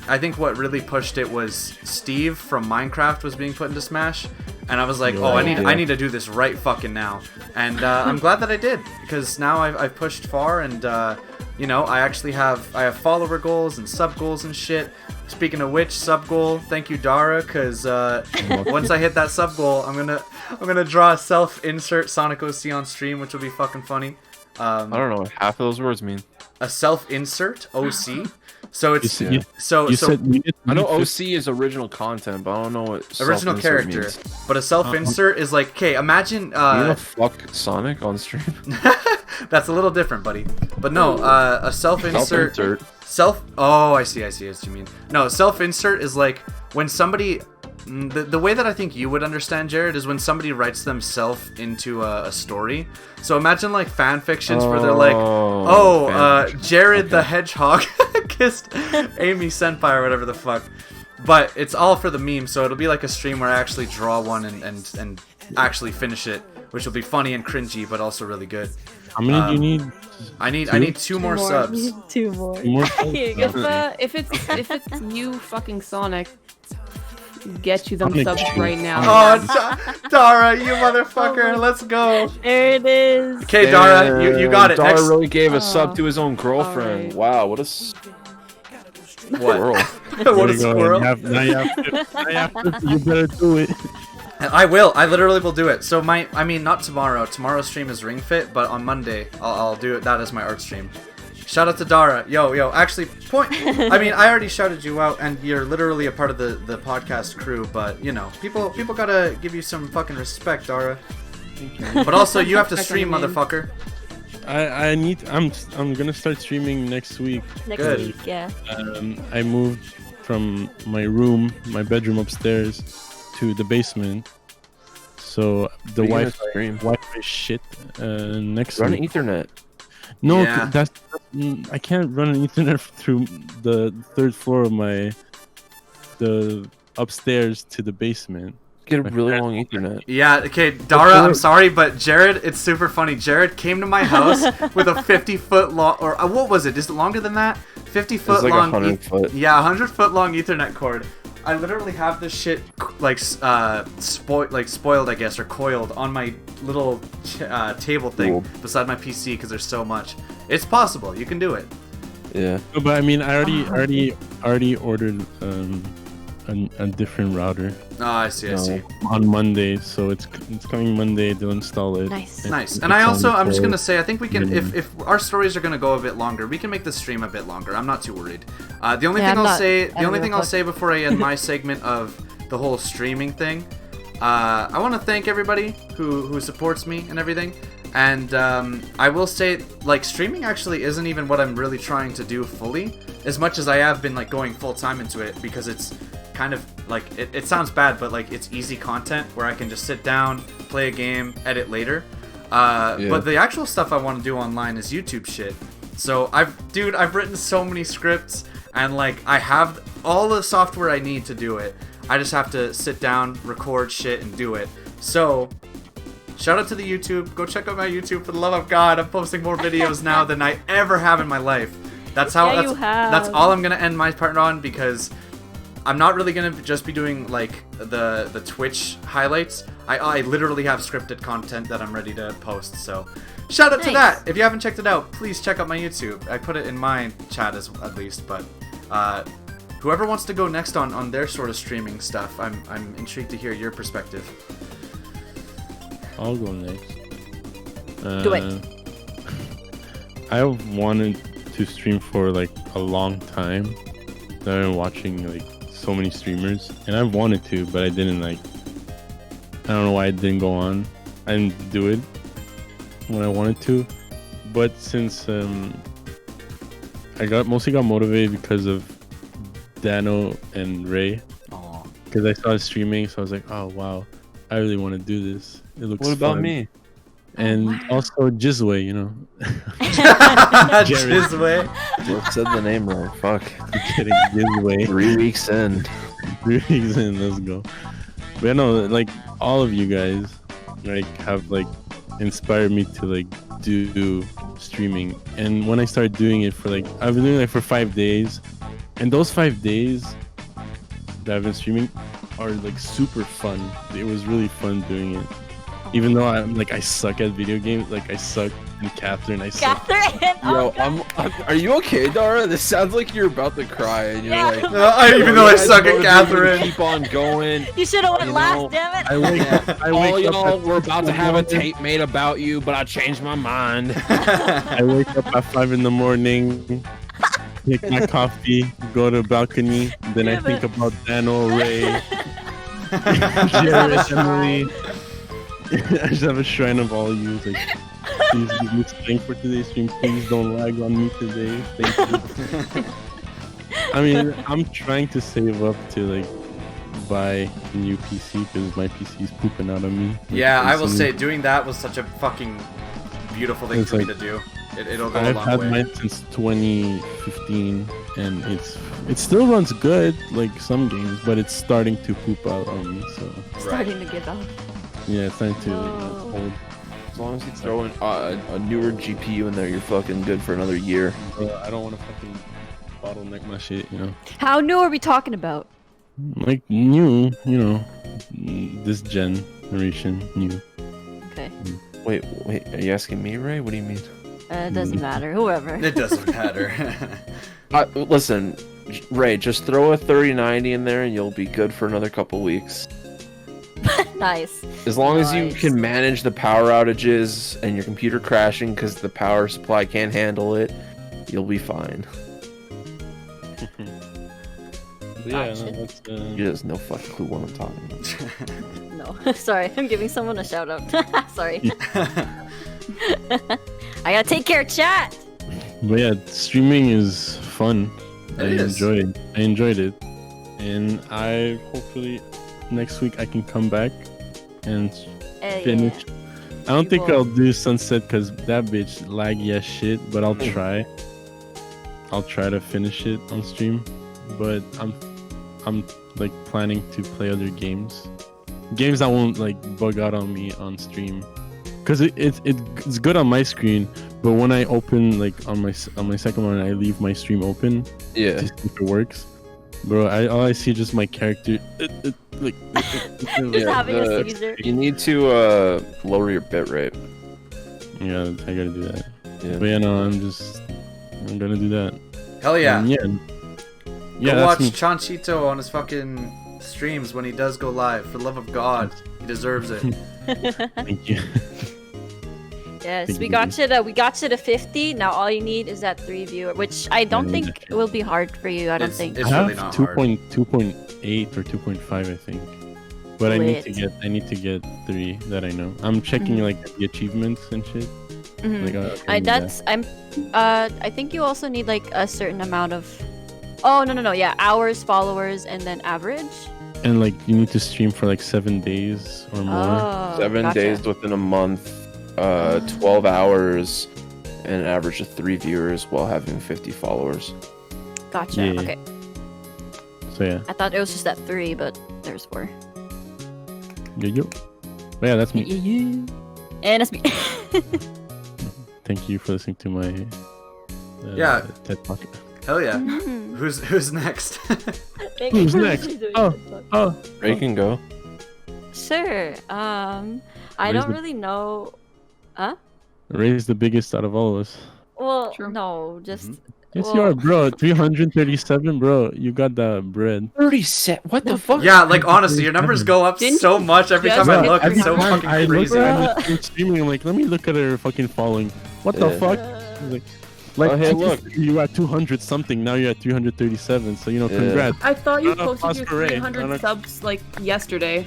I think what really pushed it was Steve from Minecraft was being put into Smash. And I was like, I need to do this right fucking now. And I'm glad that I did, because now I've pushed far, and I actually have follower goals and sub goals and shit. Speaking of which, sub goal, thank you Dara, because once I hit that sub goal, I'm gonna draw a self-insert Sonic OC on stream, which will be fucking funny. I don't know what half of those words mean. A self-insert OC. So it's You said you did- I know OC is original content, but I don't know what original self-insert character, means. but a self-insert is like, okay, imagine You gonna fuck Sonic on stream? that's a little different, buddy. But no, a self-insert. Self-insert. Oh, I see what you mean. No, self-insert is like when somebody. The way that I think you would understand, Jared, is when somebody writes themselves into a story. So imagine like fan fictions where they're like, Jared the Hedgehog kissed Amy Senpai or whatever the fuck. But it's all for the meme, so it'll be like a stream where I actually draw one and actually finish it, which will be funny and cringy, but also really good. How many do you need? I need two more subs. Two more. If it's you fucking Sonic, get you them Sonic subs Shoe. right now. Oh, Dara, you motherfucker, let's go. There it is. Okay, Dara, you got it. Dara Next. really gave a sub to his own girlfriend. Alright. Wow, what a squirrel. What a squirrel. Now you have to. You better do it. I will. I literally will do it. So not tomorrow. Tomorrow's stream is Ring Fit, but on Monday I'll do that as my art stream. Shout out to Dara. Yo. Actually, I already shouted you out, and you're literally a part of the podcast crew. But people gotta give you some fucking respect, Dara. But also, you have to stream, motherfucker. I'm gonna start streaming next week. Next Good. week, yeah. I moved from my bedroom upstairs to the basement. So the What are you gonna Wi-Fi stream? shit next Run week. Ethernet. No, Yeah. I can't run an Ethernet through the third floor of the upstairs to the basement. Get a really long Ethernet. Yeah, okay, Dara, I'm sorry, but Jared, it's super funny. Jared came to my house with a 50-foot long, or what was it? Is it longer than that? 50-foot It's like long. 100 foot. Yeah, 100-foot long Ethernet cord. I literally have this shit like spoiled, I guess, or coiled on my little table thing Cool. beside my PC because there's so much. It's possible. You can do it. Yeah. No, but I mean, I already ordered a different router Oh, I see. I see. on Monday, so it's coming Monday. They'll install it. Nice. Nice. It's And I'm just on gonna say, I think we can, minimum. if our stories are gonna go a bit longer, we can make the stream a bit longer. I'm not too worried. The only Yeah, thing I'm I'll not- say, I the don't only give thing a I'll fuck. say before I end my segment of the whole streaming thing, I want to thank everybody who supports me and everything. And I will say, like, streaming actually isn't even what I'm really trying to do fully, as much as I have been like going full time into it, because it's kind of like it sounds bad, but like it's easy content where I can just sit down, play a game, edit later. But the actual stuff I want to do online is YouTube shit. So I've written so many scripts, and like I have all the software I need to do it. I just have to sit down, record shit, and do it. So shout out to the YouTube. Go check out my YouTube, for the love of God. I'm posting more videos now than I ever have in my life. That's how. Yeah, you that's have. all I'm gonna end my part on, because I'm not really gonna just be doing like the Twitch highlights. I literally have scripted content that I'm ready to post. So shout out to Nice. that. If you haven't checked it out, please check out my YouTube. I put it in my chat at least, but whoever wants to go next on their sort of streaming stuff, I'm intrigued to hear your perspective. I'll go next. Do it. I've wanted to stream for like a long time. I've been watching like so many streamers, and I've wanted to, but I didn't like. I don't know why it didn't go on. I didn't do it when I wanted to, but since I mostly got motivated because of Danno and Ray, Aw. because I saw it streaming, so I was like, oh wow, I really want to do this. It looks. What about fun. me? And also Jizway, you know. Jizway. What said the name wrong? Fuck. Getting Jizway. 3 weeks in. 3 weeks in, let's go. But no, like all of you guys, like have like inspired me to like do streaming. And when I started doing it for like, I've been doing it for 5 days, and those 5 days that I've been streaming are like super fun. It was really fun doing it. Even though I suck at video games, like I suck in Catherine, I suck. Catherine! Yo, Oh, are you okay, Dara? This sounds like you're about to cry, and you're Yeah. like, Even though I suck at Catherine. Keep on going. you should have went You last, know, damn it! I wake All up y'all at were about to 6 in have the a morning. tape made about you, but I changed my mind. I wake up at 5 in the morning, take my coffee, go to the balcony, then I Damn think it. about Danno, Ray, Jared, Emily. I just have a shrine of all you. Like, please give me strength for today's stream. Please don't lag on me today. Thank you. I mean, I'm trying to save up to like buy a new PC because my PC is pooping out on me. Like, Yeah, I will constantly. say doing that was such a fucking beautiful thing It's for me like- to do. It'll go a I've long had way. mine since 2015, and it still runs good, like some games, but it's starting to poop out on me. So Starting to get off. yeah, it's starting to Oh. hold. As long as you throw in a newer GPU in there, you're fucking good for another year. I don't want to fucking bottleneck my shit, you know. How new are we talking about? Like new, you know, this generation new. Okay. Wait, are you asking me, Ray? What do you mean? It doesn't matter. Whoever. It doesn't matter. Listen, Ray, just throw a 3090 in there and you'll be good for another couple weeks. Nice. As long as you Nice. can manage the power outages and your computer crashing because the power supply can't handle it, you'll be fine. Yeah, Gotcha. no, that's You just no fucking clue what I'm talking about. No. Sorry, I'm giving someone a shout out. Sorry. I gotta take care of chat. But yeah, streaming is fun. I It is. enjoyed it, and I hopefully next week I can come back and finish. I don't think I'll do Sunset because that bitch laggy as shit, but I'll try. I'll try to finish it on stream, but I'm like planning to play other games that won't like bug out on me on stream, because it's good on my screen, but when I open like on my second one, I leave my stream open Yeah. to see if it works. Bro, all I see is just my character like Just having a seizure. You need to lower your bitrate. yeah, I gotta do that. Yeah. But yeah, no, I'm gonna do that. Hell yeah. Yeah. Go that's watch me. Chanchito on his fucking streams when he does go live. For the love of God, he deserves it. Thank you. Yes, Thank we you. got you to 50. Now all you need is that 3 viewer, which I don't need think that shit. will be hard for you. I don't It's- think. it's I really have not 2.8 or 2.5, I think. But I need to get 3 that I know. I'm checking like the achievements and shit. Mhm. Like, I need I think you also need like a certain amount of. Oh no, yeah, hours, followers, and then average. and like you need to stream for like 7 days or more. Oh, 7 gotcha. days within a month, 12 hours, and an average of 3 viewers while having 50 followers. Gotcha. Yeah. Okay, So yeah, I thought it was just that 3, but there's 4. yo. But yeah, that's me. And it's me. Thank you for listening to my Yeah. TED Talk. Hell yeah. Mhm. Who's next? Thank you Who's for next? listening to Oh. me talk. Oh, Ray can go. Sure. I Raise don't the- really know. Ray's the biggest out of all of us. Well, True. no, just. Yes, you Well- are, bro. 337, bro. You got the bread. 30 cent. What the fuck? Yeah, like honestly, your numbers go up Didn't so you much every just time I hit look. It's every so time fucking I looked crazy. at the streaming. I'm like, let me look at her fucking following. What the Yeah. fuck? Like, Oh, hey, I look. just- you at 200 something. Now you're at 337. So you know, Yeah. congrats. I thought you Round of posted applause your for Ray. 300 Round of- subs like yesterday.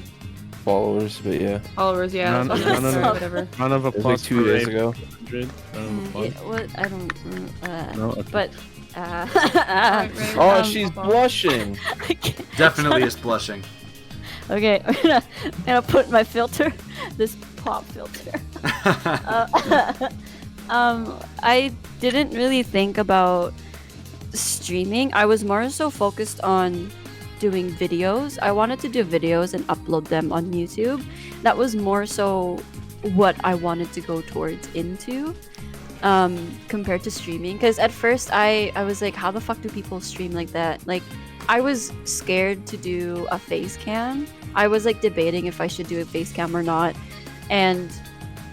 Followers, but yeah. Followers, yeah. No, no, no, no, no. Whatever. Round of It was like applause 2 for days Ray. ago. 100. Round of applause. What? I don't. No, okay. But. Alright, Ray, Oh, um, she's pop off. blushing. I can't- Definitely is blushing. Okay, I'm gonna put my filter, this pop filter. I didn't really think about streaming. I was more so focused on doing videos. I wanted to do videos and upload them on YouTube. That was more so what I wanted to go towards into, compared to streaming. Because at first I was like, how the fuck do people stream like that? Like, I was scared to do a face cam. I was like debating if I should do a face cam or not. And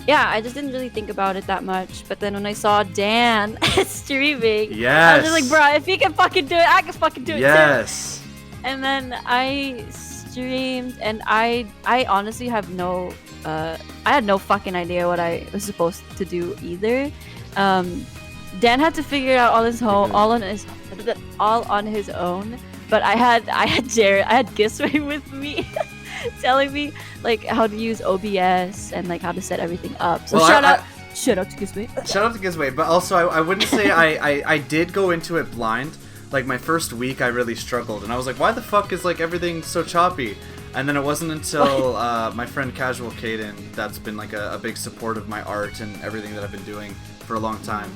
yeah, I just didn't really think about it that much. But then when I saw Dan streaming, I Yes. was just like, bro, if he can fucking do it, I can fucking do it too. Yes. And then I streamed, and I honestly have no, I had no fucking idea what I was supposed to do either. Dan had to figure it out all on his own. But I had Jared, I had Gisray with me, telling me like how to use OBS and like how to set everything up. So Well, shout out to Gisray. Shout out to Gizway, but also I wouldn't say I did go into it blind. Like my first week, I really struggled, and I was like, why the fuck is like everything so choppy? And then it wasn't until my friend Casual Caden, that's been like a big support of my art and everything that I've been doing for a long time.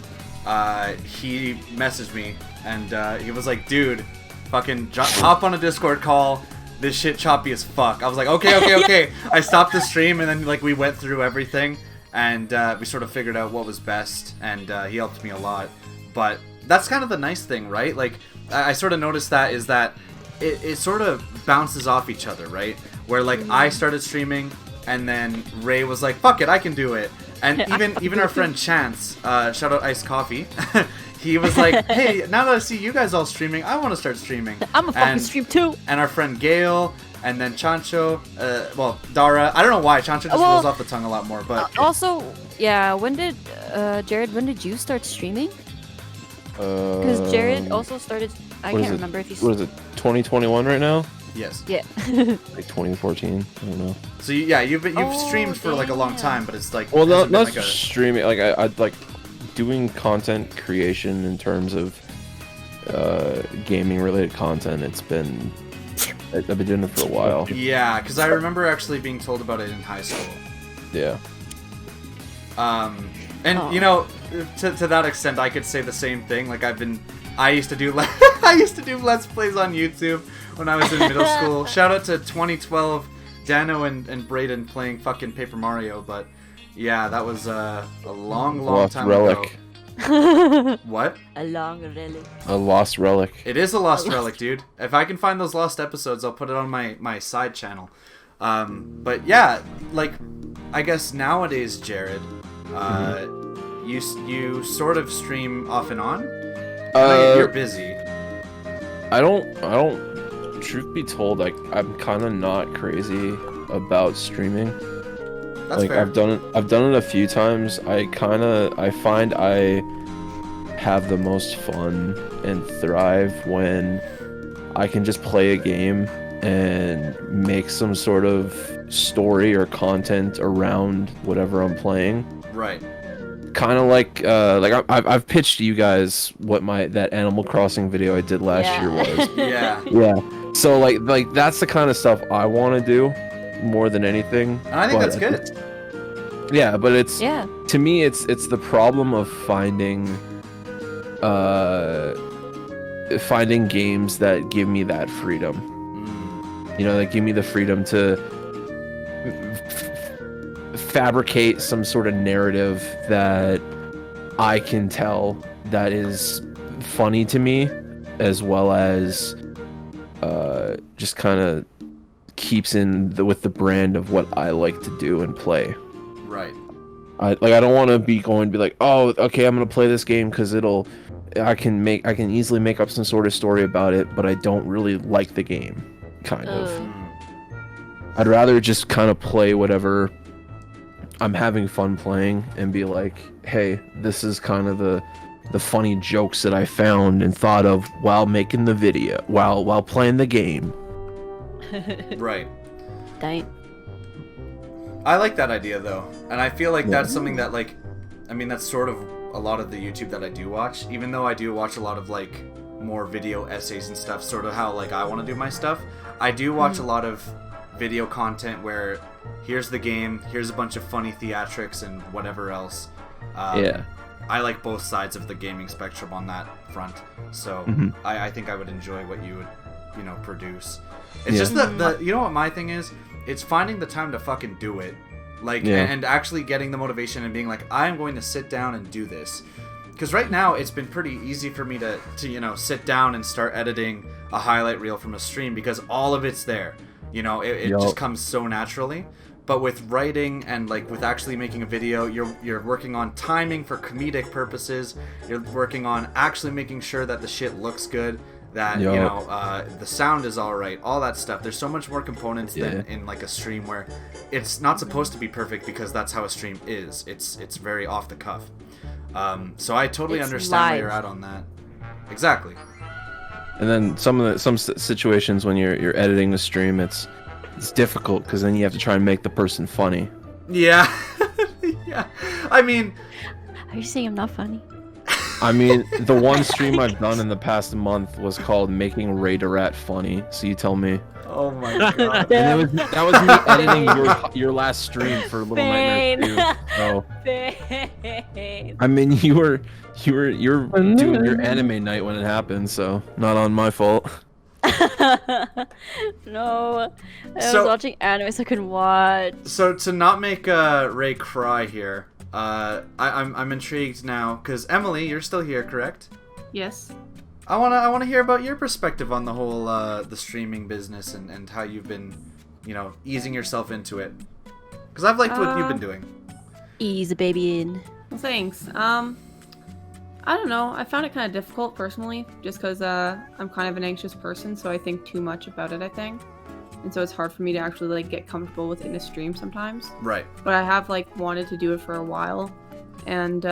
He messaged me and he was like, dude, fucking hop on a Discord call. This shit choppy as fuck. I was like, okay. I stopped the stream, and then like we went through everything, and we sort of figured out what was best, and he helped me a lot. But that's kind of the nice thing, right? Like I sort of noticed that is that it sort of bounces off each other, right? Where like I started streaming, and then Ray was like, fuck it, I can do it. And even our friend Chance, shout out Iced Coffee, he was like, hey, now that I see you guys all streaming, I want to start streaming. I'm a fucking stream too. And our friend Gail, and then Chancho, Dara. I don't know why Chancho just rolls off the tongue a lot more, but Also, yeah, when did Jared? When did you start streaming? Because Jared also started. I what is can't it? remember if you. What is it? 2021 right now? yes. Yeah. Like 2014? I don't know. So you've Oh, streamed for like a long damn. time, but it's like Well, hasn't been not like a- streaming. Like I'd like doing content creation in terms of gaming related content, I've been doing it for a while. Yeah, because I remember actually being told about it in high school. Yeah. And you know, to that extent, I could say the same thing. Like I used to do Let's Plays on YouTube when I was in middle school. Shout out to 2012 Danno and Brayden playing fucking Paper Mario. But yeah, that was a long Lost time relic. ago. What? A long relic. A lost relic. It is a lost relic, dude. If I can find those lost episodes, I'll put it on my side channel. But yeah, like, I guess nowadays, Jared, you sort of stream off and on. You're busy. I don't. Truth be told, I'm kind of not crazy about streaming. That's like fair. I've done it a few times. I find I have the most fun and thrive when I can just play a game and make some sort of story or content around whatever I'm playing. Right. Kind of like I've pitched to you guys what that Animal Crossing video I did last year was. Yeah. Yeah. So like that's the kind of stuff I want to do more than anything. And I think that's good. Yeah, but it's Yeah. to me it's the problem of finding games that give me that freedom. You know, that give me the freedom to fabricate some sort of narrative that I can tell that is funny to me, as well as just kind of keeps with the brand of what I like to do and play. Right. I don't want to be like, oh, okay, I'm gonna play this game because I can easily make up some sort of story about it, but I don't really like the game, kind of. I'd rather just kind of play whatever I'm having fun playing and be like, hey, this is kind of the funny jokes that I found and thought of while making the video, while playing the game. Right. Dang. I like that idea though, and I feel like that's something that that's sort of a lot of the YouTube that I do watch. Even though I do watch a lot of like more video essays and stuff, sort of how like I want to do my stuff. I do watch a lot of video content where here's the game, here's a bunch of funny theatrics and whatever else. Yeah. I like both sides of the gaming spectrum on that front, so I think I would enjoy what you would, produce. It's just the you know what my thing is? It's finding the time to fucking do it, and actually getting the motivation and being like, I'm going to sit down and do this. Because right now it's been pretty easy for me to sit down and start editing a highlight reel from a stream because all of it's there. It just comes so naturally. But with writing and with actually making a video, you're working on timing for comedic purposes. You're working on actually making sure that the shit looks good, that the sound is all right, all that stuff. There's so much more components than in a stream where it's not supposed to be perfect because that's how a stream is. It's very off the cuff. So I totally understand where you're at on that. Exactly. And then some situations when you're editing the stream, it's difficult because then you have to try and make the person funny. Yeah. Yeah. I mean, Are you saying I'm not funny? I mean, the one stream I've done in the past month was called Making Ray Rat Funny. So you tell me. oh my god. And that was me editing your last stream for Little Nightmares 2. So, I mean, you were doing your anime night when it happened, so not on my fault. No, I was So- watching anime so I could watch. So to not make Ray cry here, I'm intrigued now because Emily, you're still here, correct? Yes. I wanna hear about your perspective on the whole the streaming business and how you've been, easing yourself into it. Because I've liked what you've been doing. Ease the baby in. Well, thanks. I don't know. I found it kind of difficult personally, just because I'm kind of an anxious person, so I think too much about it, I think. And so it's hard for me to actually get comfortable within a stream sometimes. Right. But I have wanted to do it for a while, and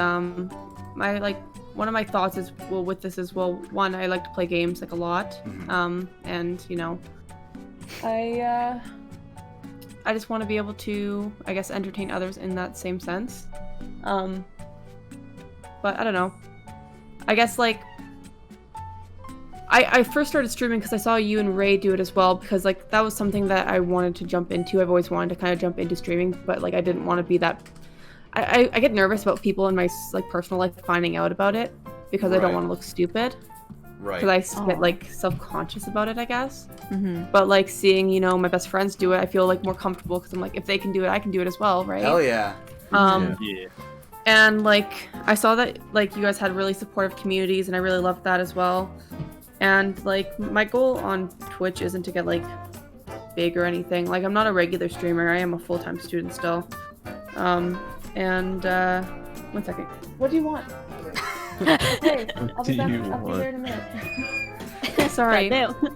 one of my thoughts is with this is one, I like to play games a lot, and I just want to be able to, I guess, entertain others in that same sense. But I don't know. I guess like I first started streaming because I saw you and Ray do it as well, because like that was something that I wanted to jump into. I've always wanted to kind of jump into streaming, but like I didn't want to be that. I get nervous about people in my like personal life finding out about it because I don't want to look stupid. Right. Because I get like self-conscious about it, I guess. Mm-hmm. But like seeing, you know, my best friends do it, I feel like more comfortable because I'm like, if they can do it, I can do it as well, right? Hell yeah. Yeah. And like I saw that like you guys had really supportive communities, and I really loved that as well. And like my goal on Twitch isn't to get like big or anything. Like I'm not a regular streamer. I am a full-time student still. And 1 second. What do you want? Hey, I'll be back. I'll be there in a minute. Sorry.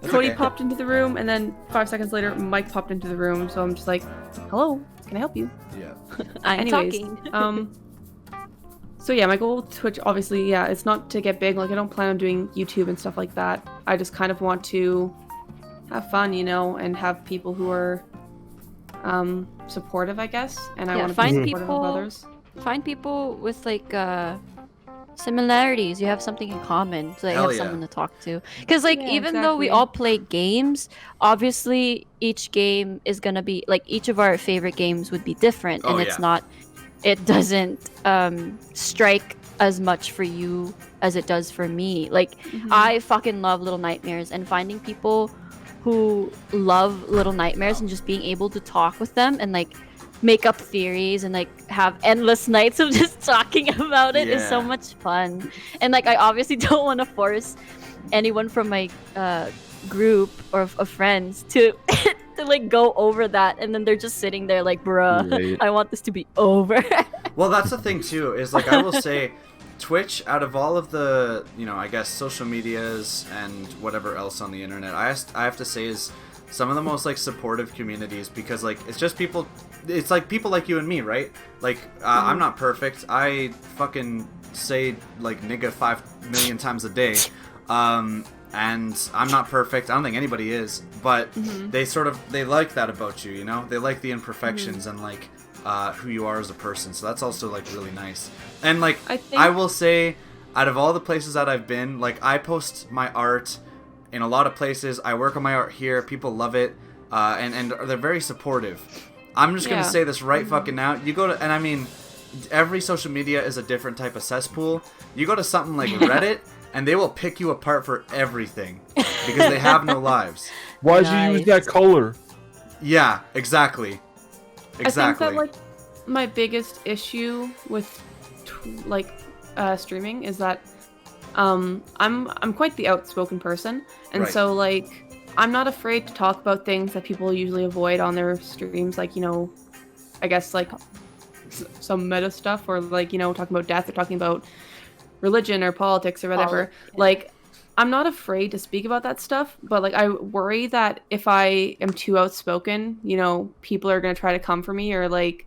Cody popped into the room, and then 5 seconds later, Mike popped into the room. So I'm just like, "Hello, can I help you?" Yeah. I'm talking. So yeah, my goal with Twitch, obviously, yeah, it's not to get big. Like I don't plan on doing YouTube and stuff like that. I just kind of want to have fun, you know, and have people who are supportive, I guess. And I want to find be supportive of others. Find people with like similarities. You have something in common, so that you Hell have yeah. someone to talk to. Because like Yeah, even though we exactly. all play games, obviously each game is gonna be like each of our favorite games would be different, and Oh, it's yeah. not. It doesn't strike as much for you as it does for me. Like I fucking love Little Nightmares, and finding people who love Little Nightmares and just being able to talk with them and like make up theories and like have endless nights of just talking about it is so Yeah. much fun. And like I obviously don't want to force anyone from my group or of friends to to like go over that, and then they're just sitting there like, bruh, Right. I want this to be over. Well, that's the thing too. Is like I will say, Twitch, out of all of the, you know, I guess social medias and whatever else on the internet, I have to say is some of the most like supportive communities, because like it's just people. It's like people like you and me, right? Like I'm not perfect. I fucking say like nigga 5 million times a day. And I'm not perfect. I don't think anybody is, but they like that about you, you know? They like the imperfections and like who you are as a person. So that's also like really nice. And like I will say, out of all the places that I've been, like I post my art in a lot of places. I work on my art here. People love it, and they're very supportive. I'm just gonna say this right fucking now. You go to, and I mean, every social media is a different type of cesspool. You go to something like Reddit, and they will pick you apart for everything because they have no lives. Why'd you use that color? Yeah, exactly. I think that like my biggest issue with streaming is that I'm quite the outspoken person, and Right. so like I'm not afraid to talk about things that people usually avoid on their streams, like, you know, I guess like some meta stuff, or like, you know, talking about death or talking about religion or politics or whatever. Like I'm not afraid to speak about that stuff, but like I worry that if I am too outspoken, you know, people are going to try to come for me or like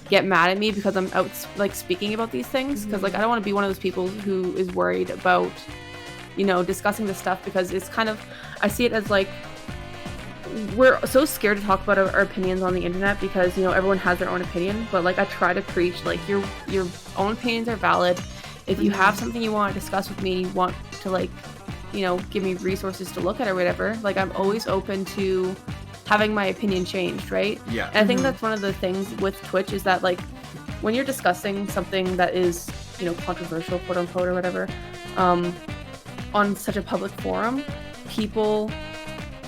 get mad at me because I'm out like speaking about these things, because like I don't want to be one of those people who is worried about, you know, discussing this stuff, because it's kind of, I see it as like we're so scared to talk about our opinions on the internet because, you know, everyone has their own opinion, but like I try to preach like your own opinions are valid. If you have something you want to discuss with me, you want to like, you know, give me resources to look at or whatever, like I'm always open to having my opinion changed, right? Yeah. And I think that's one of the things with Twitch is that like when you're discussing something that is, you know, controversial, quote unquote, or whatever, on such a public forum, people,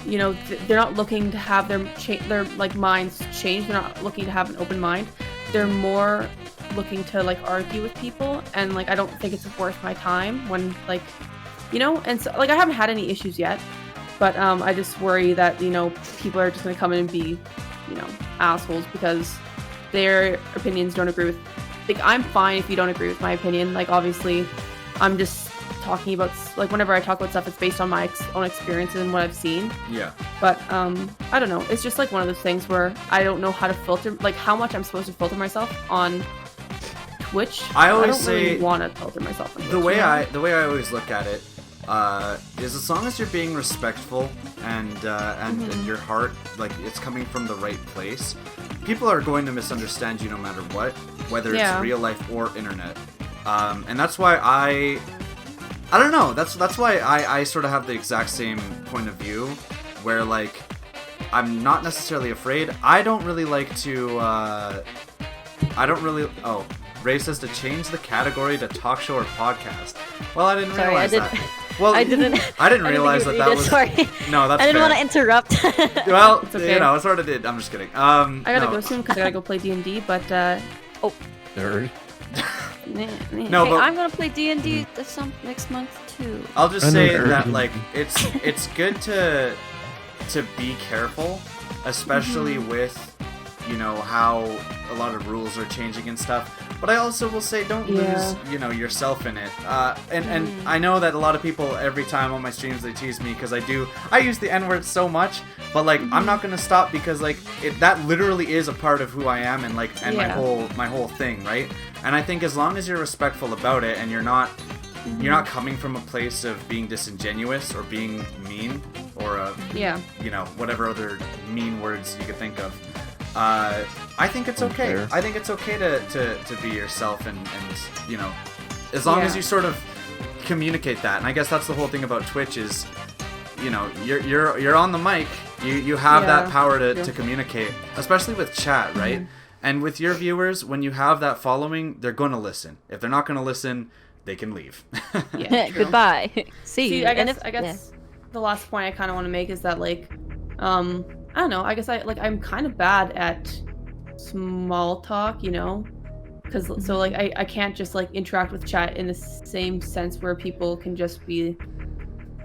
you know, they're not looking to have their like minds changed. They're not looking to have an open mind. They're more looking to like argue with people, and like I don't think it's worth my time when like, you know, and so like I haven't had any issues yet, but I just worry that, you know, people are just gonna come in and be, you know, assholes because their opinions don't agree with, like I'm fine if you don't agree with my opinion. Like obviously I'm just talking about, like whenever I talk about stuff, it's based on my own experiences and what I've seen. Yeah. But I don't know, it's just like one of those things where I don't know how to filter, like how much I'm supposed to filter myself on Twitch. I always don't say really want to filter myself on Twitch, the way you know? the way I always look at it is, as long as you're being respectful and your heart, like it's coming from the right place, people are going to misunderstand you no matter what, whether it's real life or internet. And that's why I don't know. That's why I sort of have the exact same point of view, where like I'm not necessarily afraid. I don't really like to. Oh, Ray says to change the category to talk show or podcast. Well, I didn't realize that. Well, I didn't realize that was. Sorry. No, that's I didn't fair. want to interrupt. Well, It's okay. you know, I sort of did. I'm just kidding. I gotta no. go soon because I gotta go play D&D, but Nerd. No, hey, but I'm gonna play D&D next month too. I'll just I say never that heard. like it's good to be careful, especially with how a lot of rules are changing and stuff. But I also will say don't lose yourself in it. And I know that a lot of people every time on my streams they tease me because I use the N-word so much, but like I'm not gonna stop because like that literally is a part of who I am and my whole thing, right? And I think as long as you're respectful about it and you're not coming from a place of being disingenuous or being mean or whatever other mean words you could think of. I think it's okay. Unfair. I think it's okay to be yourself and as long as you sort of communicate that. And I guess that's the whole thing about Twitch is you're on the mic. You have that power to communicate, especially with chat, right? Mm-hmm. And with your viewers, when you have that following, they're going to listen. If they're not going to listen, they can leave. yeah, true. Goodbye. See you. I guess the last point I kind of want to make is that like, I don't know. I guess I'm kind of bad at small talk, because so like I can't just like interact with chat in the same sense where people can just be.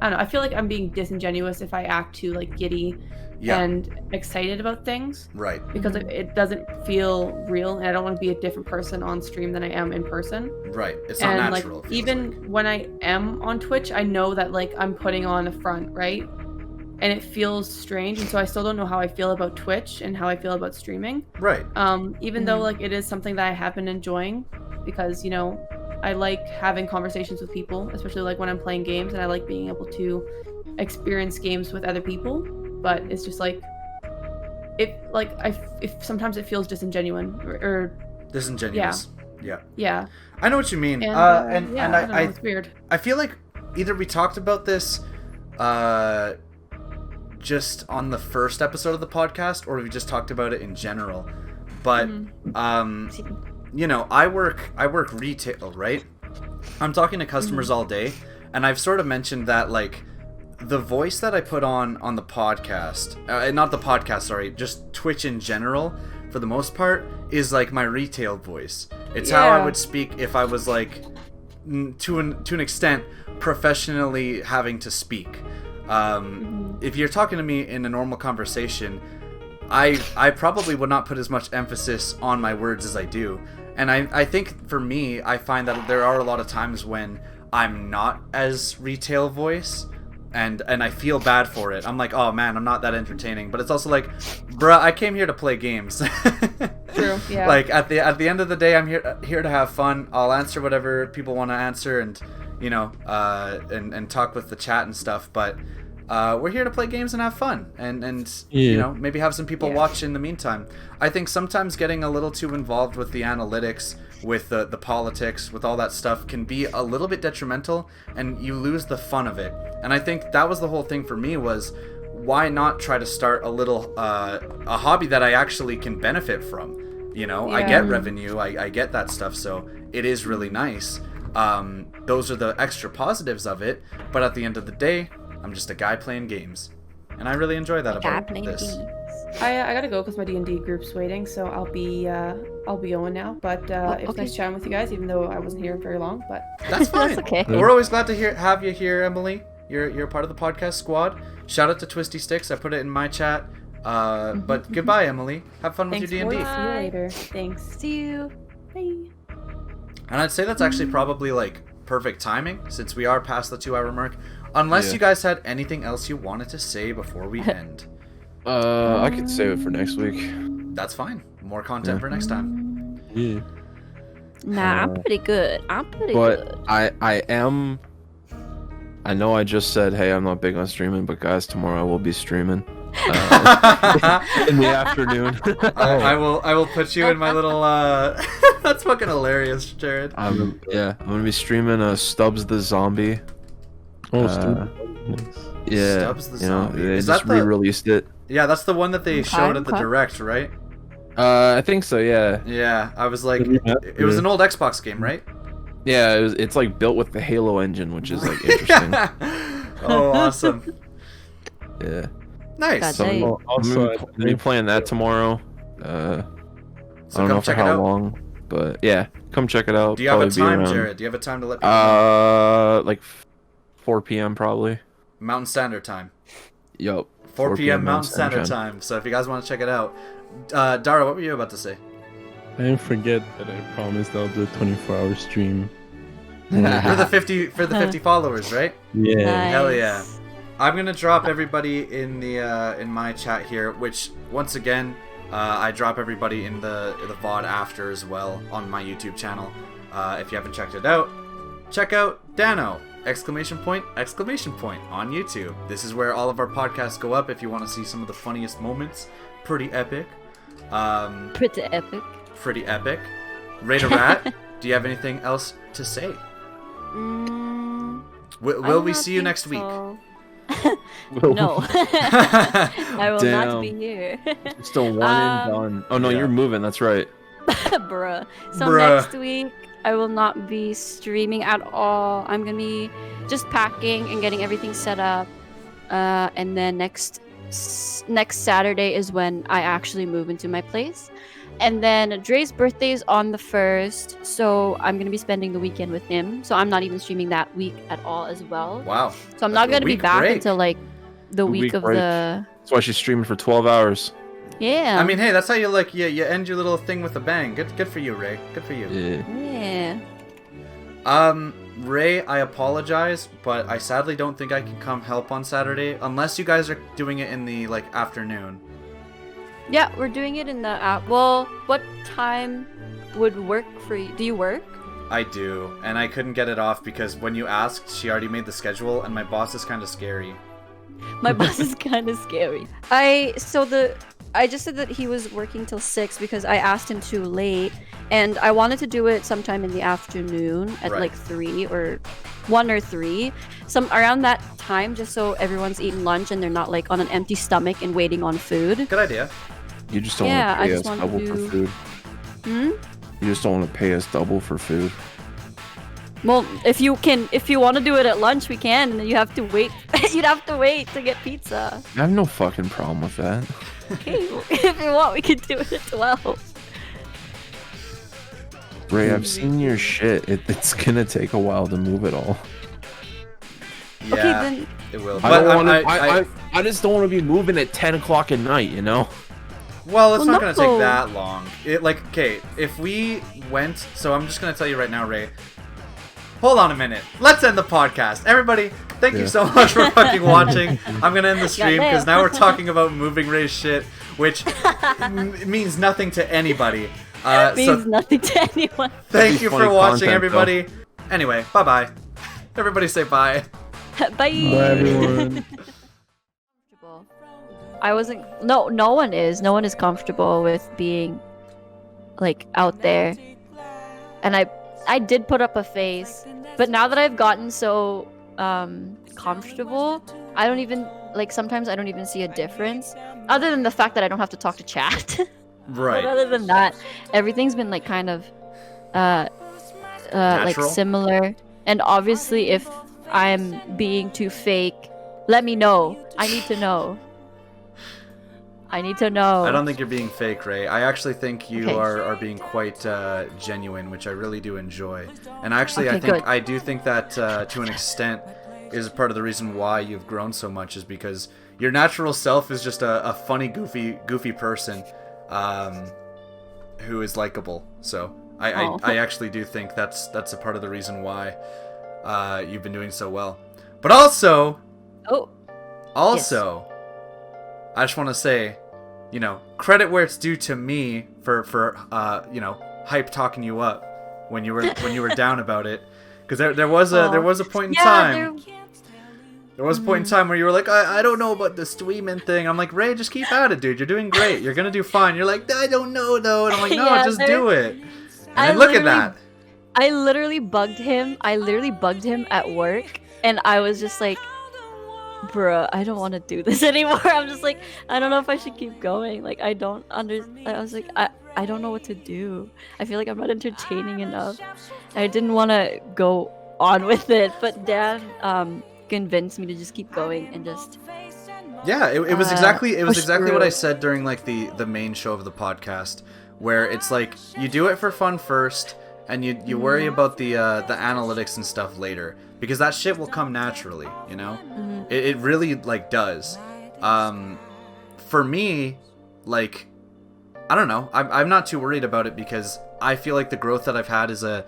I don't know. I feel like I'm being disingenuous if I act too like giddy and excited about things. Right. Because it doesn't feel real, and I don't want to be a different person on stream than I am in person. Right. It's not and natural. Like even when I am on Twitch, I know that like I'm putting on a front, right? And it feels strange, and so I still don't know how I feel about Twitch and how I feel about streaming. Right. Even though like it is something that I have been enjoying, because I like having conversations with people, especially like when I'm playing games, and I like being able to experience games with other people. But it's just like, if sometimes it feels disingenuous or disingenuous. Yeah. I know what you mean. And I don't know, I it's weird. I feel like either we talked about this just on the first episode of the podcast, or we just talked about it in general. But I work retail, right? I'm talking to customers all day, and I've sort of mentioned that like the voice that I put on the podcast, not the podcast, sorry, just Twitch in general, for the most part, is like my retail voice. It's how I would speak if I was like to an extent professionally having to speak. If you're talking to me in a normal conversation, I probably would not put as much emphasis on my words as I do. And I think for me, I find that there are a lot of times when I'm not as retail voice, and I feel bad for it. I'm like, oh man, I'm not that entertaining. But it's also like, bruh, I came here to play games. True. Yeah. Like at the end of the day, I'm here to have fun. I'll answer whatever people want to answer, and and talk with the chat and stuff. But we're here to play games and have fun, and maybe have some people watch in the meantime. I think sometimes getting a little too involved with the analytics, with the politics, with all that stuff can be a little bit detrimental, and you lose the fun of it. And I think that was the whole thing for me, was why not try to start a little a hobby that I actually can benefit from. I get revenue, I get that stuff, so it is really nice. Those are the extra positives of it, but at the end of the day, I'm just a guy playing games, and I really enjoy that about this. I gotta go because my D&D group's waiting, so I'll be going now. But it's nice chatting with you guys, even though I wasn't here very long. But that's fine. That's okay. We're always glad to have you here, Emily. You're part of the podcast squad. Shout out to Twisty Sticks. I put it in my chat. But goodbye, Emily. Have fun with your D&D. See you later. Thanks. See you. Bye. And I'd say that's actually probably like perfect timing, since we are past the 2-hour mark. Unless you guys had anything else you wanted to say before we end. I could save it for next week. That's fine. More content for next time. Yeah. Nah, I'm pretty good. But I am. I know I just said, hey, I'm not big on streaming, but guys, tomorrow I will be streaming. in the afternoon. I will put you in my little. That's fucking hilarious, Jared. I'm gonna be streaming Stubbs the Zombie. Oh, Uh, Yeah, Stubbs the you know, Zombie. they Is just that the? re-released it. Yeah, that's the one that they showed at the Okay. direct, right? I think so. Yeah, Yeah, I was like, Yeah. it was an old Xbox game, right? yeah. It's like built with the Halo engine, which is like interesting. Oh, awesome. Yeah. Nice. God So damn. I'm Also, gonna be playing that tomorrow. I So don't come know for check it how out. long, but yeah, come check it out. Do you have a Probably be time, around, Jared? Do you have a time to let people know? Like 4 p.m. probably. Mountain Standard Time. Yup. 4 p.m. Mountain Standard Time. So if you guys want to check it out. Dara, what were you about to say? I didn't forget that I promised I'll do a 24-hour stream. For the 50 followers, right? Yeah. Nice. Hell yeah. I'm gonna drop everybody in the in my chat here, which once again I drop everybody in the VOD after as well on my YouTube channel. If you haven't checked it out, check out Danno! Exclamation point on YouTube. This is where all of our podcasts go up if you want to see some of the funniest moments. Pretty epic. Pretty epic. Pretty epic. Raider Rat, do you have anything else to say? Will we see you next week? No. I will not be Damn. here. Still one and done. Oh no, yeah. you're moving. That's right. Bruh. So Bruh. next week I will not be streaming at all. I'm gonna be just packing and getting everything set up. And then next Saturday is when I actually move into my place. And then Dre's birthday is on the 1st, so I'm gonna be spending the weekend with him. So I'm not even streaming that week at all as well. Wow. So I'm not Like a gonna be week back break. until like the week week of break. the That's why she's streaming for 12 hours. yeah. I mean, hey, that's how you you end your little thing with a bang. Good for you, Ray. Good for you. Yeah. yeah. Ray, I apologize, but I sadly don't think I can come help on Saturday unless you guys are doing it in the afternoon. Yeah, we're doing it in the app. Well, what time would work for you? Do you work? I do, and I couldn't get it off because when you asked, she already made the schedule, and my boss is kind of scary. My boss is kind of scary. I just said that he was working till 6 because I asked him too late, and I wanted to do it sometime in the afternoon at Right. like 3 or 1 or 3, some around that time, just so everyone's eating lunch and they're not like on an empty stomach and waiting on food. Good idea. You just don't Yeah, want I to pay just us want double for to- food. Hmm? You just don't want to pay us double for food. Well, if you want to do it at lunch, we can, and then you have to wait. You'd have to wait to get pizza. I have no fucking problem with that. Okay, well, if you want, we can do it at 12. Ray, I've seen your shit. It's gonna take a while to move it all. Yeah, Okay, then it will. I don't But want to. I- I just don't want to be moving at 10 o'clock at night. You know. well, it's Well, not going to take no. that long. Okay, if we went... So I'm just going to tell you right now, Ray. Hold on a minute. Let's end the podcast. Everybody, thank you Yeah. so much for fucking watching. I'm going to end the stream because Goddamn. now we're talking about moving Ray's shit, which means nothing to anybody. means So nothing to anyone. thank you Funny for watching, content, everybody. Anyway, bye-bye. Everybody say bye. Bye. Bye, everyone. I wasn't. No one is. No one is comfortable with being, like, out there. And I did put up a face, but now that I've gotten so comfortable, I don't even sometimes I don't even see a difference, other than the fact that I don't have to talk to chat. Right. But other than that, everything's been like kind of like Natural? similar. And obviously, if I'm being too fake, let me know. I need to know. I need to know. I don't think you're being fake, Ray. I actually think you Okay. are being quite genuine, which I really do enjoy. And actually, Okay, good. I do think that to an extent is part of the reason why you've grown so much is because your natural self is just a funny, goofy person who is likable. So Oh. I actually do think that's a part of the reason why you've been doing so well. But also, Oh, I just want to say, credit where it's due to me for hype talking you up when you were down about it, because there was a point in time There was a point in time where you were like, I don't know about the streaming thing. I'm like, Ray, just keep at it, dude. You're doing great. You're gonna do fine. You're like, I don't know though, and I'm like, no, Yeah, just do it. And I then look at literally- that. I literally bugged him. At work, and I was just like, bruh, I don't want to do this anymore. I'm just like, I don't know if I should keep going. Like, I was like, I don't know what to do. I feel like I'm not entertaining enough. I didn't want to go on with it, but Dan convinced me to just keep going and just. Yeah, it was exactly push what through. I said during like the main show of the podcast, where it's like you do it for fun first, and you worry about the analytics and stuff later, because that shit will come naturally, you know. It really like does. For me, like, I don't know. I'm not too worried about it because I feel like the growth that I've had is a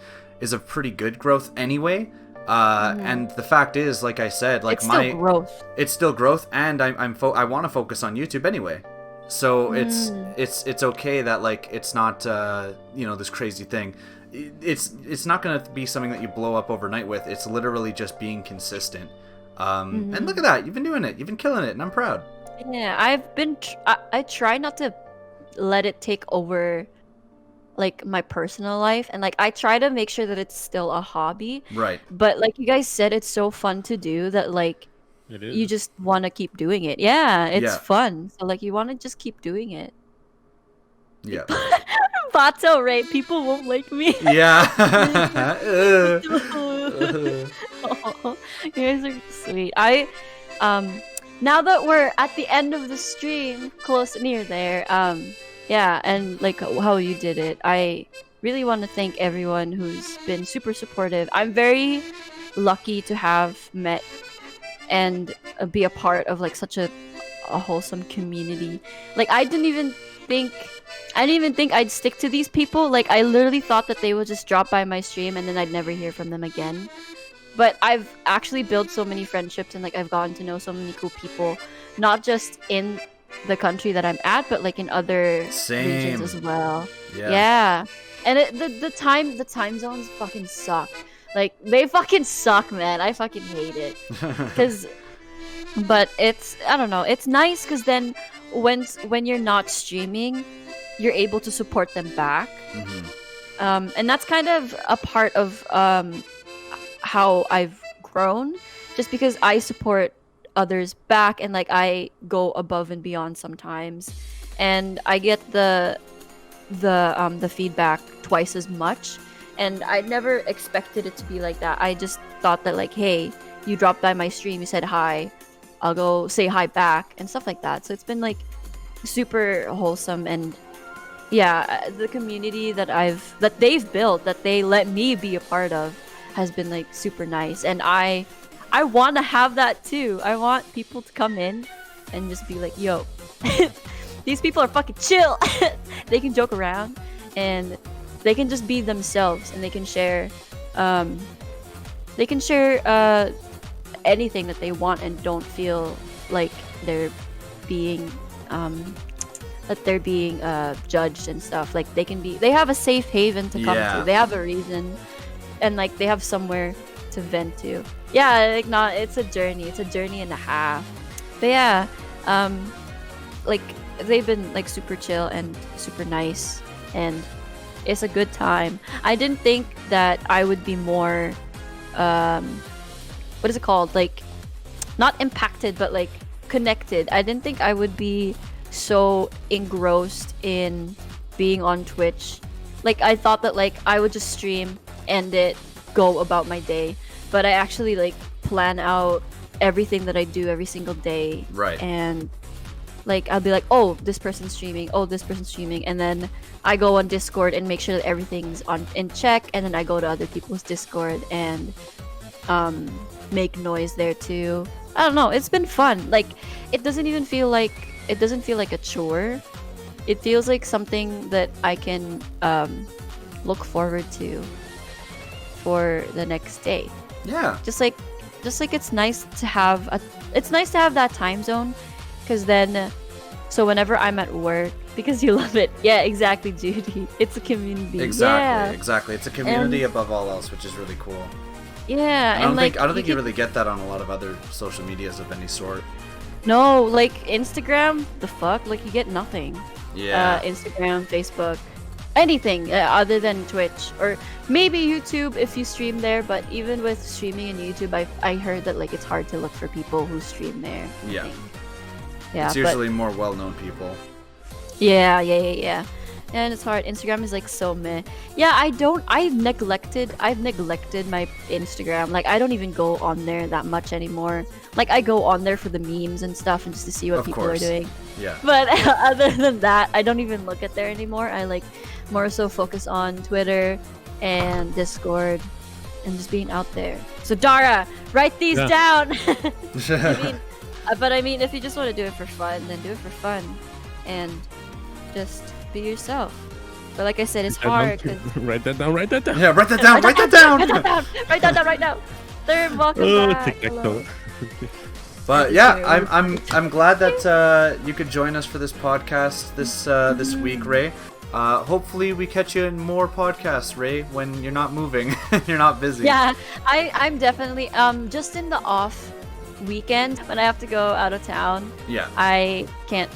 pretty good growth anyway. And the fact is, like I said, like It's still growth. it's still growth, and I want to focus on YouTube anyway. So it's okay that like it's not this crazy thing. It's not gonna be something that you blow up overnight with. It's literally just being consistent. And look at that, you've been doing it, you've been killing it, and I'm proud. Yeah, I've been. I try not to let it take over, like, my personal life, and like I try to make sure that it's still a hobby. Right. But like you guys said, it's so fun to do that like It is. you just want to keep doing it. Yeah, it's Yeah. fun. So like you want to just keep doing it. Yeah. Bato, right? People won't like me. Yeah. Oh, you guys are sweet. Now that we're at the end of the stream, close near there, yeah, and like how you did it, I really want to thank everyone who's been super supportive. I'm very lucky to have met and be a part of like such a wholesome community. Like I didn't even think I'd stick to these people. Like I literally thought that they would just drop by my stream and then I'd never hear from them again. But I've actually built so many friendships, and like I've gotten to know so many cool people, not just in the country that I'm at, but like in other regions as well. Yeah. And the time zones fucking suck. Like they fucking suck, man. I fucking hate it. But it's, I don't know, it's nice because then when you're not streaming, you're able to support them back. And that's kind of a part of how I've grown, just because I support others back, and like I go above and beyond sometimes, and I get the feedback twice as much, and I never expected it to be like that. I just thought that like, hey, you dropped by my stream, you said hi, I'll go say hi back and stuff like that. So it's been like super wholesome, and yeah, the community that they've built, that they let me be a part of, has been like super nice, and I want to have that too. I want people to come in and just be like, yo, these people are fucking chill. They can joke around and they can just be themselves, and they can share anything that they want and don't feel like they're being judged and stuff. Like they have a safe haven to come to. They have a reason, and like they have somewhere to vent to. Yeah, like it's a journey and a half. But yeah, like they've been like super chill and super nice, and it's a good time. I didn't think that I would be more what is it called, like not impacted but like connected. I didn't think I would be so engrossed in being on Twitch. Like I thought that like I would just stream, end it, go about my day, but I actually like plan out everything that I do every single day. Right. And like I'll be like, oh, this person's streaming, and then I go on Discord and make sure that everything's in check, and then I go to other people's Discord and make noise there too. I don't know, it's been fun. Like it doesn't feel like a chore. It feels like something that I can look forward to for the next day. Yeah. Just like it's nice to have that time zone, because then so whenever I'm at work, because you love it. Yeah, exactly, Judy. It's a community. Exactly. It's a community above all else, which is really cool. Yeah, I don't and like think you really get that on a lot of other social medias of any sort. no, like Instagram, the fuck, like you get nothing. Yeah. Instagram, Facebook, anything other than Twitch or maybe YouTube if you stream there. But even with streaming in YouTube, I heard that like it's hard to look for people who stream there. I Yeah. think. Yeah, It's but usually more well-known people. yeah. And it's hard. Instagram is like so meh. Yeah, I've neglected my Instagram. Like I don't even go on there that much anymore. Like I go on there for the memes and stuff and just to see what Of people course. are doing. Yeah. But other than that, I don't even look at there anymore. I like more so focus on Twitter and Discord and just being out there. So Dara, write these Yeah. down. I mean, if you just want to do it for fun, then do it for fun, and just be yourself. But like I said, it's hard. 'Cause Write that down. Yeah, write that down. Write that down. Write that down right now. Third, welcome back. tic-tac-toe. Hello. But yeah, I'm glad that you could join us for this podcast this week, Ray. Hopefully we catch you in more podcasts, Ray, when you're not moving, you're not busy. Yeah, I'm definitely just in the off weekend when I have to go out of town. Yeah. I can't.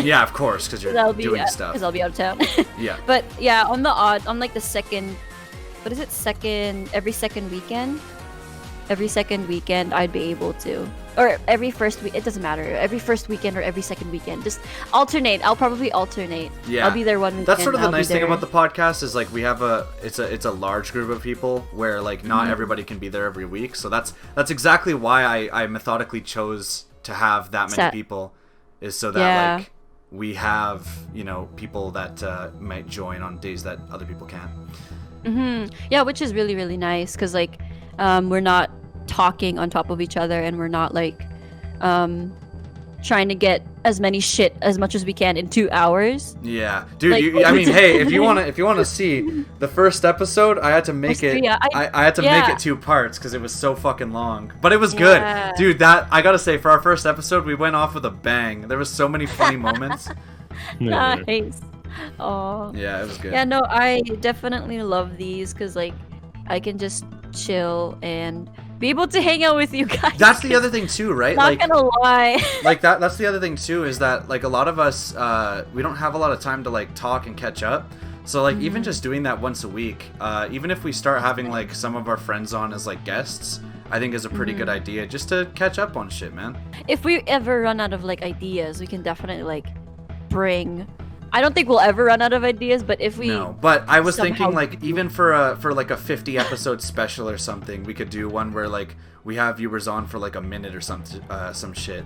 Yeah, of course, because you're doing stuff. Because I'll be out of town. Yeah. But yeah, on the odd, on like the second, what is it? Every second weekend. Every second weekend, I'd be able to, or every first week. It doesn't matter. Every first weekend or every second weekend, just alternate. I'll probably alternate. Yeah. I'll be there one weekend. That's sort of the I'll be nice thing there. about the podcast is like we have it's a large group of people where like not everybody can be there every week. So that's exactly why I methodically chose to have that many people, is so that like we have, you know, people that might join on days that other people can't. Yeah, which is really, really nice because like we're not talking on top of each other and we're not like trying to get as much as we can in 2 hours. Yeah, dude. Like- I mean, hey, if you wanna see the first episode, I had to make it. Yeah, I had to make it 2 parts because it was so fucking long. But it was good, dude. That I gotta say, for our first episode, we went off with a bang. There was so many funny moments. Nice. Oh. Yeah, it was good. Yeah, no, I definitely love these because like I can just chill and be able to hang out with you guys. That's the other thing too, right? Not gonna lie. Like that's the other thing too, is that like a lot of us we don't have a lot of time to like talk and catch up. So like even just doing that once a week, even if we start having like some of our friends on as like guests, I think is a pretty good idea just to catch up on shit, man. If we ever run out of like ideas, we can definitely like bring. I don't think we'll ever run out of ideas, but if we No, but I was somehow thinking like even for like a 50 episode special or something, we could do one where like we have viewers on for like a minute or some shit.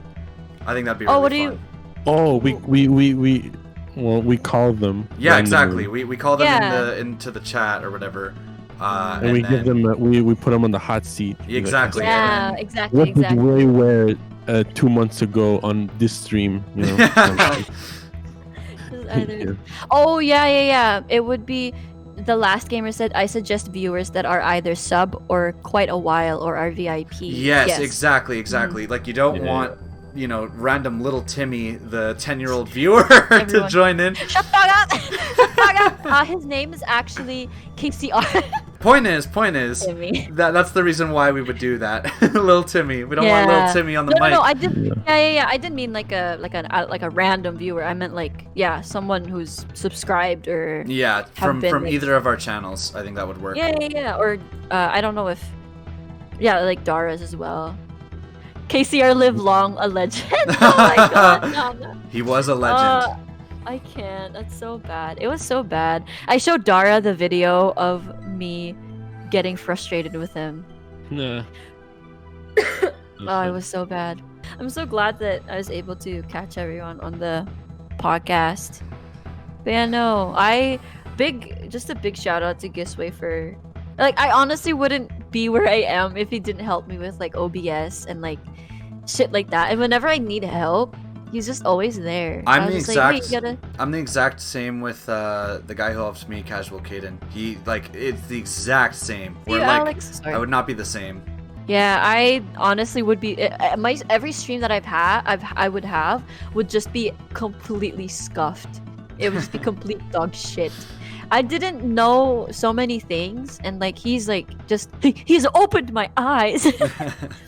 I think that'd be really what do fun. you? Oh, we call them. Yeah, randomly. exactly. We call them Yeah. into the chat or whatever. And we give them we put them on the hot seat. Exactly. Yeah, and exactly, What did exactly. Ray wear 2 months ago on this stream? You know. Yeah. Oh yeah. It would be the last gamer said. I suggest viewers that are either sub or quite a while or are VIP. Yes, exactly. Like you don't Yeah. want, you know, random little Timmy, the 10-year-old viewer, to Everyone. join in. Shut the fuck up! Shut the fuck up! His name is actually KCR. Point is, Timmy. that's the reason why we would do that. Little Timmy. We don't want little Timmy on the mic. No, I didn't. Yeah. I didn't mean like a random viewer. I meant like someone who's subscribed or Yeah, have been, from like- either of our channels, I think that would work. yeah. Or I don't know if like Dara's as well. KCR live long, a legend. Oh my god, no. He was a legend. I can't. That's so bad. It was so bad. I showed Dara the video of me getting frustrated with him. Nah. Oh, it was so bad. I'm so glad that I was able to catch everyone on the podcast. But yeah, no, just a big shout out to Gisway for, like, I honestly wouldn't be where I am if he didn't help me with like OBS and like shit like that. And whenever I need help, he's just always there. So I was just like, "Hey, you gotta-" I'm the exact same with the guy who helps me, Casual Caden. He like it's the exact same. Where You, like Alex? Sorry. I would not be the same. Yeah, I honestly would be. Every stream that I would have would just be completely scuffed It would just be complete dog shit. I didn't know so many things, and like he's he's opened my eyes.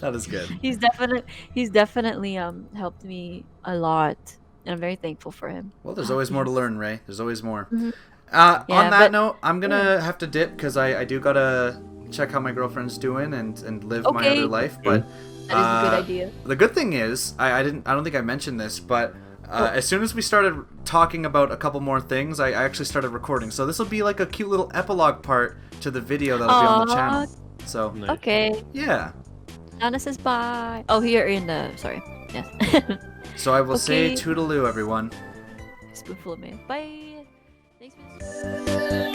That is good. He's definitely helped me a lot, and I'm very thankful for him. Well, there's always more to learn, Ray. There's always more. Mhm. On Yeah, that but- note, I'm gonna have to dip because I do gotta check how my girlfriend's doing and live my Okay. other life. But That is a good idea. the good thing is I don't think I mentioned this, but as soon as we started talking about a couple more things, I actually started recording. So this will be like a cute little epilogue part to the video that'll be on the Aw. channel. So Nice. Okay. yeah. Anna says bye. Oh, here in the sorry. Yes. So I will say Okay. toodaloo, everyone. Spoonful of mayo. Bye. Thanks for